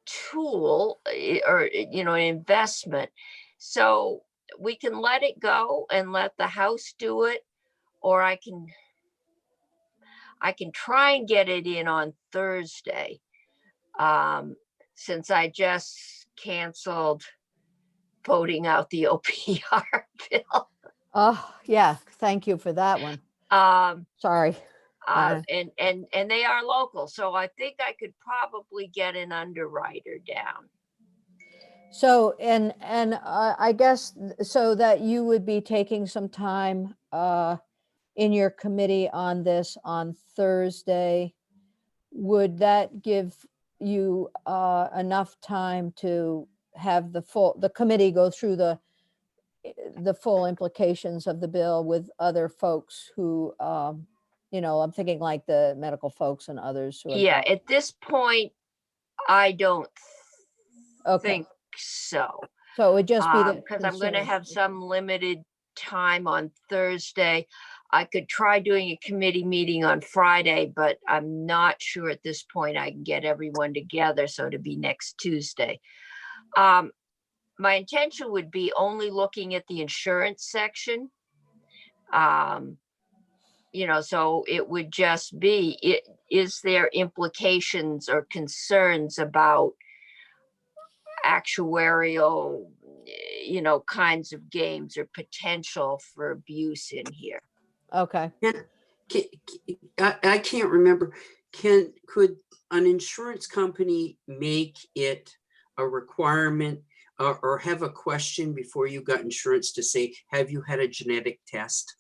tool or, an investment. So we can let it go and let the House do it, or I can try and get it in on Thursday, since I just canceled voting out the OPR bill. Oh, yeah, thank you for that one. Sorry. And they are local, so I think I could probably get an underwriter down. So, and I guess so that you would be taking some time in your committee on this on Thursday. Would that give you enough time to have the committee go through the full implications of the bill with other folks who, I'm thinking like the medical folks and others who are. Yeah, at this point, I don't think so. So it would just be because I'm going to have some limited time on Thursday. I could try doing a committee meeting on Friday, but I'm not sure at this point I can get everyone together. So to be next Tuesday. My intention would be only looking at the insurance section. So it would just be, is there implications or concerns about actuarial, kinds of games or potential for abuse in here? Okay. I can't remember. Could an insurance company make it a requirement or have a question before you got insurance to say, have you had a genetic test?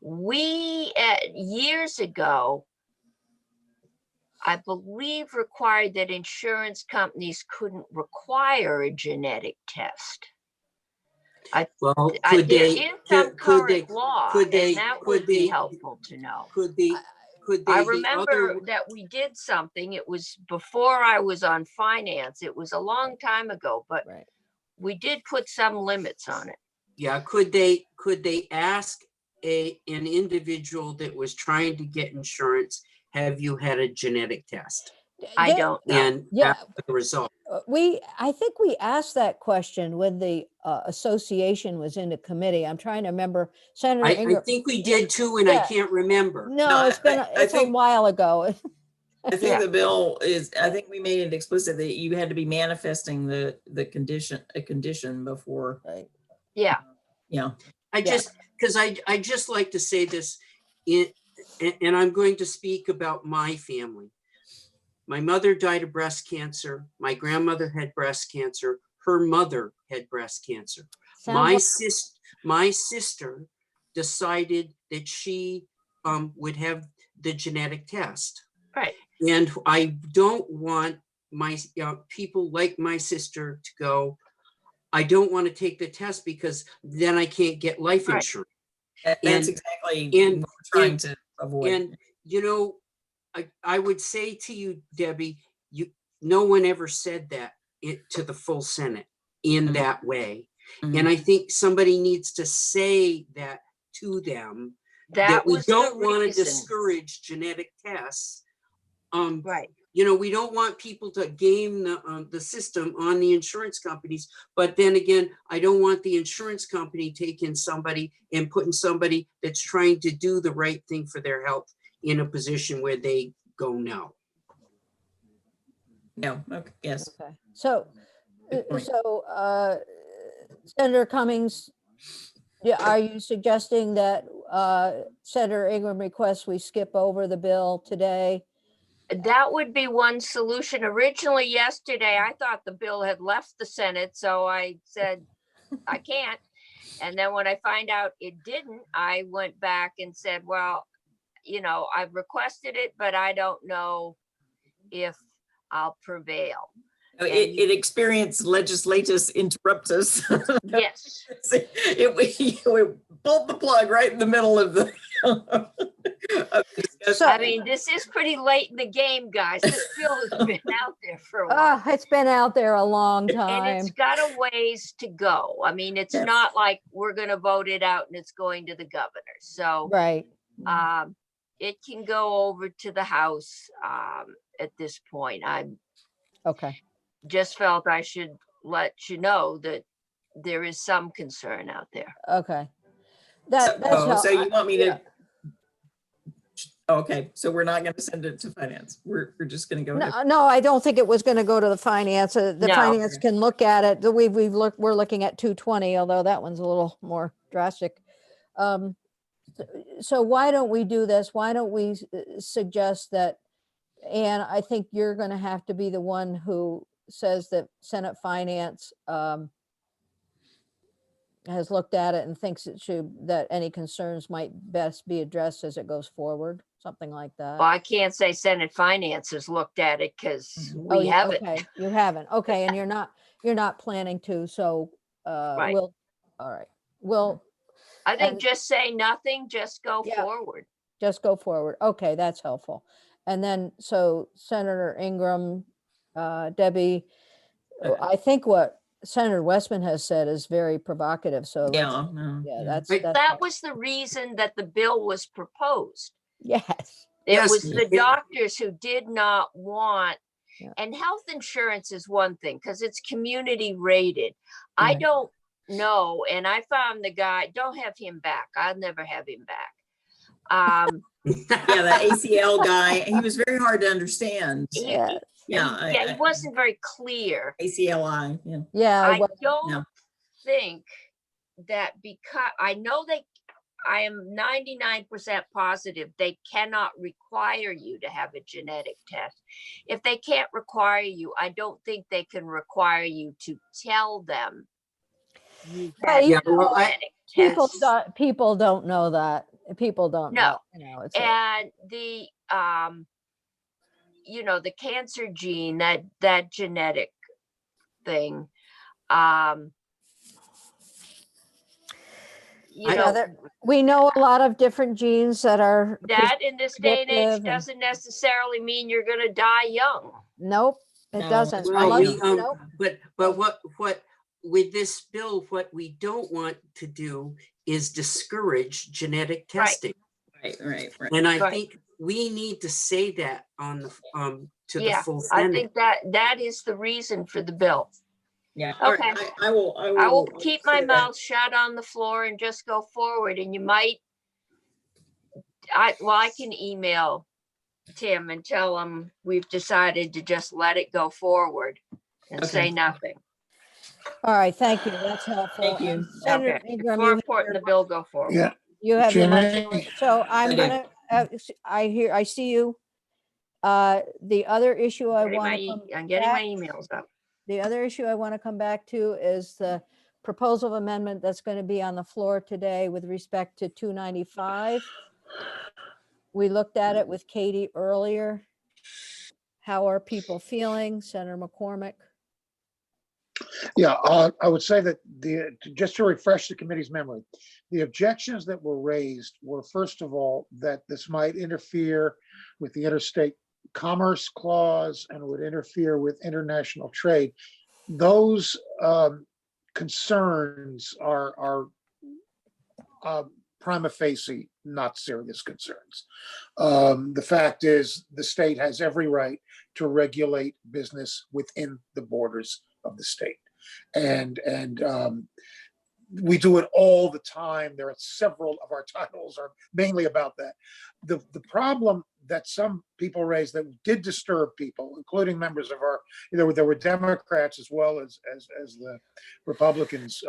We, years ago, I believe required that insurance companies couldn't require a genetic test. Could they? That would be helpful to know. Could they? I remember that we did something. It was before I was on finance. It was a long time ago, but we did put some limits on it. Yeah. Could they ask an individual that was trying to get insurance, have you had a genetic test? I don't know. And that's the result. I think we asked that question when the association was in the committee. I'm trying to remember. Senator I think we did too, and I can't remember. No, it's been a while ago. I think the bill is, I think we made it explicit that you had to be manifesting a condition before. Right. Yeah. Yeah. I just like to say this, and I'm going to speak about my family. My mother died of breast cancer. My grandmother had breast cancer. Her mother had breast cancer. My sister decided that she would have the genetic test. Right. And I don't want my people like my sister to go, I don't want to take the test because then I can't get life insurance. That's exactly what we're trying to avoid. And, I would say to you, Debbie, no one ever said that to the full Senate in that way. And I think somebody needs to say that to them, that we don't want to discourage genetic tests. Right. We don't want people to game the system on the insurance companies. But then again, I don't want the insurance company taking somebody and putting somebody that's trying to do the right thing for their health in a position where they go no. No. Okay. Yes. Okay. So Senator Cummings, Yeah, are you suggesting that Senator Ingram requests we skip over the bill today? That would be one solution. Originally, yesterday, I thought the bill had left the Senate, so I said, I can't. And then when I find out it didn't, I went back and said, well, you know, I've requested it, but I don't know if I'll prevail. It experienced legislatus interruptus. Yes. We pulled the plug right in the middle of the. of the discussion. I mean, this is pretty late in the game, guys. This bill has been out there for a while. It's been out there a long And time. it's got a ways to go. I mean, it's Yes. not like we're going to vote it out and it's going to the governor. So Right. it can go over to the House at this point. I Okay. just felt I should let you know that there is some concern out there. Okay. That's how So you want me to? yeah. Okay, so we're not going to send it to finance. We're just going to go. ahead. No, I don't think it was going to go to the finance. The No. finance can look at it. We're looking at 220, although that one's a little more drastic. So why don't we do this? Why don't we suggest that, and I think you're going to have to be the one who says that Senate Finance has looked at it and thinks that any concerns might best be addressed as it goes forward, something like that. Well, I can't say Senate Finance has looked at it because we yeah, haven't. Okay, you haven't. Okay, and you're not planning to, so Right. all right. We'll I think and- just say nothing, just go Yeah. forward. just go forward. Okay, that's helpful. And then, so Senator Ingram, Debbie, I think what Senator Westman has said is very provocative, so let's- that's That was the reason that the bill was proposed. yes. It Yes, was the it- doctors who did not want, Yeah. and health insurance is one thing because it's community rated. I Right. don't know, and I found the guy, don't have him back. I'll never have him back. Yeah, the ACL guy, he was very hard to understand. Yeah. He wasn't very clear. ACLI, yeah. Yeah. I well, don't think that because I know I am 99% positive they cannot require you to have a genetic test. If they can't require you, I don't think they can require you to tell them. You had you a know, genetic people test. people don't know that. People don't No. know. You know, it's And the the cancer gene, that genetic thing, we know a lot of different genes that are that in this day and age predictive and- doesn't necessarily mean you're going to die young. Nope, it No. doesn't. Well, Unless- we, nope. but what with this bill, what we don't want to do is discourage genetic testing. Right. And I Right. think we need to say that on the to Yeah, the full I Senate. think that is the reason for the bill. Yeah. all right, Okay. I will. I will keep my say that. mouth shut on the floor and just go forward, and you might, I can email Tim and tell him we've decided to just let it go forward and say Okay. nothing. All right, thank you. That's helpful. Thank you. And Senator Okay, it's Ingram, more you have important your- the bill go forward. Yeah, you have your Jenny? motion. So I'm Okay. gonna, I see you. The other issue I want to I'm getting my emails up. The other issue I want to come back to is the proposal of amendment that's going to be on the floor today with respect to 295. We looked at it with Katie earlier. How are people feeling? Senator McCormick? Yeah, I would say that just to refresh the committee's memory, the objections that were raised were, first of all, that this might interfere with the interstate commerce clause and would interfere with international trade. Those concerns are prima facie not serious concerns. The fact is, the state has every right to regulate business within the borders of the state. And we do it all the time. There are several of our titles are mainly about that. The problem that some people raised that did disturb people, including members of our, there were Democrats as well as the Republicans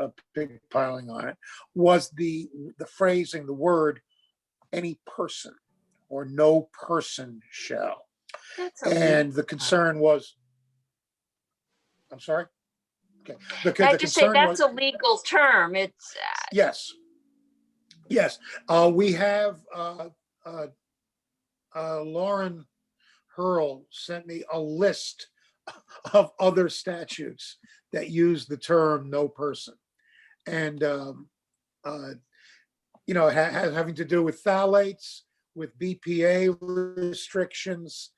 piling on it, was the phrasing, the word any person or no person shall. And the concern was, I'm sorry? Okay. I just say that's a legal term. It's yes. Yes. We have Lauren Hurl sent me a list of other statutes that use the term no person. And having to do with phthalates, with BPA restrictions,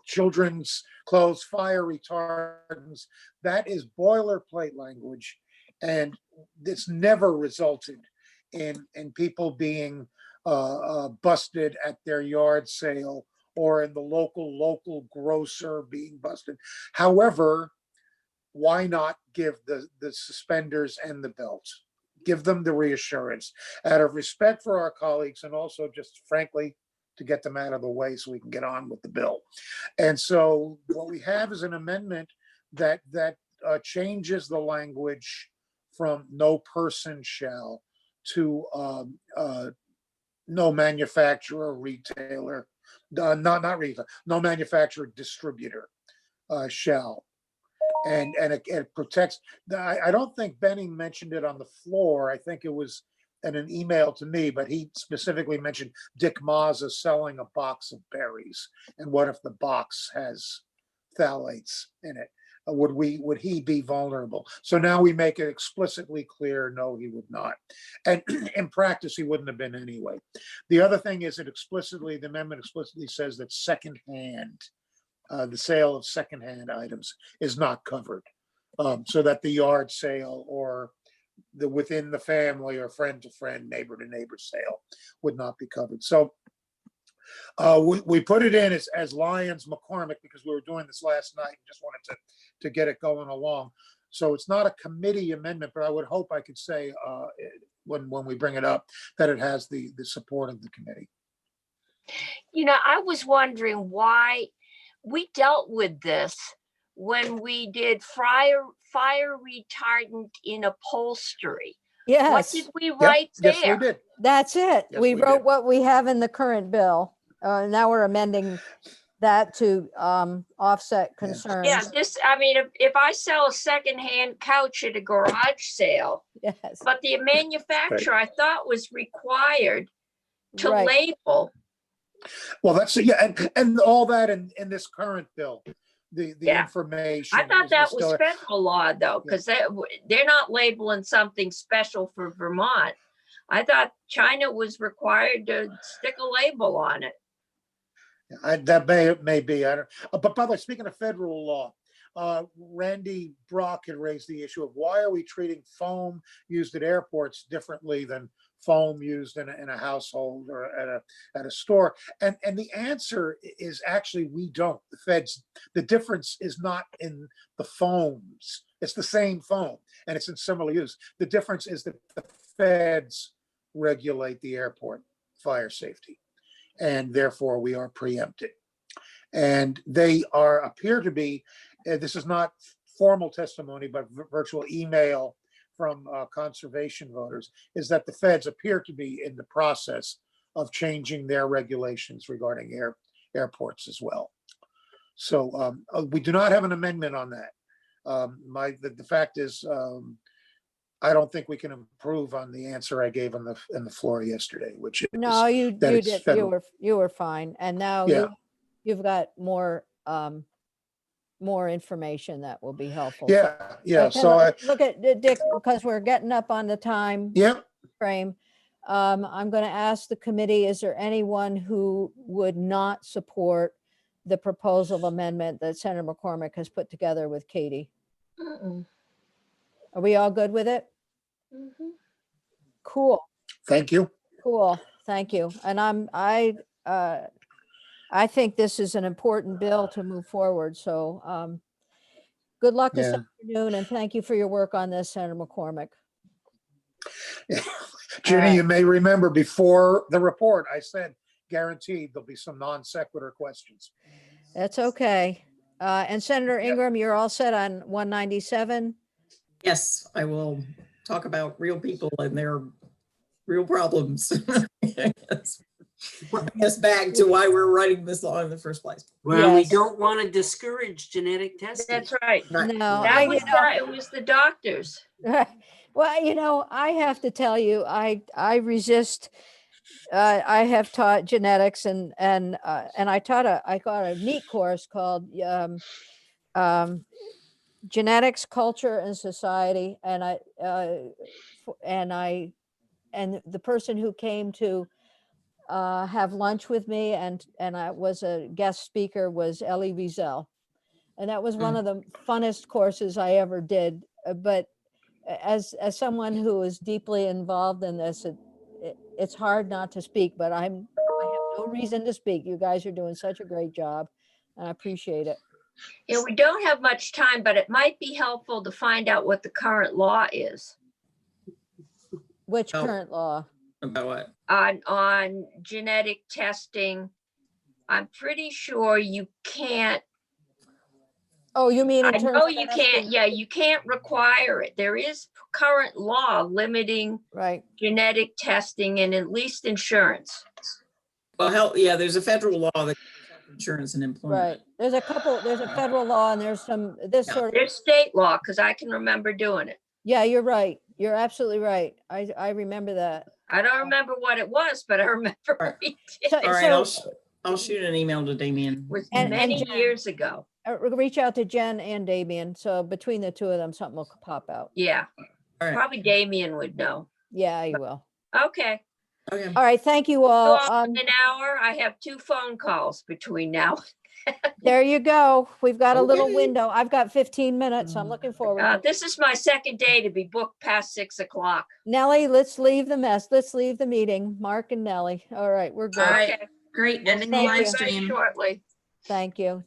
children's clothes, fire retardants. That is boilerplate language, and it's never resulted in people being busted at their yard sale or in the local grocer being busted. However, why not give the suspenders and the belts? Give them the reassurance out of respect for our colleagues, and also just frankly to get them out of the way so we can get on with the bill. And so what we have is an amendment that changes the language from no person shall to no manufacturer, retailer, not retailer, no manufacturer, distributor shall. And it protects. I don't think Benny mentioned it on the floor. I think it was in an email to me, but he specifically mentioned Dick Mazza selling a box of berries. And what if the box has phthalates in it? Would he be vulnerable? So now we make it explicitly clear, no, he would not. And in practice, he wouldn't have been anyway. The other thing is the amendment explicitly says that secondhand, the sale of secondhand items is not covered, so that the yard sale or the within the family or friend to friend, neighbor to neighbor sale would not be covered. So we put it in as Lyons McCormick because we were doing this last night and just wanted to get it going along. So it's not a committee amendment, but I would hope I could say when we bring it up that it has the support of the committee. I was wondering why we dealt with this when we did fire retardant in upholstery. Yes. What did we write there? Yes, we did. That's it. Yes, We we wrote did. what we have in the current bill. Now we're amending that to offset concerns. Yeah, if I sell a secondhand couch at a garage sale, Yes. but the manufacturer I thought was required to Right. label. Well, that's and all that in this current bill, the information. I thought is that still was there. federal law though, because they're not labeling something special for Vermont. I thought China was required to stick a label on it. That may be. I don't. But by the way, speaking of federal law, Randy Brock had raised the issue of why are we treating foam used at airports differently than foam used in a household or at a store, and the answer is actually we don't. The feds, the difference is not in the foams. It's the same foam and it's in similar use. The difference is that the feds regulate the airport fire safety, and therefore we are preempted. And they appear to be. This is not formal testimony, but virtual email from conservation voters, is that the feds appear to be in the process of changing their regulations regarding airports as well. So we do not have an amendment on that. The fact is, I don't think we can improve on the answer I gave on the floor yesterday, which is No, you that it's did. federal. You were fine. And now Yeah. you've got more information that will be helpful. Yeah, yeah. Tim, So look at Dick, because we're getting up on the time frame. I'm going to ask the committee, is there anyone who would not support the proposal amendment that Senator McCormick has put together with Katie? Are we all good with it? Cool. Thank you. Cool. Thank you. And I think this is an important bill to move forward. So Good luck this Yeah. afternoon, and thank you for your work on this, Senator McCormick. Ginny, you may remember before the report, I said guaranteed there'll be some non sequitur questions. That's okay. And Senator Ingram, you're all set on 197? Yes, I will talk about real people and their real problems. Bring us back to why we're writing this law in the first place. Well, we Yes. don't want to discourage genetic testing. That's right. No, That was, it was the doctors. Well, I have to tell you, I resist. I have taught genetics and I got a neat course called genetics, culture, and society. And the person who came to have lunch with me and I was a guest speaker was Elie Wiesel. And that was one of the funnest courses I ever did. But as someone who is deeply involved in this, it's hard not to speak, but I have no reason to speak. You guys are doing such a great job, and I appreciate it. Yeah, we don't have much time, but it might be helpful to find out what the current law is Which current law? About what? on genetic testing. I'm pretty sure you can't. Oh, you mean in I terms know of you testing? can't, yeah, you can't require it. There is current law limiting Right. genetic testing and at least insurance. Well, there's a federal law that covers health insurance and employment. Right. There's a federal law and there's some, sort of, There's state law, because I can remember doing it. yeah, you're right. You're absolutely right. I remember that. I don't remember what it was, but I remember we did So- it. All right, I'll shoot an email to Damien. It was And many Jen. years ago. Reach out to Jen and Damien. So between the two of them, something will pop out. Yeah, All right. probably Damien would know. Yeah, you will. Okay. Okay. All right. Thank you all. So in an hour, I have 2 phone calls between now. There you go. We've got a little Okay. window. I've got 15 minutes. I'm looking forward. to it. This is my second day to be booked past 6 o'clock. Nellie, let's leave the mess. Let's leave the meeting. Mark and Nellie. All right, we're good. Okay. Great, ending the Thank live you. stream. Shortly. Thank you.